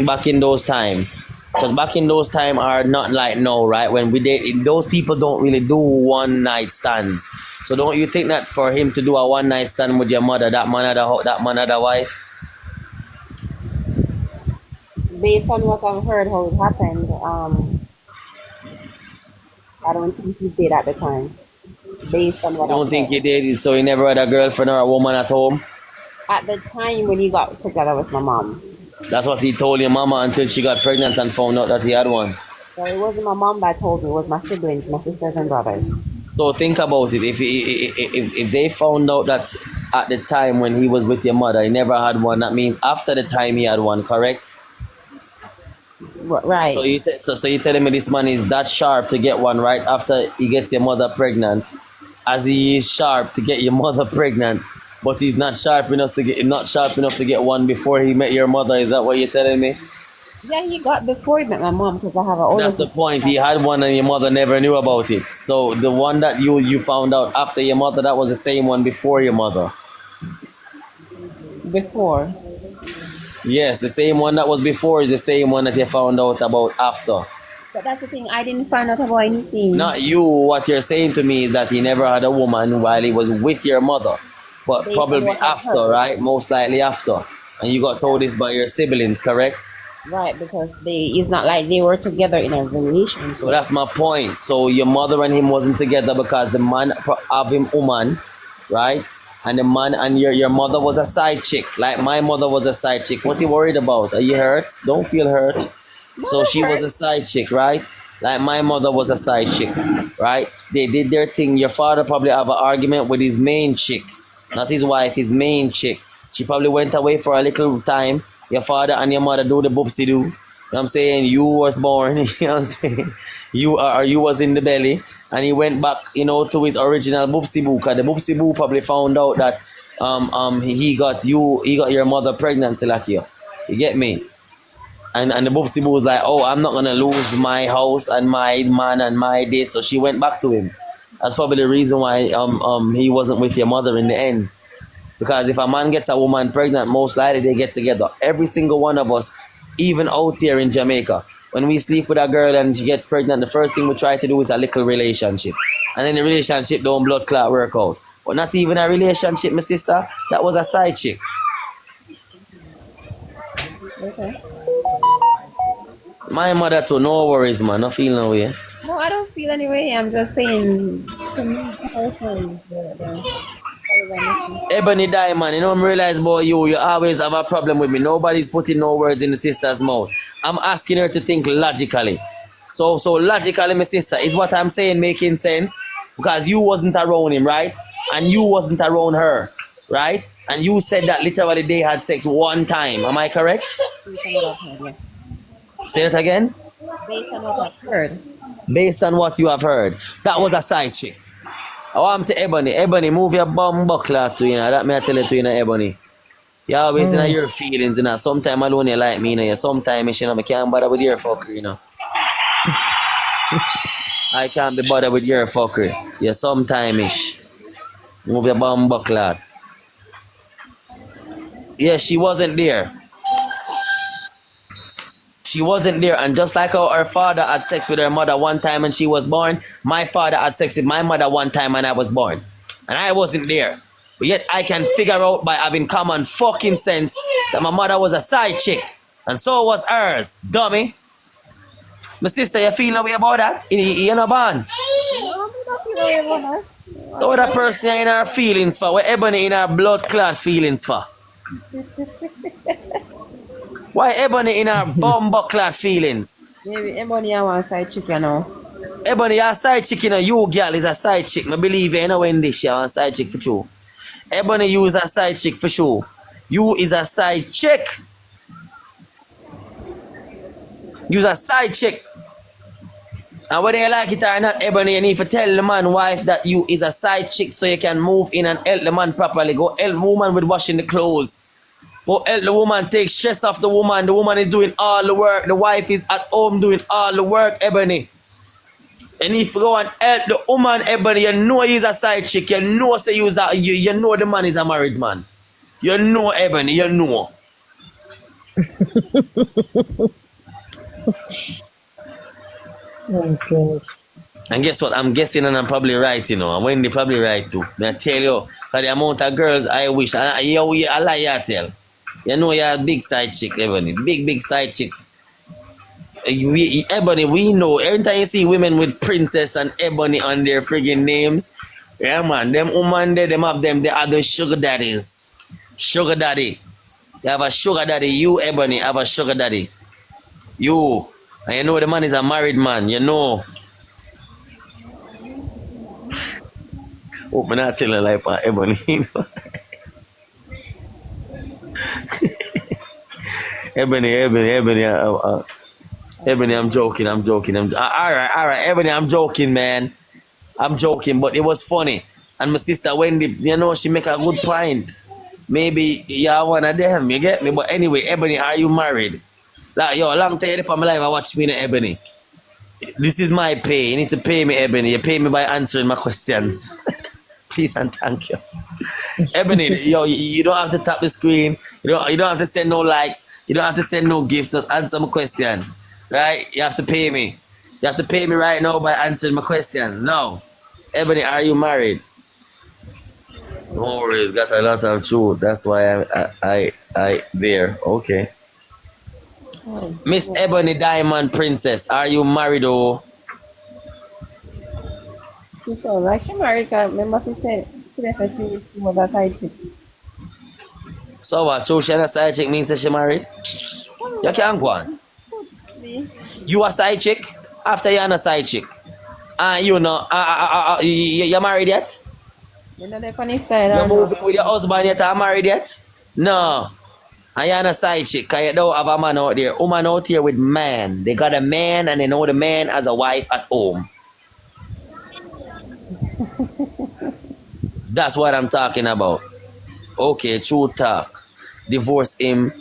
back in those time? Because back in those time are not like now, right? When we date, those people don't really do one night stands. So don't you think that for him to do a one night stand with your mother, that man had a wife? based on what I've heard how it happened, I don't think he did at the time. Based on You what don't I've think heard. he did? So he never had a girlfriend or a woman at home? At the time when he got together with my mom. That's what he told your mama until she got pregnant and found out that he had one. Well, it wasn't my mom that told me, it was my siblings, my sisters and brothers. So think about it. If they found out that at the time when he was with your mother, he never had one, that means after the time he had one, correct? Right. So you're telling me this man is that sharp to get one right after he gets your mother pregnant, as he is sharp to get your mother pregnant, but he's not sharp enough to get one before he met your mother. Is that what you're telling me? Yeah, he got before he met my mom because I have an older That's the sister. point. He had one and your mother never knew about it. So the one that you found out after your mother, that was the same one before your mother. Before. Yes, the same one that was before is the same one that you found out about after. But that's the thing, I didn't find out about anything. Not you. What you're saying to me is that he never had a woman while he was with your mother, but Based on probably what I've after, heard. right? Most likely after. And you got told this by your siblings, correct? Right, because it's not like they were together in a relationship. So that's my point. So your mother and him wasn't together because the man have him woman, right? And the man and your mother was a side chick. Like my mother was a side chick. What you worried about? Are you hurt? Don't feel hurt. So she was a side chick, right? Like my mother was a side chick, right? They did their thing. Your father probably have an argument with his main chick, not his wife, his main chick. She probably went away for a little time. Your father and your mother do the boopsie do. You know what I'm saying? You was born, you know what I'm saying? You was in the belly and he went back, to his original boopsie boo. Cause the boopsie boo probably found out that he got your mother pregnant, Silakio. You get me? And the boopsie boo was like, oh, I'm not gonna lose my house and my man and my this, so she went back to him. That's probably the reason why he wasn't with your mother in the end. Because if a man gets a woman pregnant, most likely they get together. Every single one of us, even out here in Jamaica, when we sleep with a girl and she gets pregnant, the first thing we try to do is a little relationship. And then the relationship don't blood clot work out. But not even a relationship, my sister. That was a side chick. Okay. My mother too, no worries, man. No feel no way. No, I don't feel any way. I'm just saying, to me personally, Ebony Diamond, I realize about you always have a problem with me. Nobody's putting no words in the sister's mouth. I'm asking her to think logically. So logically, my sister, is what I'm saying making sense? Because you wasn't around him, right? And you wasn't around her, right? And you said that literally they had sex one time. Am I correct? Say that again? Based on what I've heard. Based on what you have heard. That was a side chick. I want to Ebony. Ebony, move your bum buckler to that may I tell it to Ebony. You always in your feelings, Sometimes alone you like me, Sometimes I can't bother with your fucker, I can't be bothered with your fucker. Yeah, sometime-ish. Move your bum buckler. Yeah, she wasn't there. She wasn't there. And just like how her father had sex with her mother one time when she was born, my father had sex with my mother one time when I was born. And I wasn't there. But yet I can figure out by having common fucking sense that my mother was a side chick. And so was hers, dummy. My sister, you feel no way about that? You're not born. The other person in our feelings for, what Ebony in our blood clot feelings for? Why Ebony in our bumbo clot feelings? Maybe Ebony I want side chick, you know. Ebony, your side chick, you know, you girl is a side chick. I believe you know when this, you want side chick for sure. Ebony, you is a side chick for sure. You is a side chick. You's a side chick. And whether you like it or not, Ebony, you need to tell the man wife that you is a side chick so you can move in and help the man properly. Go help the woman with washing the clothes. Go help the woman, take stress off the woman. The woman is doing all the work. The wife is at home doing all the work, Ebony. And if you go and help the woman, Ebony, you know he's a side chick. You know say you know the man is a married man. You know, Ebony, you know. Oh God. And guess what? I'm guessing and I'm probably right, you know. And Wendy probably right too. I tell you, for the amount of girls I wish, I lie you tell. You know you're a big side chick, Ebony. Big side chick. Ebony, we know. Every time you see women with Princess and Ebony on their friggin' names, yeah man, them woman there, them have them, they are the sugar daddies. Sugar daddy. You have a sugar daddy. You, Ebony, have a sugar daddy. You. And you know the man is a married man, you know. Hope I'm not telling like Ebony. Ebony, I'm joking. All right, Ebony, I'm joking, man. I'm joking, but it was funny. And my sister Wendy, you know, she make a good point. Maybe you're one of them, you get me? But anyway, Ebony, are you married? Like, yo, long time for my life, I watch me in Ebony. This is my pay. You need to pay me, Ebony. You pay me by answering my questions. Please and thank you. Ebony, yo, you don't have to tap the screen. You don't have to send no likes. You don't have to send no gifts. Just answer my question. Right? You have to pay me. You have to pay me right now by answering my questions. No. Ebony, are you married? No worries. Got a lot of truth. That's why I there. Okay. Oh, Miss Ebony Diamond Princess, are you married or? she's not like she married. Remember she said she was a side chick. So what? So she a side chick means that she married? You can't go on. You a side chick? After you're a side chick. You know, you married yet? You know the funny side. You moving with your husband yet? Are married yet? No. And you're on a side chick, because you don't have a man out there. Woman out here with man. They got a man and they know the man as a wife at home. That's what I'm talking about. Okay, true talk. Divorce him.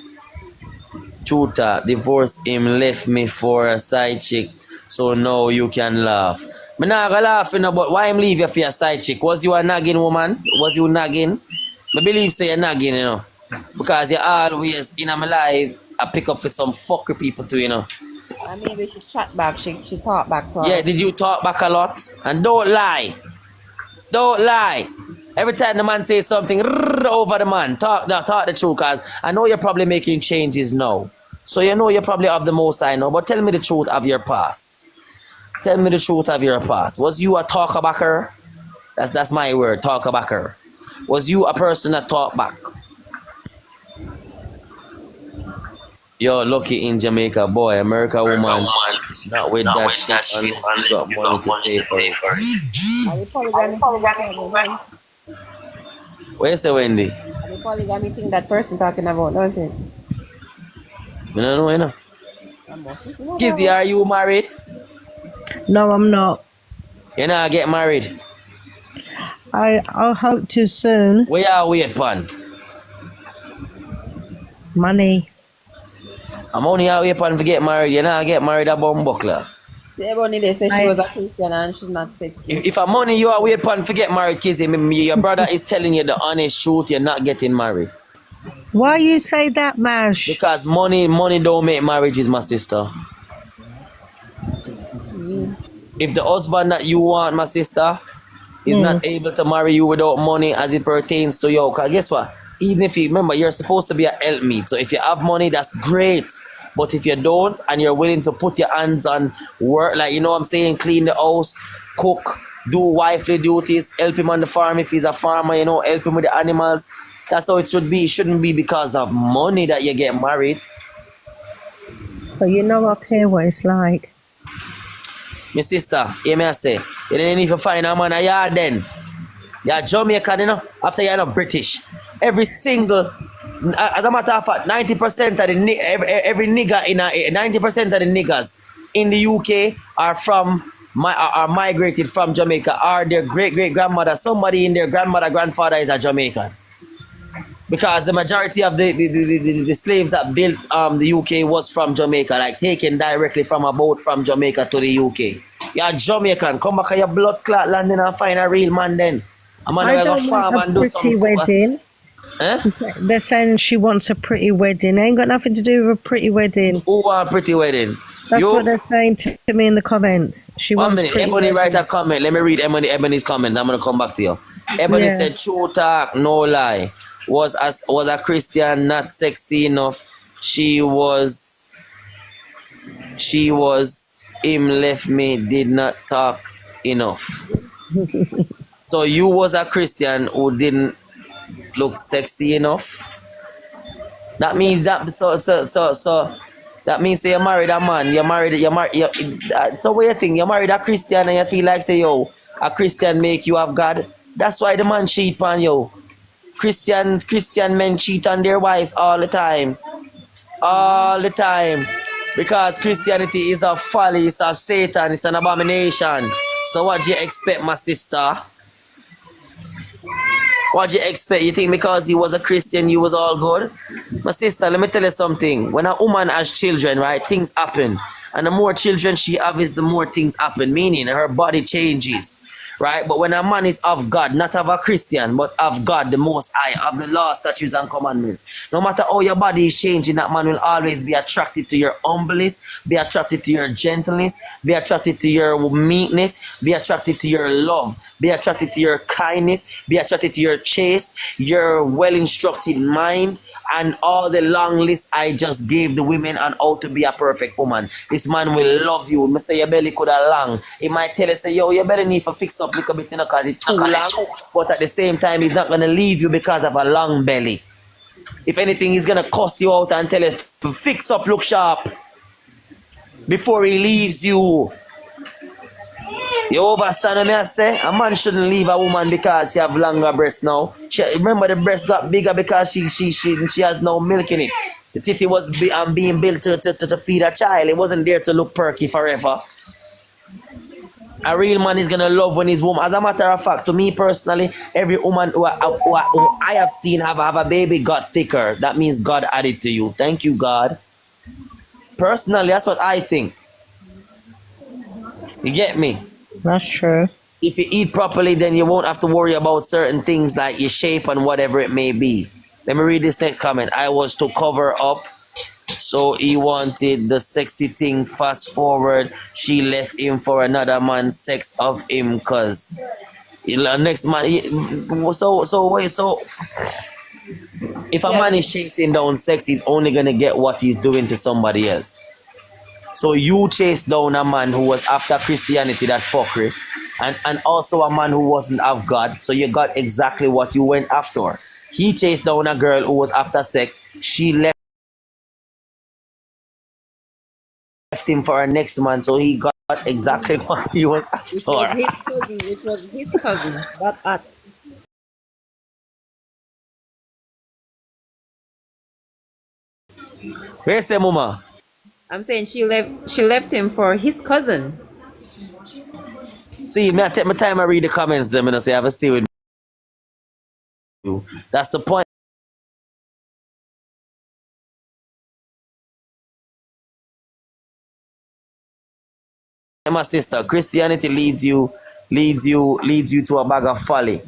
True talk. Divorce him, left me for a side chick. So now you can laugh. I'm not gonna laugh, you know, but why him leave you for a side chick? Was you a nagging woman? Was you nagging? I believe say you're nagging, you know. Because you always in my life, I pick up for some fuckery people too, you know. And maybe she chat back, she talk back to us. Yeah, did you talk back a lot? And don't lie. Don't lie. Every time the man says something over the man, talk the truth, because I know you're probably making changes now. So you know you're probably of the most I know, but tell me the truth of your past. Tell me the truth of your past. Was you a talkabacker? That's my word, talkabacker. Was you a person that talk back? You're lucky in Jamaica, boy. America woman, not with that shit, and you got money to pay for it. Are the polygamy Where's the Wendy? Are the polygamy thing that person talking about, don't it? You don't know, you know. Kizzy, are you married? No, I'm not. You not get married? I'll hope to soon. Where you wait, pan? Money. I'm only out here pan to get married. You not get married a bum buckler. See, everybody they say she was a Christian and she's not sexy. If I'm money you are wait pan to get married, Kizzy, your brother is telling you the honest truth. You're not getting married. Why you say that, Mash? Because money don't make marriages, my sister. If the husband that you want, my sister, is not able to marry you without money as it pertains to you, because guess what? Even if you remember, you're supposed to be a helpmeet. So if you have money, that's great. But if you don't, and you're willing to put your hands on work, like, you know what I'm saying, clean the house, cook, do wifely duties, help him on the farm if he's a farmer, you know, help him with the animals. That's how it should be. It shouldn't be because of money that you get married. But you know up here what it's like. My sister, hear me I say, you didn't need to find a man a yard then. You're Jamaican, you know, after you're not British. Every single, as a matter of fact, 90% of the every nigger in 90% of the niggers in the UK are migrated from Jamaica, are their great grandmother. Somebody in their grandfather is a Jamaican. Because the majority of the slaves that built the UK was from Jamaica, like taken directly from a boat from Jamaica to the UK. You're Jamaican, come back to your blood clot landing and find a real man then. A man I who don't have a farm want and a do pretty some wedding. Eh? They're saying she wants a pretty wedding. Ain't got nothing to do with a pretty wedding. Who want a pretty wedding? That's You? what they're saying to me in the comments. She One wants minute, pretty Ebony wedding. write a comment. Let me read Ebony's comment. I'm gonna come back to you. Ebony Yeah. said, "True talk, no lie. Was a Christian, not sexy enough. She was. Him left me. Did not talk enough. So you was a Christian who didn't look sexy enough. That means that so. That means say you married a man, so what you think? You married a Christian and you feel like say yo, a Christian make you have God. That's why the man cheat on you. Christian men cheat on their wives all the time. All the time. Because Christianity is a folly, it's of Satan, it's an abomination. So what do you expect, my sister? What do you expect? You think because he was a Christian, you was all good? My sister, let me tell you something. When a woman has children, right, things happen. And the more children she has, the more things happen. Meaning her body changes. Right? But when a man is of God, not of a Christian, but of God, the Most High, of the law, statutes, and commandments, no matter how your body is changing, that man will always be attracted to your humbleness, be attracted to your gentleness, be attracted to your meekness, be attracted to your love, be attracted to your kindness, be attracted to your chaste, your well-instructed mind, and all the long list I just gave the women on how to be a perfect woman. This man will love you. Me say your belly could have long. He might tell you, say, yo, your belly need to fix up a little bit, you know, because it's too long. But at the same time, he's not going to leave you because of a long belly. If anything, he's going to cuss you out and tell you to fix up, look sharp, before he leaves you. You understand what I say? A man shouldn't leave a woman because she have longer breasts now. Remember the breast got bigger because she has no milk in it. The titty was being built to feed a child. It wasn't there to look perky forever. A real man is gonna love when his woman. As a matter of fact, to me personally, every woman who I have seen have a baby got thicker. That means God added to you. Thank you, God. Personally, that's what I think. You get me? That's true. If you eat properly, then you won't have to worry about certain things like your shape and whatever it may be. Let me read this next comment. I was to cover up, so he wanted the sexy thing. Fast forward, she left him for another man. Sex of him, cause next man. So if a man is chasing down sex, he's only gonna get what he's doing to somebody else. So you chased down a man who was after Christianity, that fuckery, and also a man who wasn't of God. So you got exactly what you went after. He chased down a girl who was after sex. She left him for her next man. So he got exactly what he was after. It was his cousin. That act. Where say, Mama? I'm saying she left him for his cousin. See, me I take my time and read the comments. Them and I say, have a see with you. That's the point. My sister, Christianity leads you to a bag of folly.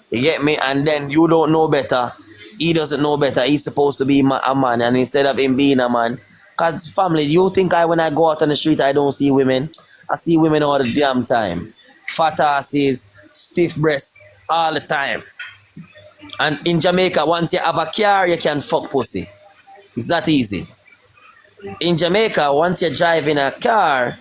You get me? And then you don't know better. he doesn't know better. He's supposed to be a man, and instead of him being a man, cause family, you think when I go out on the street I don't see women? I see women all the damn time. Fat asses, stiff breasts, all the time. And in Jamaica, once you have a car, you can fuck pussy. It's that easy. In Jamaica, once you drive in a car,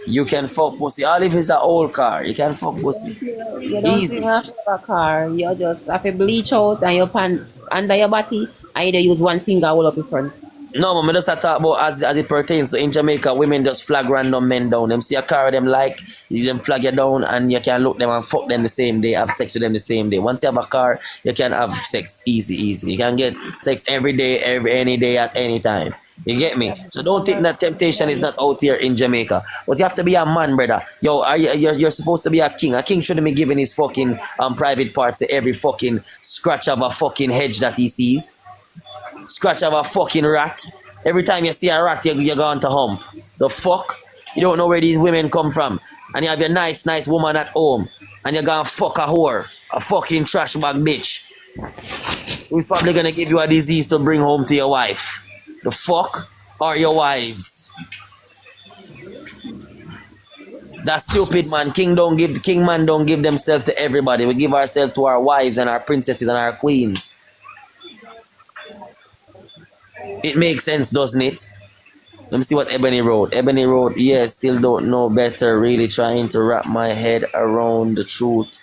you can fuck pussy. All if it's an old car, you can fuck pussy. You don't Easy. even have to have a car. You just have to bleach out and your pants under your body, and you use one finger all up in front. No, man, I just talk about as it pertains to in Jamaica, women just flag random men down. Them see a car them like, them flag you down and you can look them and fuck them the same day, have sex with them the same day. Once you have a car, you can have sex easy. You can get sex every day, any day, at any time. You get me? So don't think that temptation is not out here in Jamaica. But you have to be a man, brother. Yo, you're supposed to be a king. A king shouldn't be giving his fucking private parts to every fucking scratch of a fucking hedge that he sees. Scratch of a fucking rat. Every time you see a rat, you're going to hump. The fuck? You don't know where these women come from. And you have your nice woman at home. And you're going to fuck a whore. A fucking trash bag bitch. Who's probably going to give you a disease to bring home to your wife. The fuck? Or your wives. That's stupid, man. King man don't give themselves to everybody. We give ourselves to our wives and our princesses and our queens. It makes sense, doesn't it? Let me see what Ebony wrote. Ebony wrote, yes, still don't know better. Really trying to wrap my head around the truth.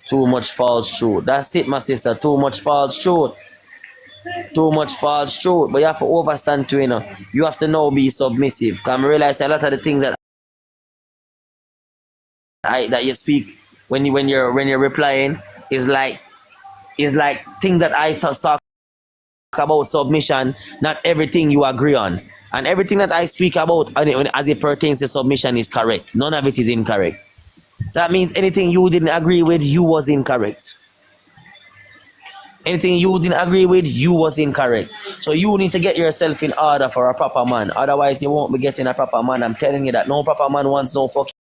Too much false truth. That's it, my sister. Too much false truth. Too much false truth. But you have to overstand to, you know. You have to now be submissive. Because I realize a lot of the things that you speak when you're replying is like things that I talk about submission. Not everything you agree on, and everything that I speak about as it pertains to submission is correct. None of it is incorrect. So that means anything you didn't agree with, you was incorrect. Anything you didn't agree with, you was incorrect. So you need to get yourself in order for a proper man. Otherwise, you won't be getting a proper man. I'm telling you that no proper man wants no fucking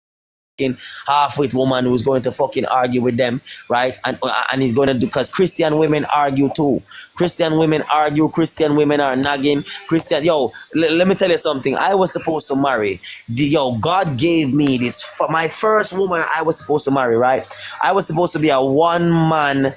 half-wit woman who's going to fucking argue with them, right? And he's going to do, because Christian women argue too. Christian women argue. Christian women are nagging. Let me tell you something. I was supposed to marry. God gave me this. For my first woman I was supposed to marry, right? I was supposed to be a one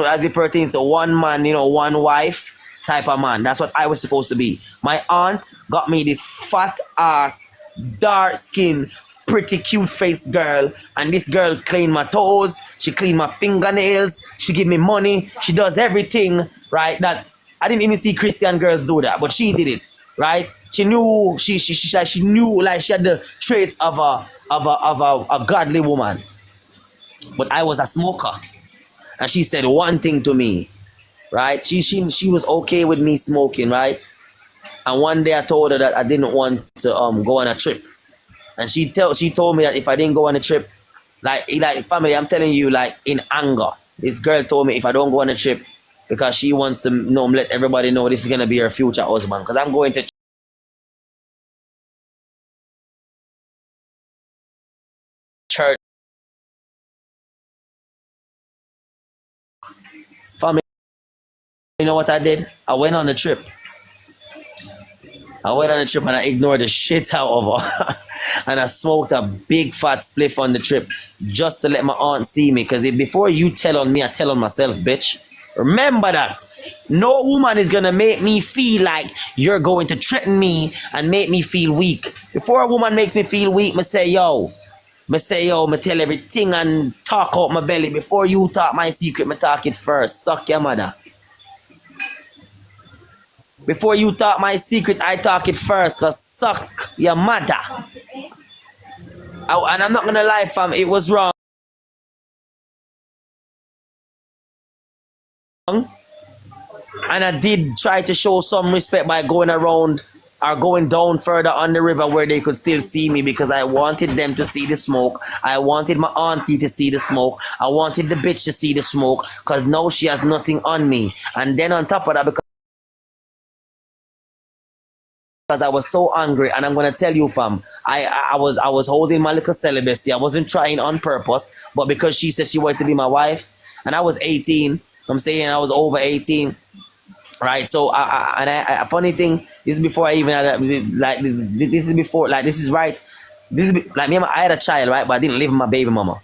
as it pertains to one man, one wife type of man. That's what I was supposed to be. My aunt got me this fat ass, dark skin, pretty cute faced girl, and this girl cleaned my toes, she cleaned my fingernails, she give me money, she does everything, right? That I didn't even see Christian girls do that, but she did it, right? She knew she knew, like, she had the traits of a godly woman. But I was a smoker, and she said one thing to me, right? She was okay with me smoking, right? And one day I told her that I didn't want to go on a trip. And she told me that if I didn't go on a trip, like family, I'm telling you, like, in anger, this girl told me if I don't go on a trip, because she wants to let everybody know this is gonna be her future husband, because I'm going to church. Family, you know what I did? I went on the trip. And I ignored the shit out of her. And I smoked a big fat spliff on the trip just to let my aunt see me. Because before you tell on me, I tell on myself, bitch. Remember that. No woman is going to make me feel like you're going to threaten me and make me feel weak. Before a woman makes me feel weak, me say, yo, me tell everything and talk out my belly. Before you talk my secret, me talk it first. Suck your mother. Before you talk my secret, I talk it first, cause suck your mother. And I'm not gonna lie, fam, it was wrong. And I did try to show some respect by going around or going down further on the river where they could still see me, because I wanted them to see the smoke. I wanted my auntie to see the smoke. I wanted the bitch to see the smoke, cause now she has nothing on me. And then on top of that, because I was so angry, and I'm gonna tell you, fam, I was holding my little celibacy. I wasn't trying on purpose, but because she said she wanted to be my wife, and I was 18, So I'm saying I was over 18. Right, so funny thing, this is before I even had this is before, like, this is right, this is like me. I had a child, right, but I didn't live with my baby mama.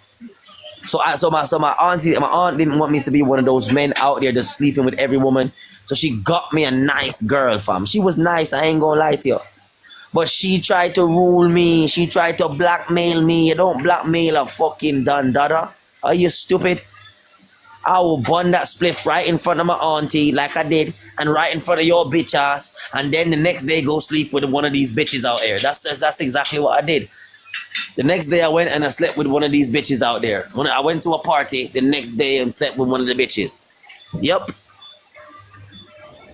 So my aunt didn't want me to be one of those men out there just sleeping with every woman. So she got me a nice girl, fam. She was nice, I ain't gonna lie to you. But she tried to rule me. She tried to blackmail me. You don't blackmail a fucking Don Dada. Are you stupid? I will bun that spliff right in front of my auntie like I did, and right in front of your bitch ass, and then the next day go sleep with one of these bitches out there. That's exactly what I did. The next day I went and I slept with one of these bitches out there. When I went to a party the next day and slept with one of the bitches. Yep.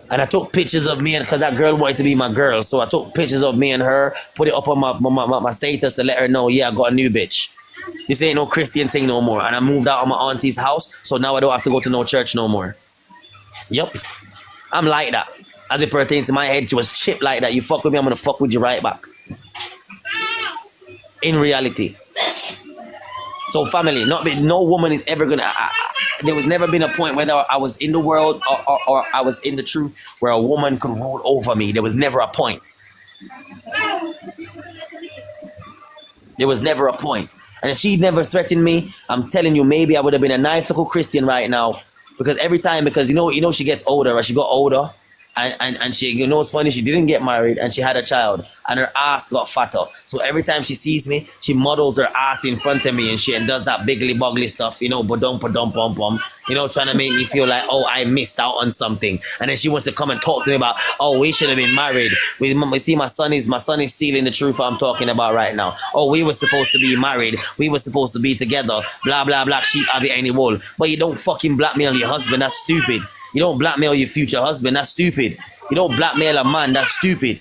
And I took pictures of me, and because that girl wanted to be my girl, so I took pictures of me and her, put it up on my status to let her know, yeah, I got a new bitch. This ain't no Christian thing no more. And I moved out of my auntie's house, so now I don't have to go to no church no more. Yep. I'm like that. As it pertains to my head, she was chipped like that. You fuck with me, I'm gonna fuck with you right back. In reality. So family, no woman is ever gonna... there was never been a point whether I was in the world or I was in the truth where a woman could rule over me. There was never a point. There was never a point. And if she never threatened me, I'm telling you, maybe I would have been a nice little Christian right now. Because every time, because you know she gets older, right? She got older, and she, you know, it's funny, she didn't get married and she had a child and her ass got fatter. So every time she sees me, she models her ass in front of me and does that biggly boggly stuff, you know, badum padum pom pom, you know, trying to make me feel like, oh, I missed out on something. And then she wants to come and talk to me about, oh, we should have been married. We see my son is sealing the truth I'm talking about right now. Oh, we were supposed to be married. We were supposed to be together. Blah blah blah. Sheep have it any wool. But you don't fucking blackmail your husband. That's stupid. You don't blackmail your future husband. That's stupid. You don't blackmail a man. That's stupid.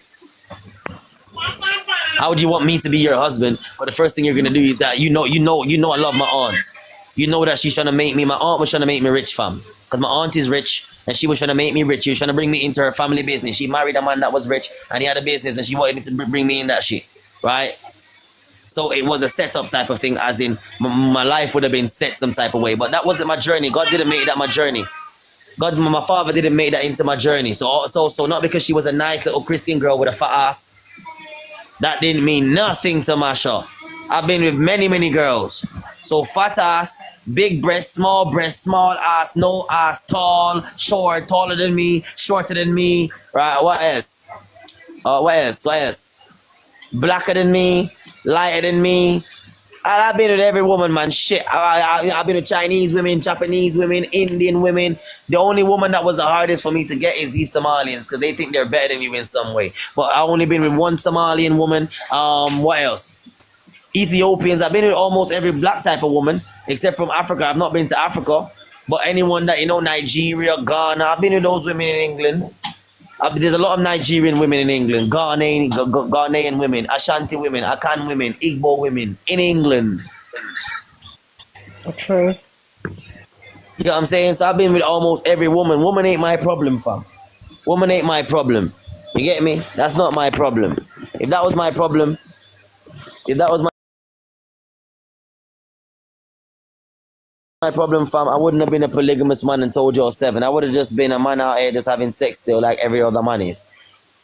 How would you want me to be your husband? But the first thing you're gonna do is that you know I love my aunt. You know that she's trying to make me. My aunt was trying to make me rich, fam. Because my aunt is rich, and she was trying to make me rich. She was trying to bring me into her family business. She married a man that was rich, and he had a business, and she wanted me to bring me in that shit, right? So it was a setup type of thing, as in my life would have been set some type of way. But that wasn't my journey. God didn't make that my journey. God, my father didn't make that into my journey. So not because she was a nice little Christian girl with a fat ass, that didn't mean nothing to Masha. I've been with many, many girls. So fat ass, big breast, small ass, no ass, tall, short, taller than me, shorter than me. Right, what else? What else? Blacker than me, lighter than me. I've been with every woman, man. Shit. I've been with Chinese women, Japanese women, Indian women. The only woman that was the hardest for me to get is these Somalians, because they think they're better than you in some way. But I've only been with one Somalian woman. What else? Ethiopians. I've been with almost every black type of woman, except from Africa. I've not been to Africa. But anyone that, you know, Nigeria, Ghana, I've been with those women in England. There's a lot of Nigerian women in England, Ghanaian women, Ashanti women, Akan women, Igbo women in England. True. You know what I'm saying? So I've been with almost every woman. Woman ain't my problem, fam. Woman ain't my problem. You get me? That's not my problem. If that was my problem, my problem, fam, I wouldn't have been a polygamous man and told you 7. I would have just been a man out here just having sex still like every other man is.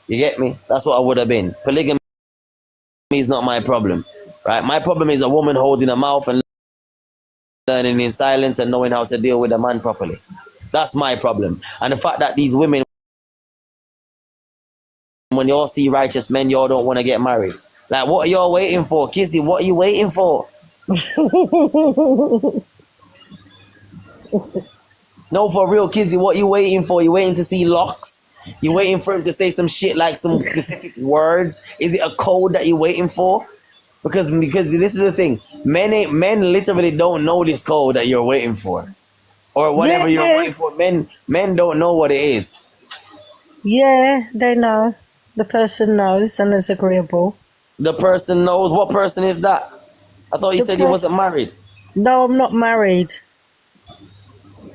You get me? That's what I would have been. Polygamy is not my problem, right? My problem is a woman holding a mouth and learning in silence and knowing how to deal with a man properly. That's my problem. And the fact that these women, when y'all see righteous men, y'all don't want to get married. Like, what are y'all waiting for? Kizzy, what are you waiting for? No, for real, Kizzy, what you waiting for? You waiting to see locks? You waiting for him to say some shit like some specific words? Is it a code that you waiting for? Because this is the thing. Men literally don't know this code that you're waiting for. Or whatever you're waiting for. Men don't know what it is. Yeah, they know. The person knows and is agreeable. The person knows. What person is that? I thought you said you wasn't married. No, I'm not married.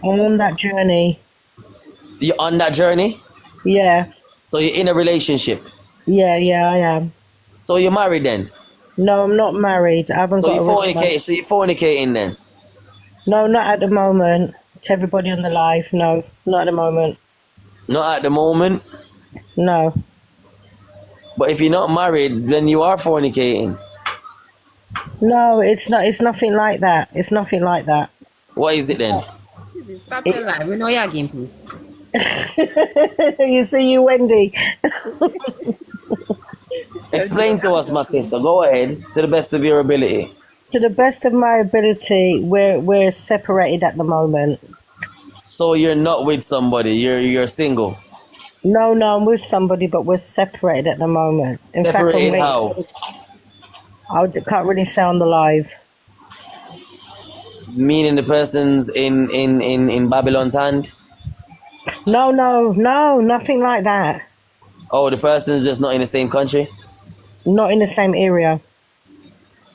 I'm on that journey. So you're on that journey? Yeah. So you're in a relationship? Yeah, I am. So you're married then? No, I'm not married. I haven't got a relationship. So you're fornicating then? No, not at the moment. to everybody on the live. No, not at the moment. Not at the moment. No. But if you're not married, then you are fornicating. No, it's not. It's nothing like that. It's nothing like that. What is it then? Stop your life. We know you're game, please. You see, you, Wendy. Explain to us, my sister. Go ahead, to the best of your ability. To the best of my ability, we're separated at the moment. So you're not with somebody. You're single. No, I'm with somebody, but we're separated at the moment. In Separated fact, how? I can't really say on the live. Meaning the person's in Babylon's hand? No, nothing like that. Oh, the person's just not in the same country? Not in the same area.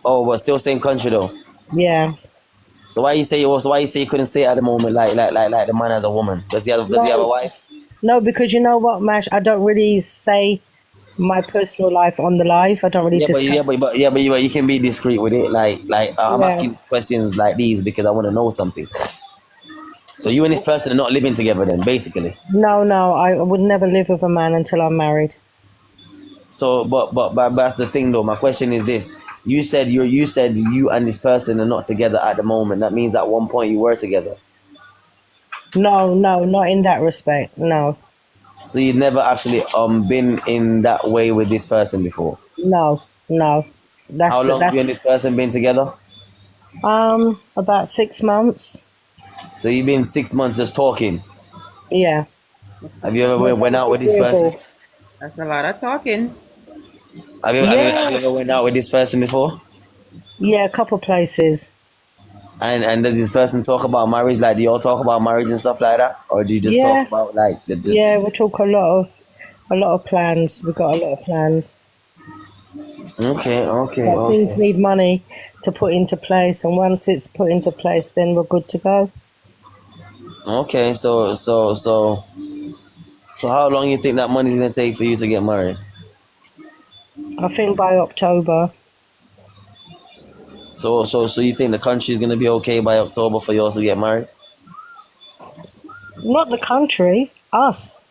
Oh, but still same country though. Yeah. So why you say you couldn't say it at the moment like the man has a woman? Does he have a wife? No, because you know what, Mash, I don't really say my personal life on the live. I don't really discuss. But you can be discreet with it. I'm Yeah. asking questions like these because I want to know something. So you and this person are not living together then, basically. No, I would never live with a man until I'm married. So, but that's the thing though. My question is this: you said you and this person are not together at the moment. That means at one point you were together. No, not in that respect. No, So you've never actually been in that way with this person before. no. That's How long have you and this person been together? About 6 months. So you've been 6 months just talking. Yeah. Have you ever went out with this person? That's a lot of talking. Have you ever went out with this person before? Yeah, a couple places. And does this person talk about marriage? Like, do y'all talk about marriage and stuff like that, or do you just Yeah. talk about like Yeah, we talk a lot of plans. We've got a lot of plans. Okay. But things need money to put into place, and once it's put into place, then we're good to go. Okay, so how long you think that money's gonna take for you to get married? I think by October. So you think the country's gonna be okay by October for you to get married? Not the country, us.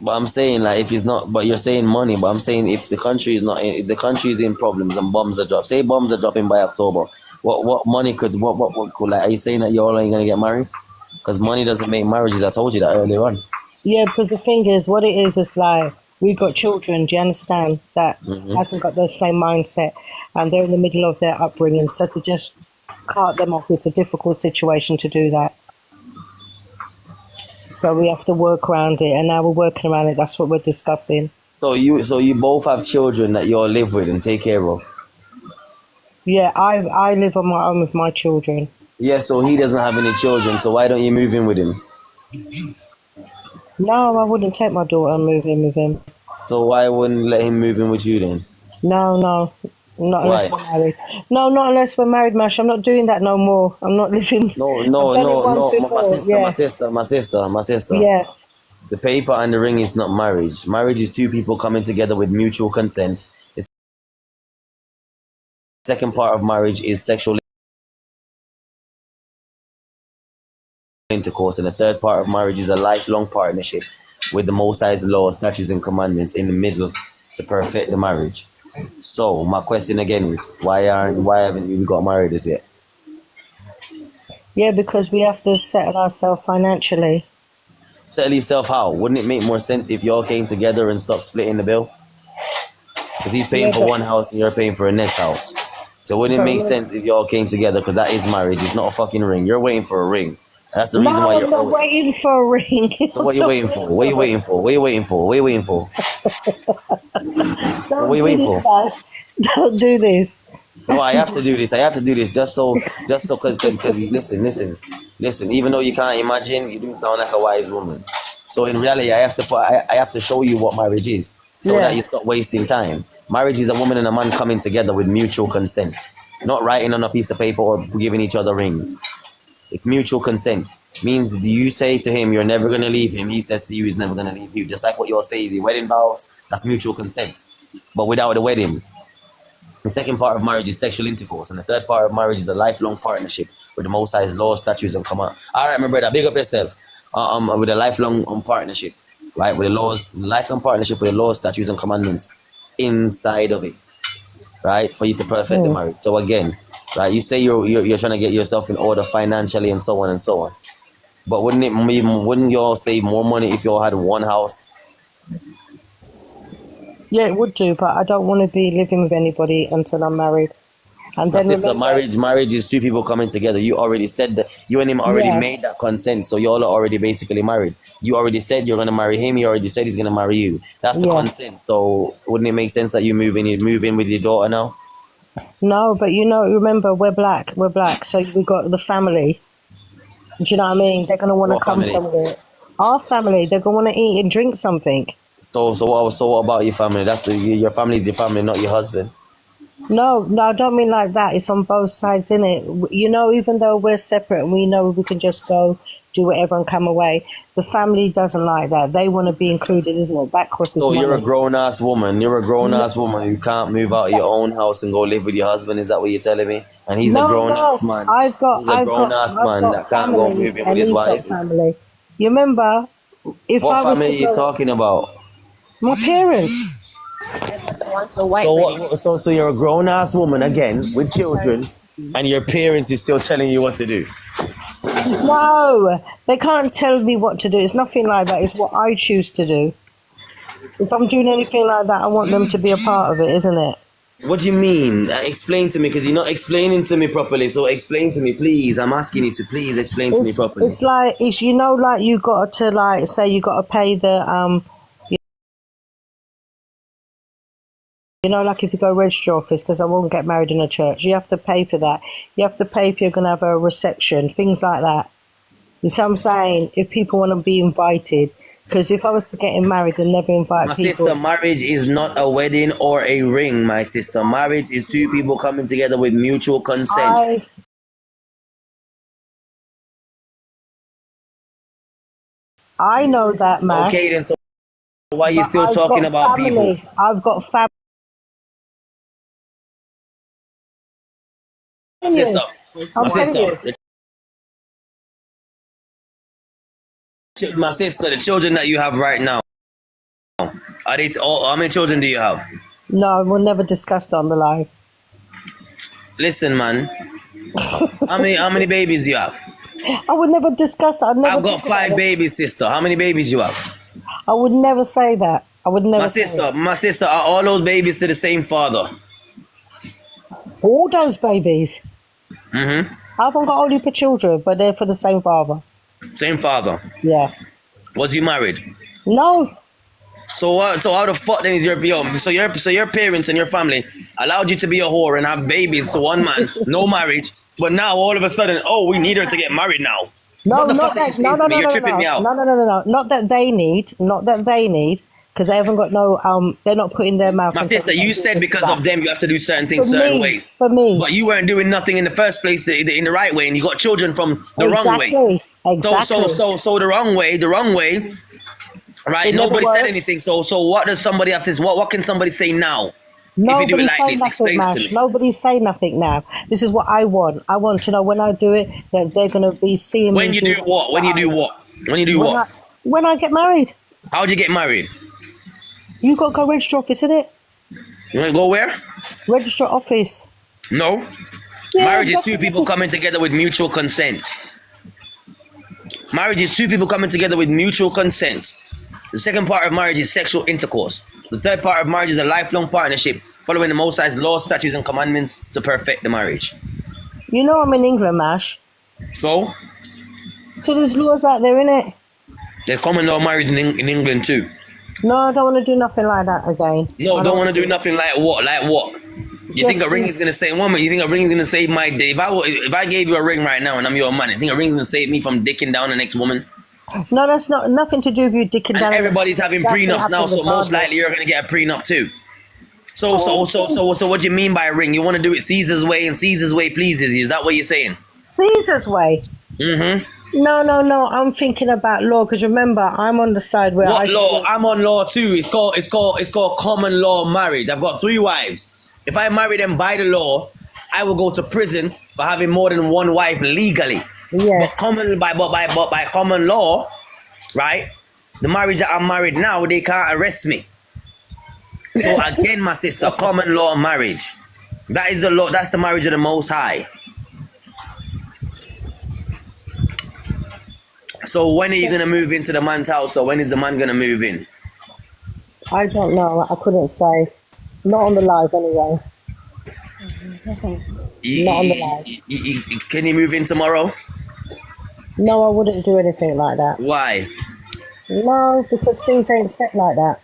But I'm saying like if it's not, but you're saying money. But I'm saying if the country is not, if the country is in problems and bombs are dropping, say bombs are dropping by October, what money could like? Are you saying that you're ain't gonna get married? Because money doesn't make marriages. I told you that earlier on. Yeah, because the thing is, what it is like we got children. Do you understand that hasn't got the same mindset, and they're in the middle of their upbringing. So to just cut them off, it's a difficult situation to do that. So we have to work around it, and now we're working around it. That's what we're discussing. So you both have children that you all live with and take care of. Yeah, I live on my own with my children. Yeah, so he doesn't have any children. So why don't you move in with him? No, I wouldn't take my daughter and move in with him. So why wouldn't let him move in with you then? No, not unless Why? we're married. No, not unless we're married, Mash. I'm not doing that no more. I'm not living. No. I've done it once before, My sister. Yeah. The paper and the ring is not marriage. Marriage is two people coming together with mutual consent. The second part of marriage is sexual intercourse, and the third part of marriage is a lifelong partnership with the Most High's laws, statutes, and commandments in the middle to perfect the marriage. So my question again is, why haven't you got married as yet? Yeah, because we have to settle ourselves financially. Settle yourself how? Wouldn't it make more sense if y'all came together and stopped splitting the bill? Because he's paying for one house and you're paying for a next house. So wouldn't it make sense if y'all came together? Because that is marriage. It's not a fucking ring. You're waiting for a ring. That's the reason why you're. I'm not waiting for a ring. So what are you waiting for? What are you waiting for? What are you waiting for? What are you waiting for? What are you waiting for? Don't do this. No, I have to do this. I have to do this just so, because listen. Even though you can't imagine, you do sound like a wise woman. So in reality, I have to show you what marriage is, so that you stop wasting time. Marriage is a woman and a man coming together with mutual consent, not writing on a piece of paper or giving each other rings. It's mutual consent. Means do you say to him you're never gonna leave him? He says to you he's never gonna leave you. Just like what you're saying, the wedding vows, that's mutual consent. But without the wedding. The second part of marriage is sexual intercourse, and the third part of marriage is a lifelong partnership with the Most High's laws, statutes, and command. All right, my brother, big up yourself. With a lifelong partnership, right? With the laws, lifelong partnership with the laws, statutes, and commandments inside of it, right? For you to perfect the marriage. So again, right? You say you're trying to get yourself in order financially and so on and so on. But wouldn't you all save more money if you all had one house? Yeah, it would do, but I don't want to be living with anybody until I'm married. And then Sister, marriage is two people coming together. You already said that you and him already made that consent, so you all are already basically married. You already said you're gonna marry him. You already said he's gonna marry you. That's the consent. So wouldn't it make sense that you move in with your daughter now? No, but remember, we're black. So we got the family. Do you know what I mean? They're gonna want to come somewhere. Our family, they're gonna want to eat and drink something. So what about your family? Your family is your family, not your husband. No, I don't mean like that. It's on both sides, innit? Even though we're separate and we know we can just go do whatever and come away, the family doesn't like that. They want to be included, isn't it? That costs us money. So you're a grown-ass woman. You can't move out of your own house and go live with your husband. Is that what you're telling me? And he's a grown-ass man. He's a grown-ass man that can't go move in with his wife. Family. You remember? What family are you talking about? My parents. So you're a grown-ass woman again with children, and your parents is still telling you what to do. No, they can't tell me what to do. It's nothing like that. It's what I choose to do. If I'm doing anything like that, I want them to be a part of it, isn't it? What do you mean? Explain to me, because you're not explaining to me properly. So explain to me, please. I'm asking you to please explain to me properly. It's like you got to say you got to pay the like if you go register office, because I won't get married in a church, you have to pay for that. You have to pay if you're going to have a reception, things like that. You see what I'm saying? If people want to be invited, because if I was to get married and never invite my people... sister, marriage is not a wedding or a ring, my sister. Marriage is two people coming together with mutual consent. I know that, man. Okay, then, so why are you still talking about people? I've got family. Sister, my sister, the children that you have right now, are they how many children do you have? No, we'll never discuss it on the live. Listen, man, how many babies do you have? I would never discuss that. I've got 5 babies, sister. How many babies you have? I would never say that. I would never. My sister, are all those babies to the same father? All those babies. I haven't got all your children, but they're for the same father. Same father? Yeah. Was you married? No. So how the fuck then is your so your parents and your family allowed you to be a whore and have babies to one man, no marriage, but now all of a sudden, we need her to get married now. No, not that. No. You're tripping me out. No. Not that they need. Because they haven't got no, they're not putting their mouth. My sister, you said because of them you have to do certain things certain ways. For me. But you weren't doing nothing in the first place in the right way, and you got children from the wrong way. Exactly. So the wrong way, right? Nobody said anything. So what does somebody have to, what can somebody say now? If you do it like this, explain it to me. Nobody say nothing now. This is what I want. I want to know when I do it that they're going to be seeing when me. You do what? When you do what? When I get married. How'd you get married? You got to go register office, isn't it? You want to go where? Register office. No. Yeah, marriage is two people coming together with mutual consent. Marriage is two people coming together with mutual consent. The second part of marriage is sexual intercourse. The third part of marriage is a lifelong partnership, following the Most High's laws, statutes, and commandments to perfect the marriage. You know I'm in England, Mash. So there's laws out there, innit? There's common law marriage in England too. No, I don't want to do nothing like that again. No, don't want to do nothing like what? Like what? You think a ring is gonna save woman? You think a ring is gonna save my day? If I gave you a ring right now and I'm your man, you think a ring is gonna save me from dicking down the next woman? No, that's nothing to do with you dicking down. Everybody's having prenups now, so most likely you're gonna get a prenup too. So what do you mean by a ring? You want to do it Caesar's way, and Caesar's way pleases you? Is that what you're saying? Caesar's way. No. I'm thinking about law, because remember, I'm on the side where what law? I'm on law too. It's called common law marriage. I've got 3 wives. If I marry them by the law, I will go to prison for having more than one wife legally. Yes. But by common law, right? The marriage that I'm married now, they can't arrest me. So again, my sister, common law marriage. That is the law. That's the marriage of the Most High. So when are you gonna move into the man's house? Or when is the man gonna move in? I don't know. I couldn't say. Not on the live anyway. Not on the live. Can he move in tomorrow? No, I wouldn't do anything like that. Why? No, because things ain't set like that.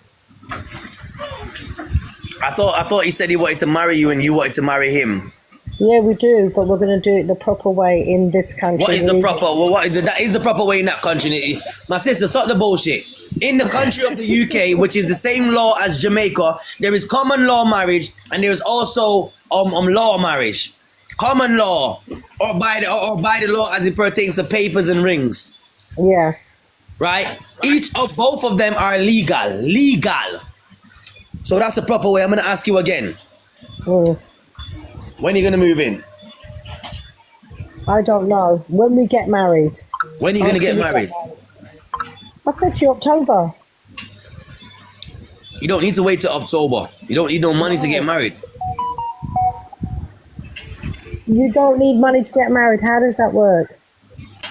I thought he said he wanted to marry you and you wanted to marry him. Yeah, we do, but we're going to do it the proper way in this country. What is the proper? Well, that is the proper way in that country. My sister, stop the bullshit. In the country of the UK, which is the same law as Jamaica, there is common law marriage and there is also law marriage. Common law, or by the law as it pertains to papers and rings. Yeah. Right? Both of them are legal. Legal. So that's the proper way. I'm gonna ask you again. When are you gonna move in? I don't know. When we get married. When are you gonna get married? I said to you October. You don't need to wait till October. You don't need no money to get married. You don't need money to get married. How does that work?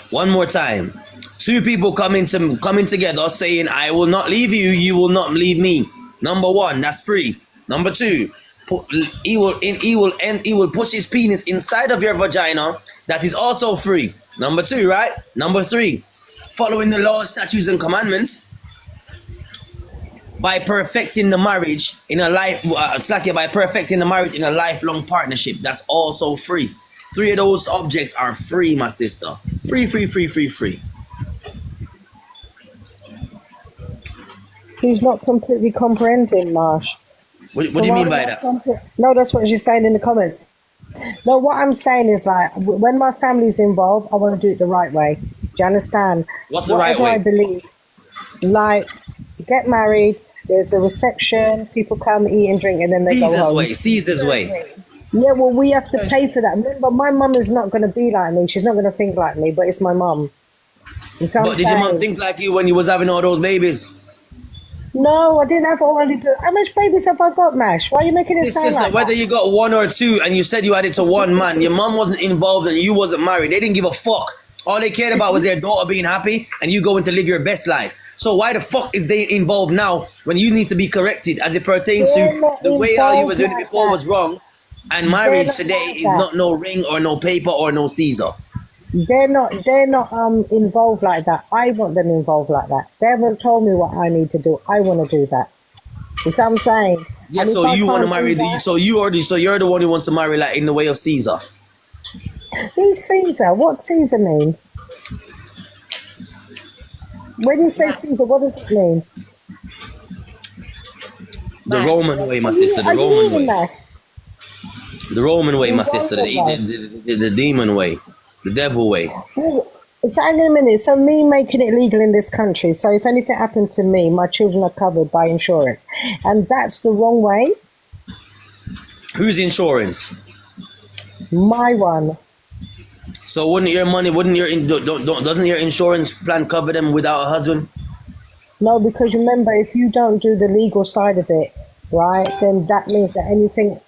One more time. Two people coming together saying, I will not leave you, you will not leave me. Number one, that's free. Number two, he will push his penis inside of your vagina. That is also free. Number two, right? Number three, following the laws, statutes, and commandments by perfecting the marriage in a lifelong partnership. That's also free. Three of those objects are free, my sister. Free, free, free, free, free. He's not completely comprehending, Marsh. What do you mean by that? No, that's what she's saying in the comments. No, what I'm saying is like, when my family's involved, I want to do it the right way. Do you understand? What's the right way? I believe, like, get married, there's a reception, people come, eat and drink, and then they go home. Caesar's way. Yeah, well, we have to pay for that. Remember, my mum is not going to be like me. She's not going to think like me, but it's my mum. But did your mum think like you when you was having all those babies? No, I didn't have only. How much babies have I got, Mash? Why are you making it sound like whether that? you got one or two, and you said you had it to one man, your mum wasn't involved and you wasn't married. They didn't give a fuck. All they cared about was their daughter being happy and you going to live your best life. So why the fuck is they involved now when you need to be corrected as it pertains to the way how you were doing it before was wrong, and marriage today is not no ring or no paper or no Caesar. They're not involved like that. I want them involved like that. They haven't told me what I need to do. I want to do that. You see what I'm saying? Yeah, so you want to marry you're the one who wants to marry like in the way of Caesar. Who's Caesar? What's Caesar mean? When you say Caesar, what does it mean? The Roman way, my sister. The Roman way. The Roman way, my sister. The demon way. The devil way. So hang on a minute. So me making it legal in this country. So if anything happened to me, my children are covered by insurance, and that's the wrong way. Whose insurance? My one. So doesn't your insurance plan cover them without a husband? No, because remember, if you don't do the legal side of it, right, then that means that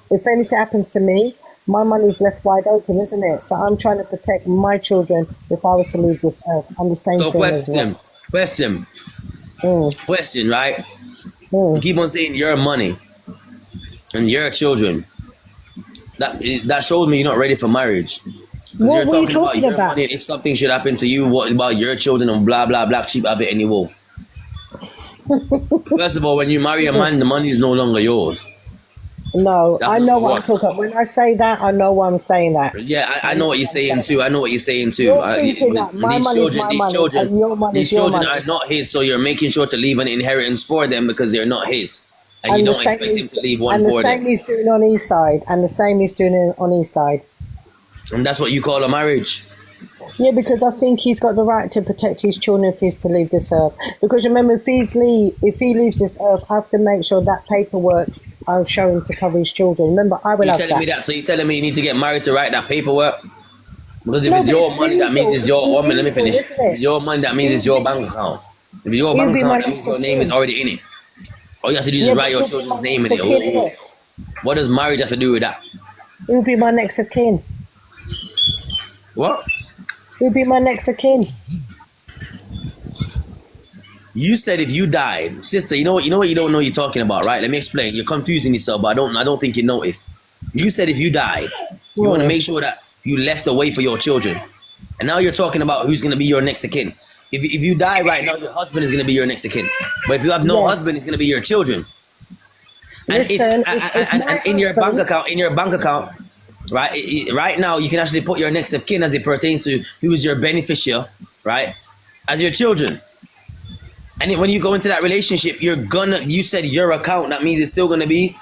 if anything happens to me, my money's left wide open, isn't it? So I'm trying to protect my children if I was to leave this earth. And the same thing as well. Question, right? You keep on saying your money and your children. That shows me you're not ready for marriage. What were you talking your about? money, if something should happen to you, what about your children and blah blah black sheep have it anymore. First of all, when you marry a man, the money is no longer yours. No, I know what I'm talking about. When I say that, I know why I'm saying that. Yeah, I know what you're saying too. I know what you're saying too. My money is my money, and your money is your money. These children are not his, so you're making sure to leave an inheritance for them because they're not his. And you don't expect him to leave one for them. And the same he's doing on his side, and the same he's doing on his side. And that's what you call a marriage. Yeah, because I think he's got the right to protect his children if he's to leave this earth. Because remember, if he leaves this earth, I have to make sure that paperwork I'll show him to cover his children. Remember, I will have that. You're telling me that, so you're telling me you need to get married to write that paperwork? Because if No, it's but your it's money, that means legal. it's your It's woman. Let me legal, finish. isn't If it? it's your money, that means it's your bank account. If it's your He'll bank be my account, that means next your of name is kin. already in it. All you have to do is Yeah, write but your he'll be children's my name next in of it. kin, innit? What does marriage have to do with that? He'll be my next of kin. What? He'll be my next of kin. You said if you died, sister, you know what you don't know you're talking about, right? Let me explain. You're confusing yourself, but I don't think you noticed. You said if you died, you want to make sure that you left a way for your children. And now you're talking about who's gonna be your next of kin. If you die right now, your husband is gonna be your next of kin. But if you have no Yes. husband, it's gonna be your children. And Listen, and in your bank account, right? Right now, you can actually put your next of kin as it pertains to who is your beneficiary, right? As your children. And then when you go into that relationship, you said your account, that means it's still gonna be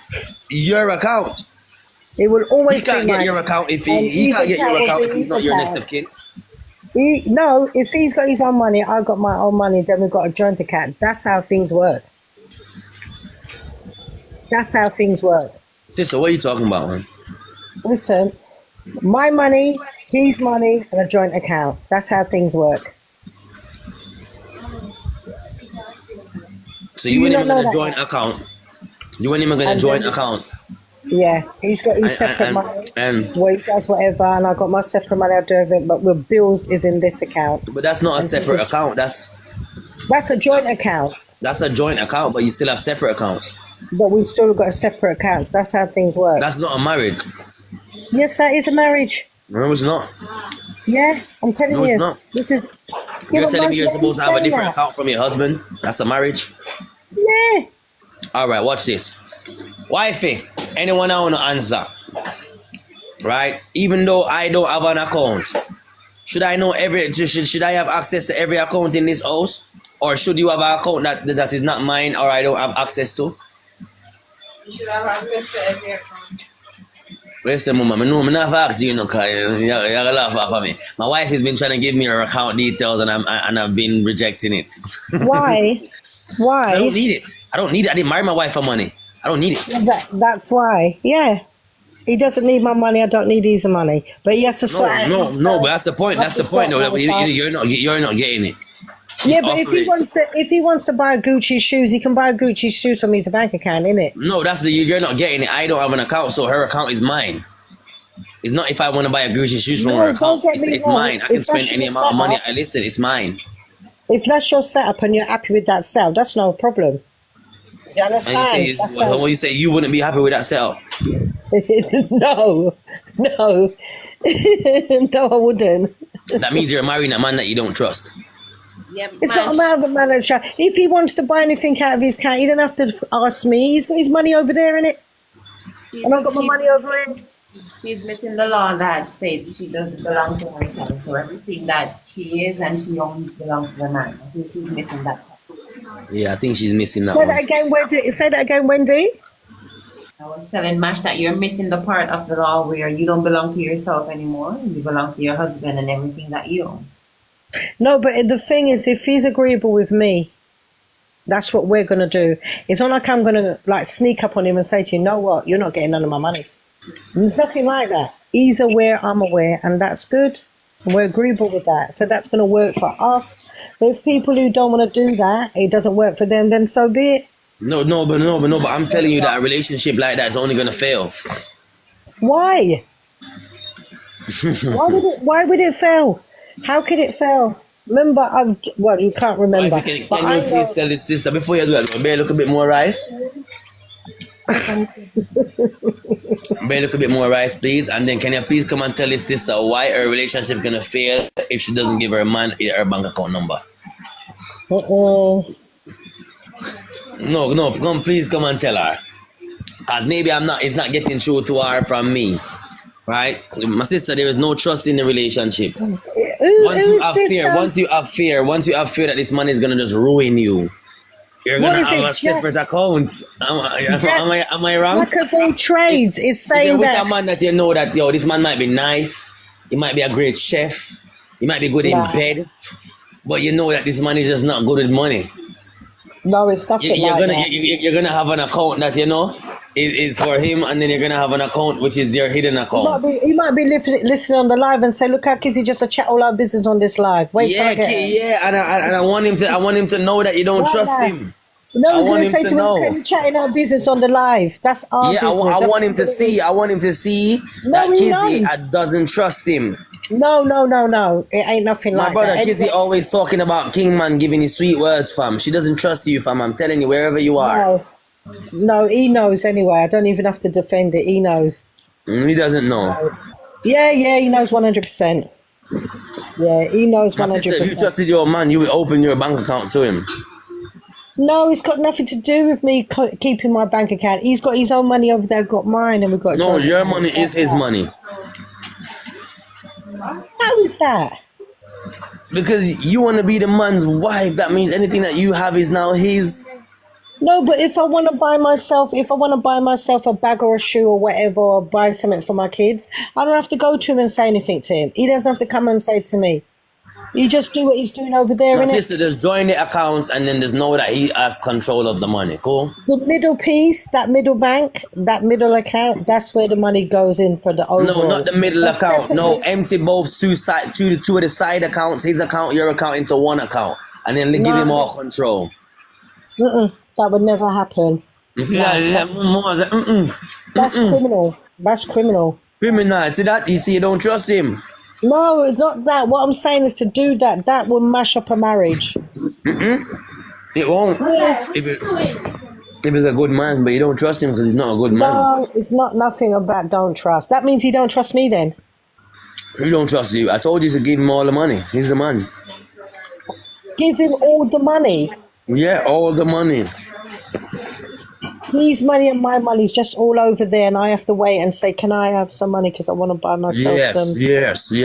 your account. it will He always be can't get mine. your account if And he can't his get your account account will if be he's not his your next account. of kin. No, if he's got his own money, I've got my own money, then we've got a joint account. That's how things work. That's how things work. Sister, what are you talking about, man? Listen, my money, his money, and a joint account. That's how things work. So Do you you weren't not even know gonna that? join account. You weren't even gonna And join then, account. yeah, he's got his separate money And where he does whatever, and I got my separate money. I do everything, but with bills is in this account. but that's not a And separate account. that's a joint account, That's a joint account, but you still have separate accounts. but we've still got separate accounts. That's how things work. That's not a marriage. Yes, that is a marriage. No, it's not. Yeah, I'm telling No, it's you. not. This is. You're but telling me most you're men supposed to have a say different that. account from your husband? That's a marriage. Yeah. All right, watch this. Wifey, anyone I want to answer, right? Even though I don't have an account, should I know should I have access to every account in this house? Or should you have an account that is not mine or I don't have access to? You should have access to every account. Listen, mama, I'm not asking you, because you're gonna laugh off of me. My wife has been trying to give me her account details and I've been rejecting it. Why? Why? I don't need it. I don't need it. I didn't marry my wife for money. I don't need it. That's why. Yeah. He doesn't need my money. I don't need his money. But he has to sort out his No, but that's the point. That's the point, though. You're not getting it. Yeah, but if he wants to buy Gucci shoes, he can buy Gucci shoes from his bank account, innit? No, you're not getting it. I don't have an account, so her account is mine. It's not if I want to buy a Gucci shoes from her account. It's mine. I can spend any amount of money. Listen, it's mine. If that's your setup and you're happy with that setup, that's no problem. You understand? And you say you wouldn't be happy with that setup. No, no, no, I wouldn't. That means you're marrying a man that you don't trust. Yeah, It's not a matter of a manager. If he wants to buy anything out of his account, he don't have to ask me. He's got his money over there, innit? And I've got my money over here. She's missing the law that says she doesn't belong to herself. So everything that she is and she owns belongs to the man. I think she's missing that. Yeah, I think she's missing that Say one. that again, Wendy. Say that again, Wendy. I was telling Mash that you're missing the part of the law where you don't belong to yourself anymore. You belong to your husband and everything that you own. No, but the thing is, if he's agreeable with me, that's what we're going to do. It's not like I'm going to like sneak up on him and say to you, know what, you're not getting none of my money. There's nothing like that. He's aware, I'm aware, and that's good. And we're agreeable with that. So that's going to work for us. But if people who don't want to do that, it doesn't work for them, then so be it. No, but I'm telling you that a relationship like that is only gonna fail. Why? Why would it fail? How could it fail? Remember, well, you can't remember. Can you please tell this sister before you do that? Bear look a bit more rice. Bear look a bit more rice, please. And then can you please come and tell this sister why her relationship is gonna fail if she doesn't give her man her bank account number? No, please come and tell her. Cause maybe it's not getting through to her from me. Right? My sister, there is no trust in the relationship. Once you have fear that this money is gonna just ruin you, you're gonna have a separate account. Am I wrong? Jack of all trades is saying with that. a man that you know that this man might be nice, he might be a great chef, he might be good in bed, but you know that this man is just not good with money. No, it's nothing like that. You're gonna have an account that is for him, and then you're gonna have an account which is their hidden account. He might be listening on the live and say, "Look how Kizzy just a chat all our business on this live." Wait till Yeah, I get it. yeah, and I want him to know that you don't Why trust not? him. No, I he's want gonna him say to to me, know. "Can you chatting our business on the live?" That's our Yeah, business. I That's want him to what it see. is. I want him to see No, that he Kizzy knows. doesn't trust him. No. It ain't nothing My like brother that. Kizzy Anyway, always talking about Kingman giving you sweet words, fam. She doesn't trust you, fam. I'm telling you, wherever you are. no, he knows anyway. I don't even have to defend it. He knows. He doesn't know. Yeah, he knows 100%. Yeah, he knows My sister, if you 100%. trusted your man, you would open your bank account to him. No, it's got nothing to do with me keeping my bank account. He's got his own money over there, I've got mine, and we've got. No, joint your account. money is his money. How is that? Because you want to be the man's wife, that means anything that you have is now his. No, but if I want to buy myself a bag or a shoe or whatever, or buy something for my kids, I don't have to go to him and say anything to him. He doesn't have to come and say to me. You just do what he's doing over there, My innit? sister, just join the accounts and then just know that he has control of the money. Cool? The middle piece, that middle bank, that middle account, that's where the money goes in for the overall. No, not the middle account. No, empty both two of the side accounts, his account, your account, into one account, and then give him all control. That would never happen. That's criminal. That's criminal. Criminal. See that? You see, you don't trust him. No, it's not that. What I'm saying is to do that. That will mash up a marriage. It won't. If he's a good man, but you don't trust him because he's not a good man. No, it's not nothing about don't trust. That means he don't trust me then. He don't trust you. I told you to give him all the money. He's the man. Give him all the money. Yeah, all the money. His money and my money's just all over there, and I have to wait and say, "Can I have some money because I want to buy myself Yes. some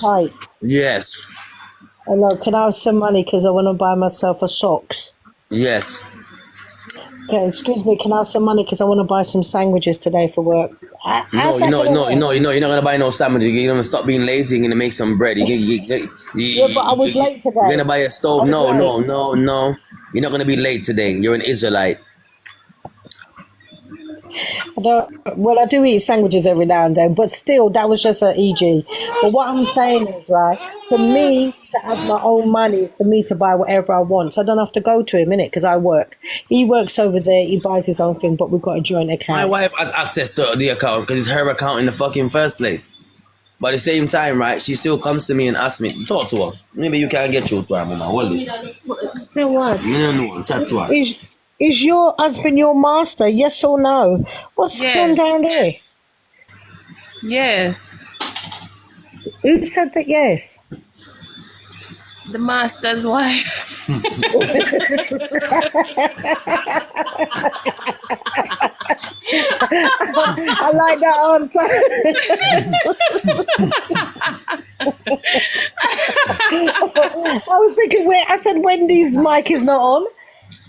tight." Yes. Hello, can I have some money because I want to buy myself a socks? Yes. Okay, excuse me, can I have some money because I want to buy some sandwiches today for work? No, you're not gonna buy no sandwich. You're gonna stop being lazy. You're gonna make some bread. Yeah, but I was late today. You're gonna buy a stove. No. You're not gonna be late today. You're an Israelite. I do eat sandwiches every now and then, but still, that was just an EG. But what I'm saying is, right, for me to have my own money, for me to buy whatever I want, so I don't have to go to him, innit, because I work. He works over there, he buys his own thing, but we've got a joint account. My wife has access to the account because it's her account in the fucking first place. But at the same time, right, she still comes to me and asks me, talk to her. Maybe you can get through to her, mama. What is this? So what? No, chat to her. Is your husband your master, yes or no? What's going down there? Yes. Who said that yes? The master's wife. I like that answer. I was thinking, wait, I said Wendy's mic is not on.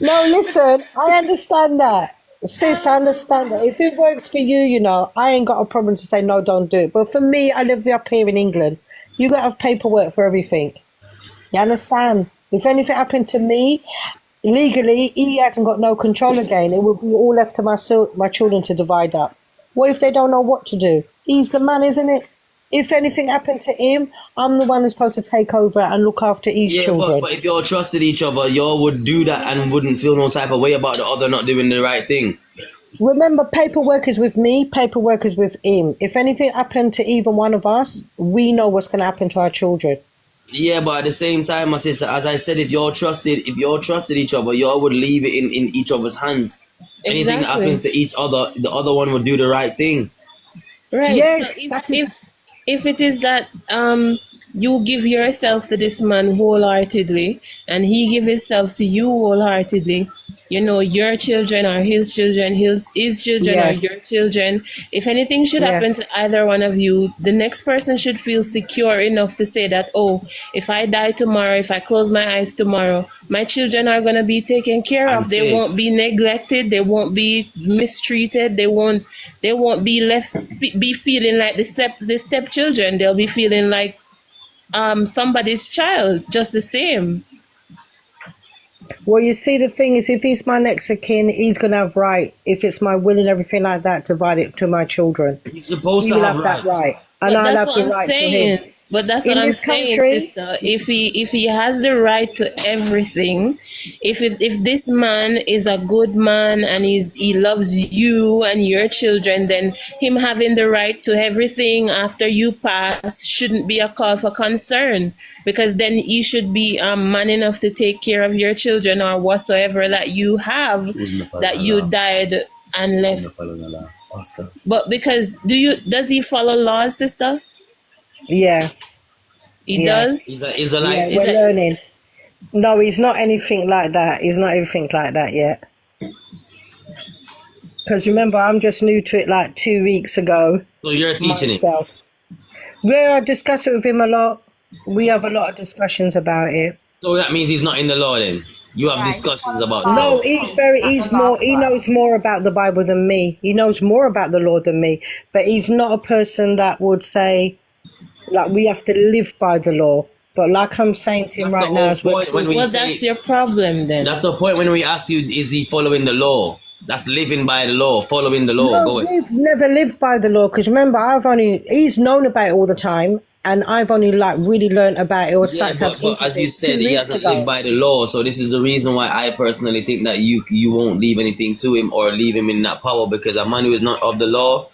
No, listen, I understand that. Sis, I understand that. If it works for you, you know, I ain't got a problem to say no, don't do it. But for me, I live up here in England. You got to have paperwork for everything. You understand? If anything happened to me, legally, he hasn't got no control again. It would be all left to my children to divide up. What if they don't know what to do? He's the man, isn't it? If anything happened to him, I'm the one who's supposed to take over and look after his children. But if y'all trusted each other, y'all would do that and wouldn't feel no type of way about the other not doing the right thing. Remember, paperwork is with me, paperwork is with him. If anything happened to either one of us, we know what's going to happen to our children. Yeah, but at the same time, my sister, as I said, if y'all trusted each other, y'all would leave it in each other's hands. Anything that happens to each other, the other one would do the right thing. Right. Yes, So if it is that you give yourself to this man wholeheartedly and he give himself to you wholeheartedly, you know, your children are his children, his children are your children. If anything should happen to either one of you, the next person should feel secure enough to say that, oh, if I die tomorrow, if I close my eyes tomorrow, my children are going to be taken care of. They won't be neglected. They won't be mistreated. They won't be be feeling like the stepchildren. They'll be feeling like somebody's child, just the same. Well, you see, the thing is, if he's my next of kin, he's gonna have right. If it's my will and everything like that, to divide it to my children. He's supposed He to will have have that rights. right, But and I'll that's have what the I'm right to him. saying. But that's what In I'm this saying, country, sister. If he has the right to everything, if this man is a good man and he loves you and your children, then him having the right to everything after you pass shouldn't be a call for concern, because then he should be man enough to take care of your children or whatsoever that you have that you died and left. But because does he follow laws, sister? yeah, He yeah, does. He's an yeah, Israelite. Is we're it? learning. No, he's not anything like that. He's not anything like that yet. Because remember, I'm just new to it like 2 weeks ago So you're teaching him. myself. Where I discuss it with him a lot. We have a lot of discussions about it. So that means he's not in the law then. You have Right, he discussions follows the about the No, law. Bible, he's not the law more, of he God. knows more about the Bible than me. He knows more about the Lord than me. But he's not a person that would say, like, we have to live by the law. But like I'm saying to him That's the right now, whole as we're point when we Well, say. that's your problem then. That's the point when we ask you, is he following the law? That's living by the law, following the law. No, Go ahead. we've never lived by the law, because remember, he's known about it all the time, and I've only like really learned about it or Yeah, started to have but as you interest said, 2 he weeks hasn't ago. lived by the law. So this is the reason why I personally think that you won't leave anything to him or leave him in that power, because a man who is not of the law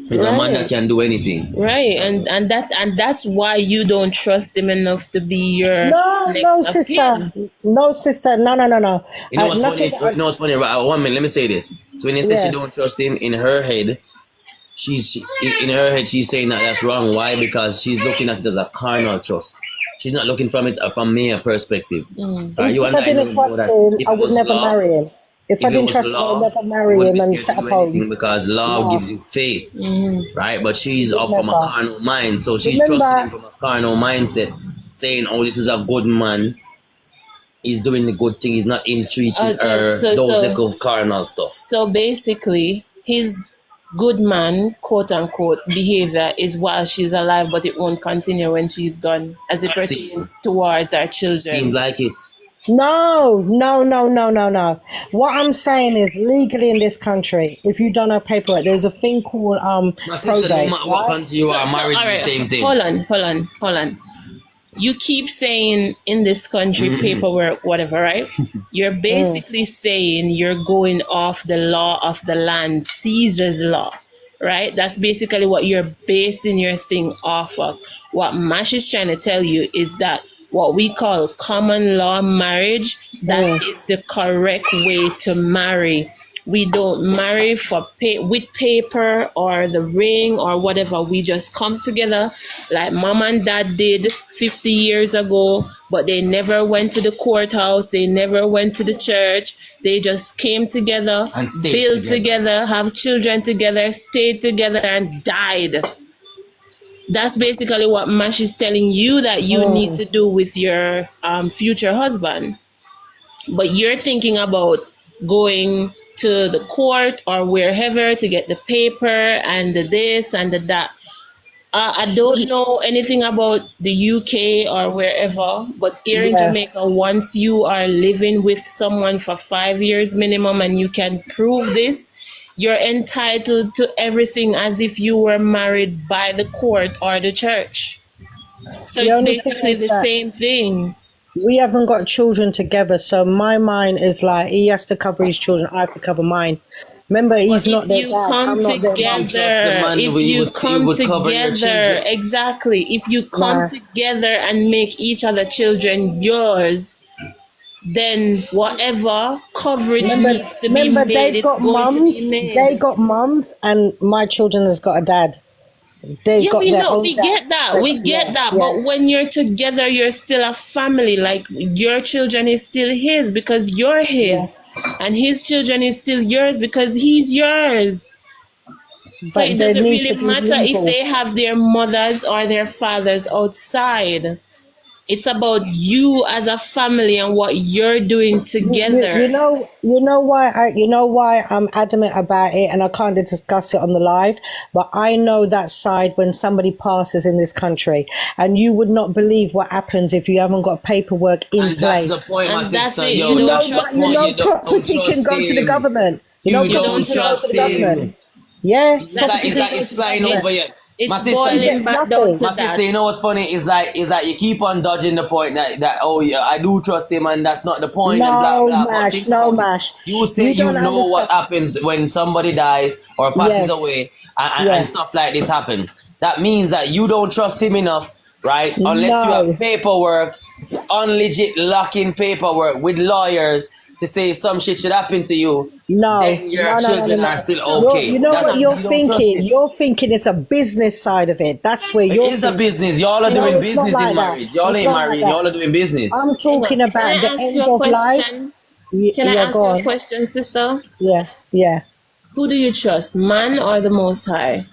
is a man that Right. can do anything. Right. And that's why you don't trust him enough to be your No, next no, of sister. kin. No, sister. No, no, no, no. You know what's Nothing. funny? You know what's funny? Right, 1 minute, let me say this. So when they say she Yeah. don't trust him, in her head, she in her head she's saying that that's wrong. Why? Because she's looking at it as a carnal trust. She's not looking from it from me perspective. You If and I I didn't know trust that him, if I it would was never law, marry him. If I if it didn't was trust him, I would law, never you marry wouldn't be him and scared set to up do anything home. because law No, gives you faith, Mm-hmm. right? But she's would up from a never. carnal mind, so she's trusting him Remember, from a carnal mindset, saying, "Oh, this is a good man. He's doing the good thing. He's not entreating her So those so little carnal stuff." so basically, his good man, quote unquote, behavior is while she's alive, but it won't continue when she's gone, as it pertains towards our Seems children. like it. no, no, no, no, no, no. What I'm saying is, legally in this country, if you don't have paperwork, there's a thing called My sister, no probate, matter what right? country you are, married All to the right, same thing. hold on. You keep saying in this country paperwork, whatever, right? You're basically saying you're going off the law of the land, Caesar's law, right? That's basically what you're basing your thing off of. What Mash is trying to tell you is that what we call common law marriage, that is the correct way to marry. We don't marry for with paper or the ring or whatever. We just come together like mom and dad did 50 years ago, but they never went to the courthouse. They never went to the church. They just came together, And stayed built together. together, have children together, stayed together, and died. That's basically what Mash is telling you that you need to do with your future husband. But you're thinking about going to the court or wherever to get the paper and the this and the that. I don't know anything about the UK or wherever, but here in Yeah. Jamaica, once you are living with someone for 5 years minimum and you can prove this, you're entitled to everything as if you were married by the court or the church. So The it's only thing basically is the that same thing. we haven't got children together, so my mind is like, he has to cover his children, I have to cover mine. Remember, he's But not if their you dad, come I'm not their mom. Trust the together, man if who you would come cover your together, children. exactly, if you come Nah. together and make each other children yours, then whatever coverage Remember, needs to be remember, made, they've it's got going to mums. be They made. got mums, and my children has got a dad. They've Yeah, got we their know, own we dad. get that, we get Yeah, that. yeah. But when you're together, you're still a family. Like your children is still his because you're his, and his children is still yours because he's yours. So But it there doesn't needs really to be matter if legal. they have their mothers or their fathers outside. It's about you as a family and what you're doing You together. know why I'm adamant about it, and I can't discuss it on the live. But I know that side when somebody passes in this country, and you would not believe what happens if you haven't got paperwork in And that's the place. point, my And that's sister. it. Yo, You don't that's the trust You point. know, You don't property can trust go to the him. government. You know, You You property don't don't can go to trust trust the him. government. him. Yeah, It's That's like property can go it's to the flying it, over government. you. My it's sister, He boiling gets back down nothing. to my sister, that. you know what's funny? Is like you keep on dodging the point that oh yeah, I do trust him and that's not the point and blah No, blah. But Mash, think no, about it. Mash. You say You you don't know what understand. happens when somebody dies or passes Yes, away and yeah. stuff like this happen. That means that you don't trust him enough, right? Unless you have No, paperwork, unlegit locking paperwork with lawyers to say if some shit should happen to you, no, then your no, no, no, no, children are no. still You okay. know That's what you're you don't trust thinking? him. You're thinking it's a business side of it. That's where It you're is a thinking. business. Y'all are No, doing it's not business in like that. marriage. Y'all It's ain't not like married. that. Y'all are doing business. I'm Hang talking on. Can I about the ask you end a of life. question? Can I Yeah, ask go you a on. question, sister? Yeah, yeah. Who do you trust, man or the Most High?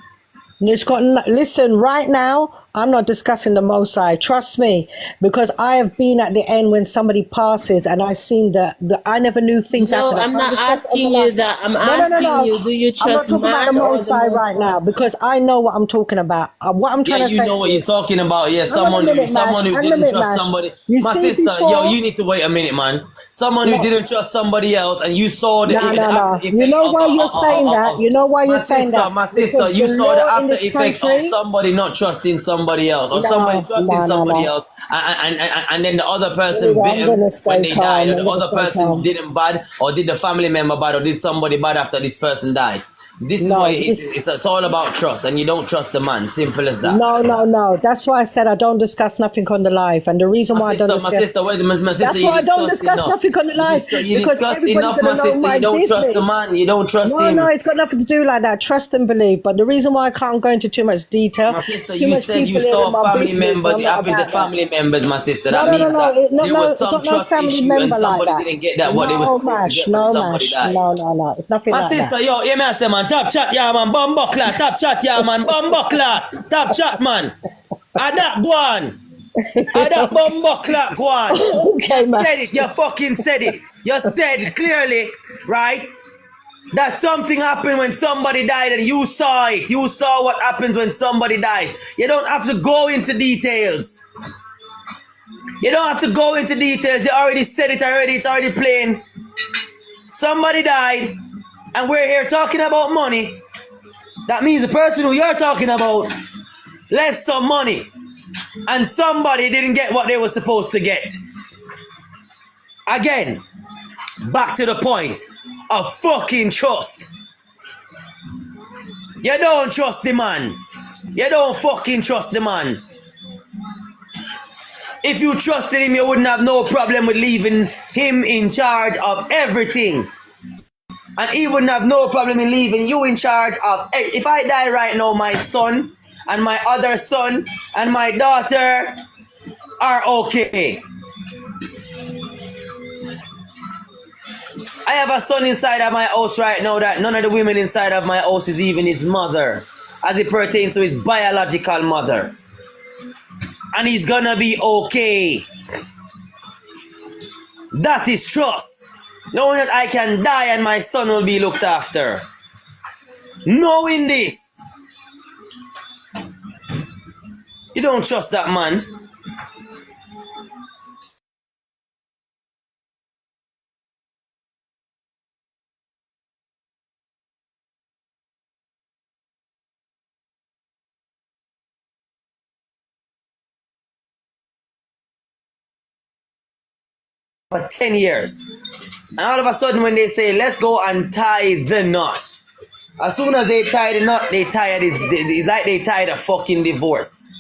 It's got listen, right now, I'm not discussing the Mosai. Trust me, because I have been at the end when somebody passes and I've seen the I never knew things No, happen. I I'm can't not discuss it on the asking you line. that. I'm No, no, no, asking no. you, do you I'm not trust talking about the man or the Mosai Most right High? now because I know what I'm talking about. What I'm Yeah, trying to you say know to what you're you. talking about. Yeah, Hang on a minute, someone Mash. who Hang on a didn't minute, trust Mash. somebody. You My see sister, yo, before? you need to wait a minute, man. Someone who No. didn't trust somebody else, and you saw No, the no, after no. You effects know why you're saying that? of You know why you're saying that? my sister, Because the you saw the law in after this effects of country. somebody not trusting somebody else, or somebody No, trusting no, no, somebody no. else, and then the other person Anyway, bit I'm him gonna when stay they died, calm. or I'm the gonna other stay person calm. did him bad, or did the family member bad, or did somebody bad after this person died. This is what No, it's all about trust, and you don't trust the man. Simple as that. no, no, no. That's why I said I don't discuss nothing on the live, and the reason why I don't My discuss. sister, wait, my sister, That's you why I don't discussed discuss enough. nothing on the live You because discussed everybody's enough, my gonna know sister. my You don't trust the business. man. You don't trust No, no, him. it's got nothing to do like that. Trust and believe. But the reason why I can't go into too much detail, My sister, too you much said you people here in saw a my family business, member. and I'm It not happened to about that. family members, my sister. No, That no, no, means no, that there was it's some not no trust family issue and member like somebody that. didn't get that what they were No, supposed to Mash, get when no, somebody Mash, died. no, no, no. It's nothing My like that. sister, yo, hear me I say, man, top chat, yeah, man, bumbuckler, top chat, yeah, man, bumbuckler, top chat, man. That go on. That bumbuckler, go on. Okay, You Mash. said it, you fucking said it. You said it clearly, right? That something happened when somebody died and you saw it. You saw what happens when somebody dies. You don't have to go into details. You don't have to go into details. You already said it already. It's already plain. Somebody died and we're here talking about money. That means the person who you're talking about left some money and somebody didn't get what they were supposed to get. Again, back to the point of fucking trust. You don't trust the man. You don't fucking trust the man. If you trusted him, you wouldn't have no problem with leaving him in charge of everything. And he wouldn't have no problem in leaving you in charge of. Hey, if I die right now, my son and my other son and my daughter are okay. I have a son inside of my house right now that none of the women inside of my house is even his mother, as it pertains to his biological mother. And he's gonna be okay. That is trust. Knowing that I can die and my son will be looked after. Knowing this. You don't trust that man. For 10 years. And all of a sudden when they say, let's go and tie the knot. As soon as they tie the knot, they tie this. It's like they tied a fucking divorce.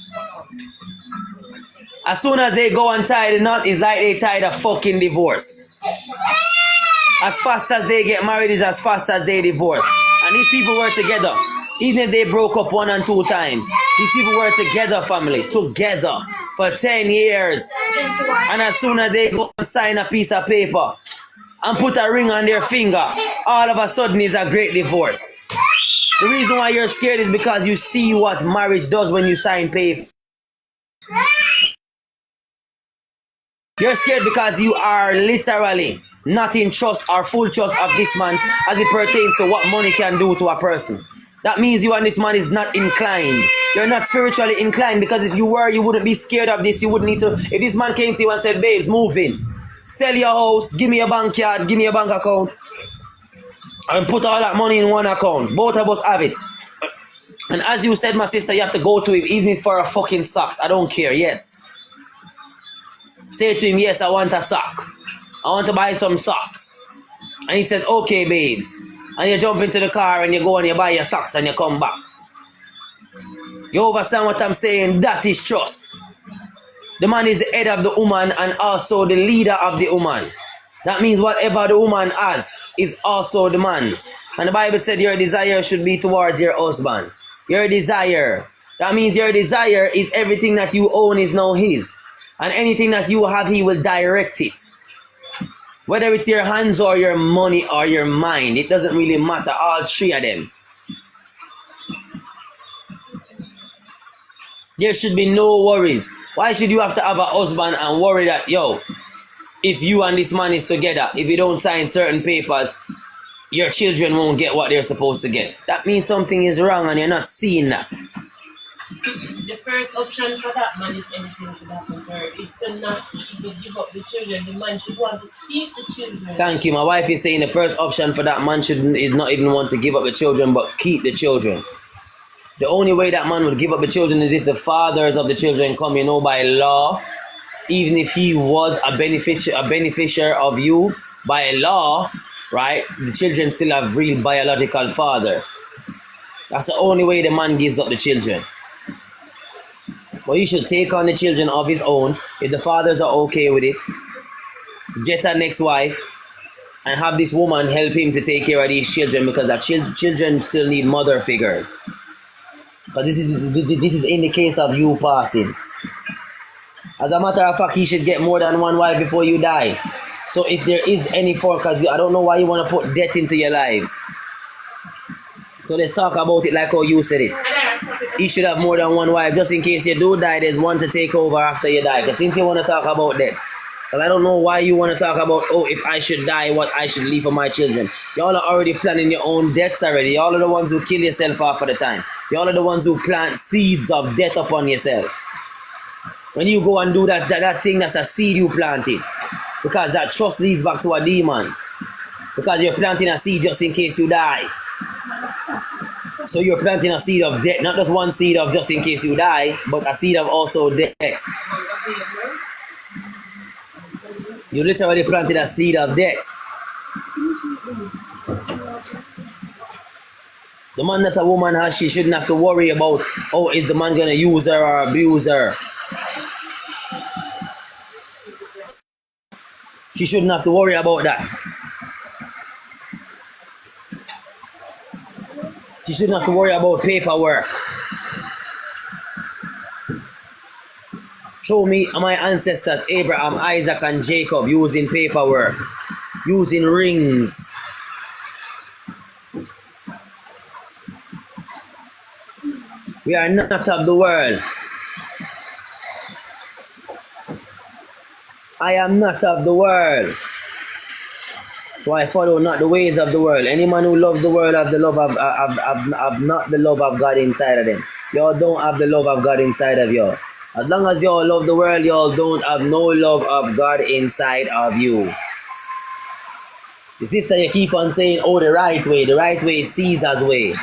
As soon as they go and tie the knot, it's like they tied a fucking divorce. As fast as they get married is as fast as they divorce. And these people were together. Even if they broke up 1 and 2 times. These people were together, family. Together. For 10 years. And as soon as they go and sign a piece of paper and put a ring on their finger, all of a sudden is a great divorce. The reason why you're scared is because you see what marriage does when you sign paper. You're scared because you are literally not in trust or full trust of this man as it pertains to what money can do to a person. That means you and this man is not inclined. You're not spiritually inclined, because if you were, you wouldn't be scared of this. You wouldn't need to. If this man came to you and said, babes, move in, sell your house, give me a bank yard, give me a bank account, and put all that money in one account. Both of us have it. And as you said, my sister, you have to go to him even for a fucking socks. I don't care. Yes. Say to him, yes, I want a sock. I want to buy some socks. And he says, okay, babes. And you jump into the car and you go and you buy your socks and you come back. You understand what I'm saying? That is trust. The man is the head of the woman and also the leader of the woman. That means whatever the woman has is also the man's. And the Bible said your desire should be towards your husband. Your desire. That means your desire is everything that you own is now his. And anything that you have, he will direct it. Whether it's your hands or your money or your mind, it doesn't really matter. All three of them. There should be no worries. Why should you have to have a husband and worry that, yo, if you and this man is together, if you don't sign certain papers, your children won't get what they're supposed to get? That means something is wrong and you're not seeing that. The first option for that man, if anything should happen to her, is to not even give up the children. The man should want to keep the children. Thank you. My wife is saying the first option for that man is not even want to give up the children, but keep the children. The only way that man would give up the children is if the fathers of the children come, by law. Even if he was a beneficiary of you, by law, right? The children still have real biological fathers. That's the only way the man gives up the children. But he should take on the children of his own. If the fathers are okay with it, get a next wife and have this woman help him to take care of these children, because the children still need mother figures. But this is in the case of you passing. As a matter of fact, he should get more than one wife before you die. So if there is any form, because I don't know why you want to put death into your lives. So let's talk about it like how you said it. He should have more than one wife, just in case you do die, there's one to take over after you die. Because since you want to talk about death, because I don't know why you want to talk about, if I should die, what I should leave for my children. Y'all are already planning your own deaths already. Y'all are the ones who kill yourself half of the time. Y'all are the ones who plant seeds of death upon yourself. When you go and do that thing, that's a seed you planted. Because that trust leads back to a demon. Because you're planting a seed just in case you die. So you're planting a seed of death, not just one seed of just in case you die, but a seed of also death. You literally planted a seed of death. The man that a woman has, she shouldn't have to worry about, is the man going to use her or abuse her? She shouldn't have to worry about that. She shouldn't have to worry about paperwork. Show me my ancestors, Abraham, Isaac, and Jacob, using paperwork, using rings. We are not of the world. I am not of the world. So I follow not the ways of the world. Any man who loves the world have the love of not the love of God inside of them. Y'all don't have the love of God inside of you. As long as y'all love the world, y'all don't have no love of God inside of you. The sister, you keep on saying, the right way. The right way is Caesar's way.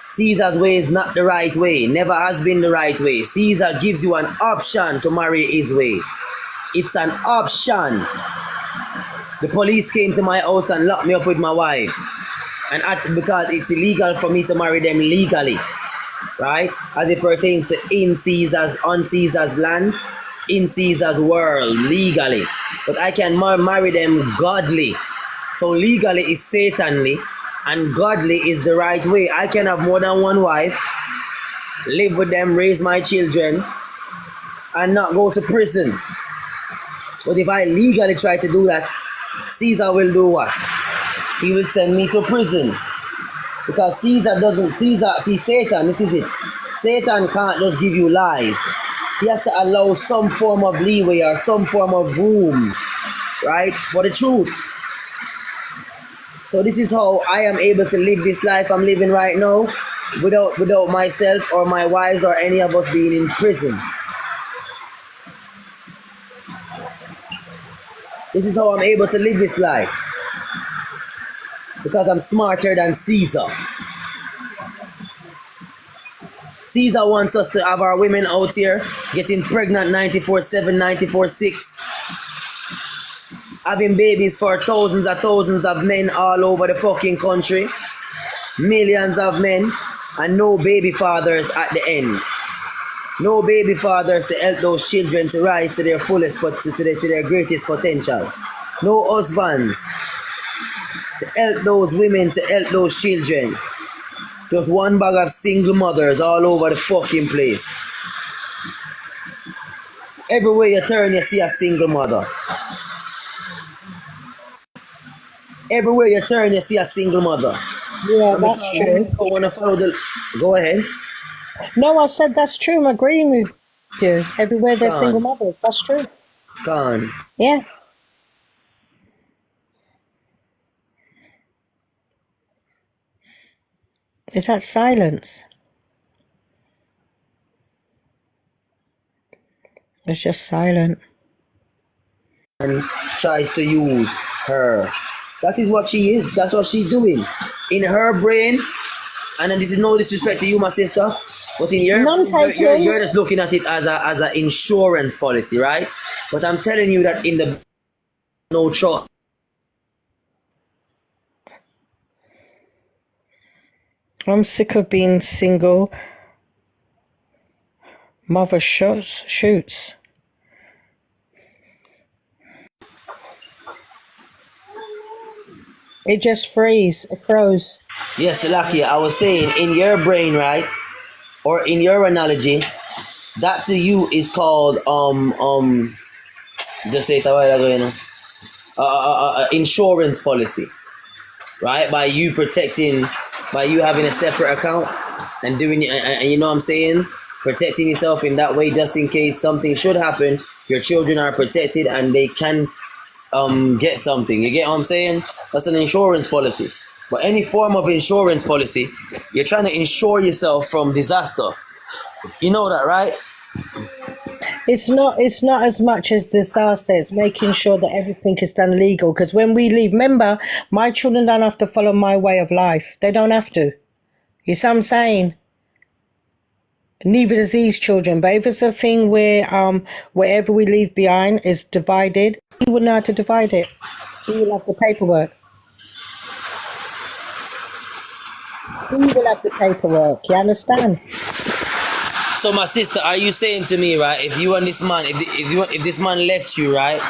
Caesar's way is not the right way. Never has been the right way. Caesar gives you an option to marry his way. It's an option. The police came to my house and locked me up with my wives. And because it's illegal for me to marry them legally. Right? As it pertains to on Caesar's land, in Caesar's world, legally. But I can marry them godly. So legally is Satanly, and godly is the right way. I can have more than one wife, live with them, raise my children, and not go to prison. But if I legally try to do that, Caesar will do what? He will send me to prison. Because Satan, this is it. Satan can't just give you lies. he has to allow some form of leeway or some form of room, right, for the truth. So this is how I am able to live this life I'm living right now without myself or my wives or any of us being in prison. This is how I'm able to live this life. Because I'm smarter than Caesar. Caesar wants us to have our women out here getting pregnant 94/7, 94/6. Having babies for thousands of men all over the fucking country. Millions of men and no baby fathers at the end. No baby fathers to help those children to rise to their fullest, to their greatest potential. No husbands to help those women, to help those children. Just one bag of single mothers all over the fucking place. Everywhere you turn, you see a single mother. Everywhere you turn, you see a single mother. Yeah, And that's because true. women don't want to follow the... Go ahead. No, I said that's true. I'm agreeing with you. Everywhere there's Gone. single mothers. That's true. Gone. Yeah. Is that silence? It's just silent. And tries to use her. That is what she is. That's what she's doing. In her brain, and then this is no disrespect to you, my sister, but in your None takes long. you're just looking at it as an insurance policy, right? But I'm telling you that in the no trust. I'm sick of being single. Mother shoots. It just froze. Yes, Lucky, I was saying in your brain, right? Or in your analogy, that to you is called just say it a while ago, you know. Insurance policy. Right? By you having a separate account and doing it, and you know what I'm saying? Protecting yourself in that way just in case something should happen, your children are protected and they can get something. You get what I'm saying? That's an insurance policy. But any form of insurance policy, you're trying to insure yourself from disaster. You know that, right? It's not as much as disaster. It's making sure that everything is done legal. Because when we leave, remember, my children don't have to follow my way of life. They don't have to. You see what I'm saying? Neither does these children. But if it's a thing where wherever we leave behind is divided, he would know how to divide it. He will have the paperwork. He will have the paperwork. You understand? So my sister, are you saying to me, right, if you and this man, if this man left you, right?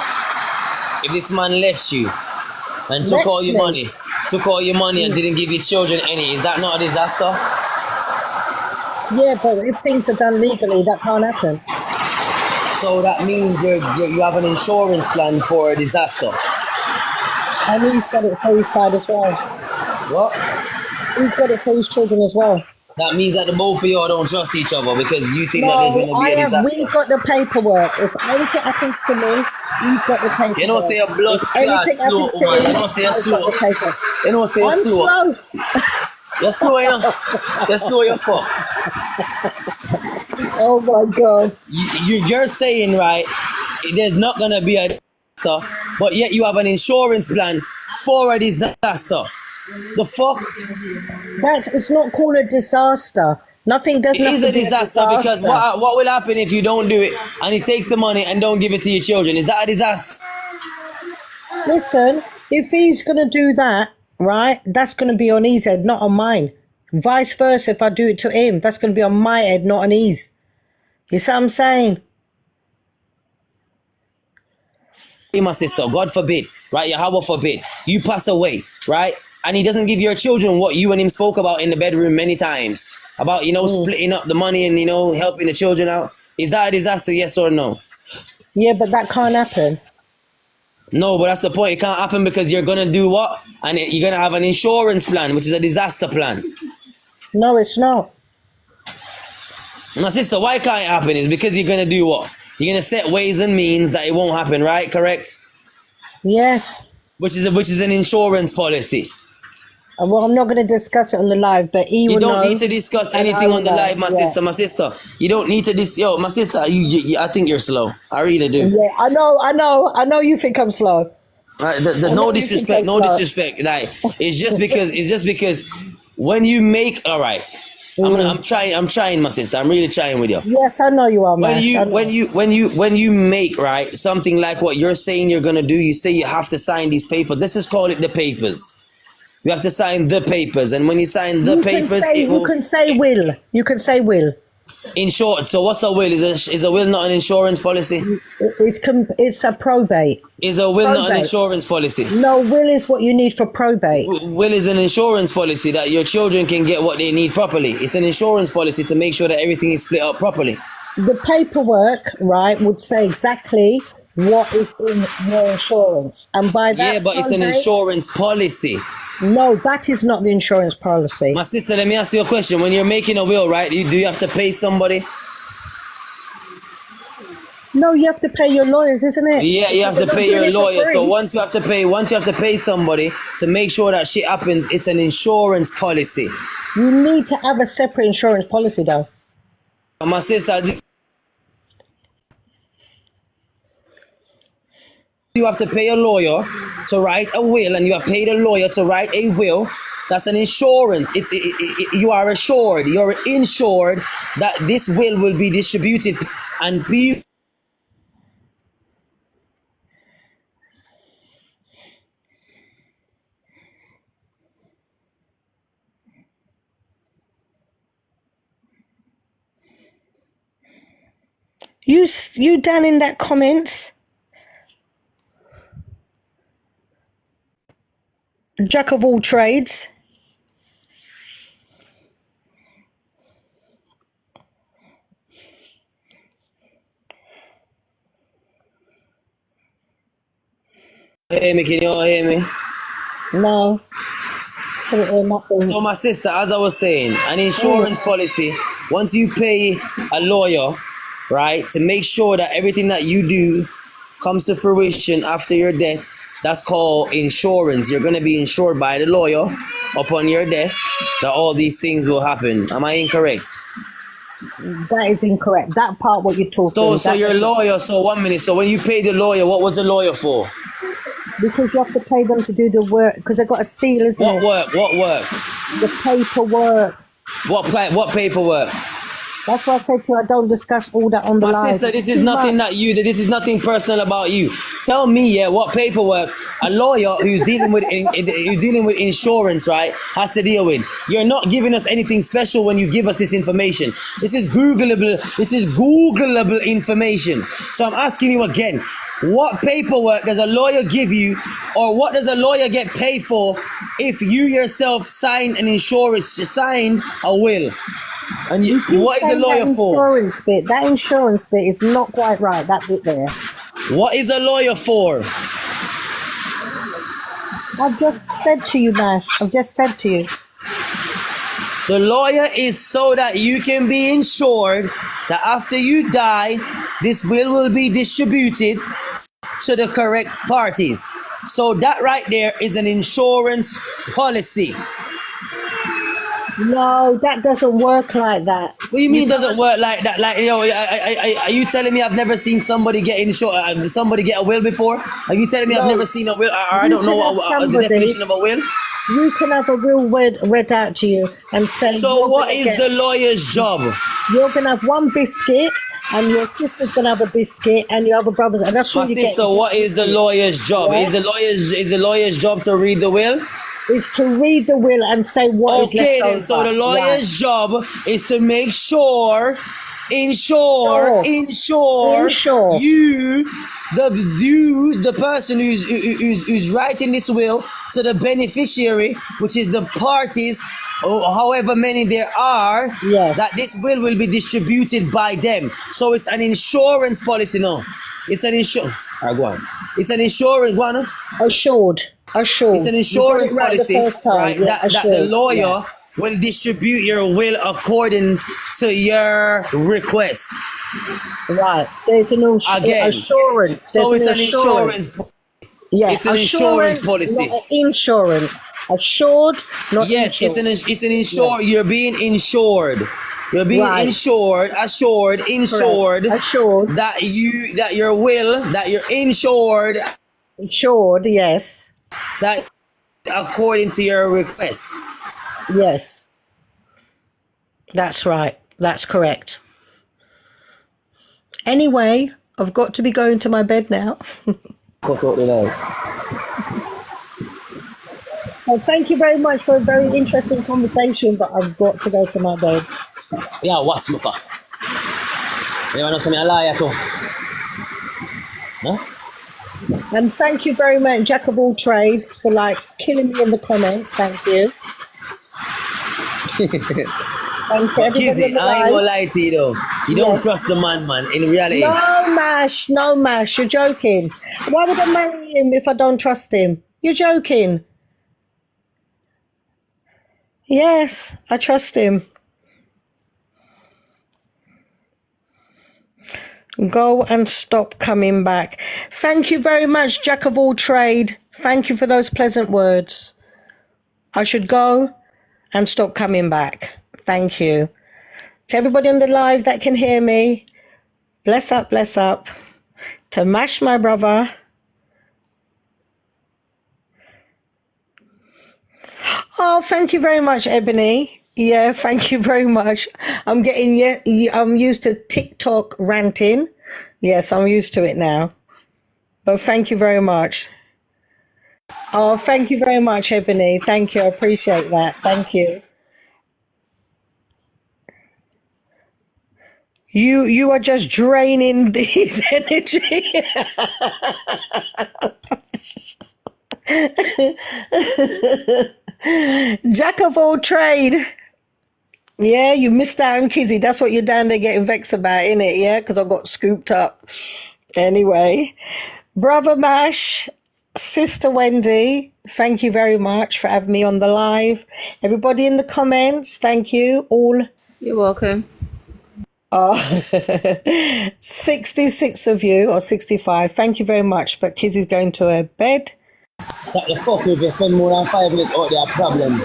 If this man left you and took all your money and didn't give your children any, is that not a disaster? Yeah, but if things are done legally, that can't happen. So that means you have an insurance plan for a disaster. And he's got it for his side as well. What? He's got it for his children as well. That means that the both of y'all don't trust each other because you think that there's going to be a disaster. We've got the paperwork. If anything happens to me, we've got the paperwork. You don't say a blood clot slow, woman. You don't say a slow. You don't say a slow. I'm slow. You're slow, you know. You're slow, you're fuck. Oh my God. You're saying, right, there's not going to be a disaster, but yet you have an insurance plan for a disaster. The fuck? It's not called a disaster. Nothing doesn't. It is a disaster because what will happen if you don't do it and he takes the money and don't give it to your children? Is that a disaster? Listen, if he's gonna do that, right, that's gonna be on his head, not on mine. Vice versa, if I do it to him, that's gonna be on my head, not on his. You see what I'm saying? My sister, God forbid, right? Yahweh forbid, you pass away, right? And he doesn't give your children what you and him spoke about in the bedroom many times. About, splitting up the money and, helping the children out. Is that a disaster, yes or no? Yeah, but that can't happen. No, but that's the point. It can't happen because you're going to do what? And you're going to have an insurance plan, which is a disaster plan. No, it's not. My sister, why can't it happen? Is because you're gonna do what? You're gonna set ways and means that it won't happen, right? Correct? Yes. Which is an insurance policy. Well, I'm not going to discuss it on the live, but he You will don't know, need to discuss and I anything will on the know. live, my Yeah. sister. My sister, you don't need to Yo, my sister, I think you're slow. I really do. Yeah, I know you think I'm slow. Right, I know no you disrespect, think no I'm slow. disrespect. Like it's just because when you make all right, I'm trying, my sister. I'm really trying with you. Yes, I know you are, man. When you make right something like what you're saying you're gonna do, you say you have to sign these papers. Let's just call it the papers. You have to sign the papers, and when you sign the papers, You can say will. You can say will. In short, so what's a will? Is a will not an insurance policy? It's a probate. Is a will not an Probate. insurance policy? No, will is what you need for probate. Will is an insurance policy that your children can get what they need properly. It's an insurance policy to make sure that everything is split up properly. The paperwork, right, would say exactly what is in your insurance, and by that. Yeah, but it's an probate- insurance policy. No, that is not the insurance policy. My sister, let me ask you a question. When you're making a will, right, do you have to pay somebody? No, you have to pay your lawyers, isn't it? Yeah, you have to They're not pay doing your it for lawyer. So free. once you have to pay somebody to make sure that shit happens, it's an insurance policy. You need to have a separate insurance policy, though. My sister, you have to pay a lawyer to write a will, and you have paid a lawyer to write a will. That's an insurance. You are assured, you're insured that this will be distributed, and people. You down in that comments? Jack of all trades. Hear me? Can you all hear me? No. Couldn't hear nothing. So my sister, as I was saying, an insurance policy, once you pay a lawyer, right, to make sure that everything that you do comes to fruition after your death, that's called insurance. You're going to be insured by the lawyer upon your death that all these things will happen. Am I incorrect? That is incorrect. That part what you're talking. So your lawyer, so 1 minute, so when you pay the lawyer, what was the lawyer for? Because you have to pay them to do the work, because they've got a seal, isn't it? What work? The paperwork. What paperwork? That's why I said to you, I don't discuss all that on the My live. sister, this is Too nothing much. that you. This is nothing personal about you. Tell me, what paperwork a lawyer who's dealing with insurance, right, has to deal with. You're not giving us anything special when you give us this information. This is Googleable. This is Googleable information. So I'm asking you again. What paperwork does a lawyer give you, or what does a lawyer get paid for if you yourself sign a will? And what is a lawyer for? That insurance bit is not quite right, that bit there. What is a lawyer for? I've just said to you, Nash. I've just said to you. The lawyer is so that you can be insured that after you die, this will be distributed to the correct parties. So that right there is an insurance policy. No, that doesn't work like that. What do you mean it doesn't work like that? Like, are you telling me I've never seen somebody get insured, somebody get a will before? Are you telling me I've never seen a will? I don't know what the definition of a will. You can have a will read out to you and say. So what is the lawyer's job? You're gonna have one biscuit, and your sister's gonna have a biscuit, and your other brothers, and that's My what you get. sister, what is the lawyer's job? Yeah. Is the lawyer's job to read the will? Is to read the will and say what is left Okay, then. over. So the lawyer's job is to make sure, ensure the person who's writing this will to the beneficiary, which is the parties, or however many there are, that this will be distributed by them. So it's an insurance policy, no? It's an insurance. Go on. It's an insurance, go on. Assured. It's an insurance policy, right? That the lawyer will distribute your will according to your request. Right. There's an Again, assurance. so There's it's an an insurance. Yeah, It's an insurance policy. not an insurance. Assured, not Yes, insured. it's an insured. You're being insured. You're being Right. insured, insured Assured. that your will, that you're insured, Insured, yes. that according to your request. Yes. That's right. That's correct. Anyway, I've got to be going to my bed now. Cut out the lies. Well, thank you very much for a very interesting conversation, but I've got to go to my bed. Yeah, what's my fuck? You wanna say me a liar too? Huh? And thank you very much, Jack of all trades, for like killing me in the comments. Thank you. And for everybody Kizzy, on the I ain't gonna line. lie to you though. You don't Yes. trust the man. In reality. No, Mash, you're joking. Why would I marry him if I don't trust him? You're joking. Yes, I trust him. Go and stop coming back. Thank you very much, Jack of all trade. Thank you for those pleasant words. I should go and stop coming back. Thank you. To everybody on the live that can hear me, bless up, bless up. To Mash, my brother. Oh, thank you very much, Ebony. Yeah, thank you very much. I'm used to TikTok ranting. Yes, I'm used to it now. But thank you very much. Oh, thank you very much, Ebony. Thank you. I appreciate that. Thank you. You are just draining this energy. Jack of all trade. Yeah, you missed out on Kizzy. That's what you're down there getting vexed about, innit? Yeah, because I got scooped up. Anyway, Brother Mash, Sister Wendy, thank you very much for having me on the live. Everybody in the comments, thank you. All You're welcome. 66 of you, or 65. Thank you very much. But Kizzy's going to her bed. Shut the fuck if you spend more than 5 minutes out there, problem.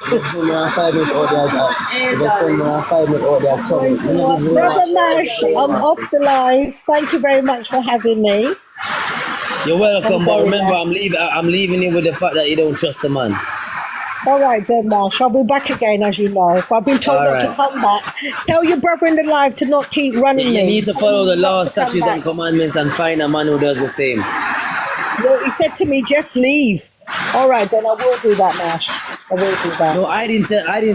Spend more than 5 minutes out there, if you spend more than 5 minutes out there, trouble. Brother Mash, I'm off the live. Thank you very much for having me. You're welcome, I'm but going remember, now. I'm leaving you with the fact that you don't trust the man. All right, then, Mash. I'll be back again, as you know. I've been told All not to right. come back. Tell your brother in the live to not keep running You me. need to Tell follow the him not laws, to come statutes, and back. commandments and find a man who does the same. Well, he said to me, just leave. All right, then I will do that, Mash. I will do that. No, I didn't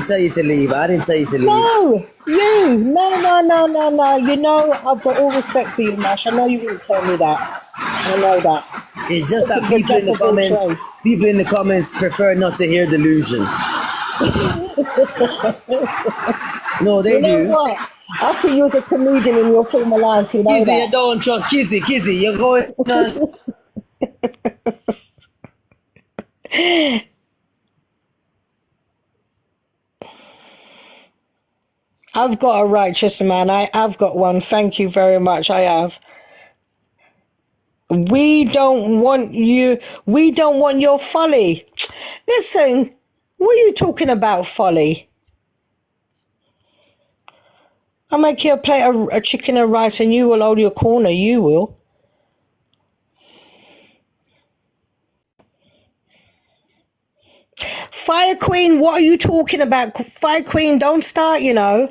tell you to leave. I didn't tell you to leave. No, you. No. You know, I've got all respect for you, Mash. I know you wouldn't tell me that. I know that. It's just that Looking for people in the jack of all comments, people in the comments prefer not to hear delusion. No, they You know do. what? I think you was a comedian in your former life, you know Kizzy, you that. don't trust Kizzy, you're going on. I've got a righteous man. I've got one. Thank you very much. I have. We don't want you. We don't want your folly. Listen, what are you talking about, folly? I'll make you a plate of a chicken and rice and you will hold your corner. You will. Fire Queen, what are you talking about? Fire Queen, don't start, you know.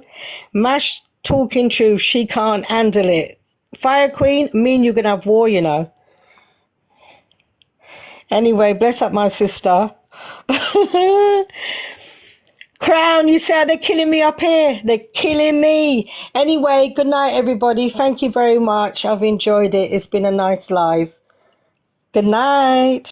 Mash talking truth. She can't handle it. Fire Queen, me and you're going to have war, you know. Anyway, bless up my sister. Crown, you said they're killing me up here. They're killing me. Anyway, good night, everybody. Thank you very much. I've enjoyed it. It's been a nice live. Good night.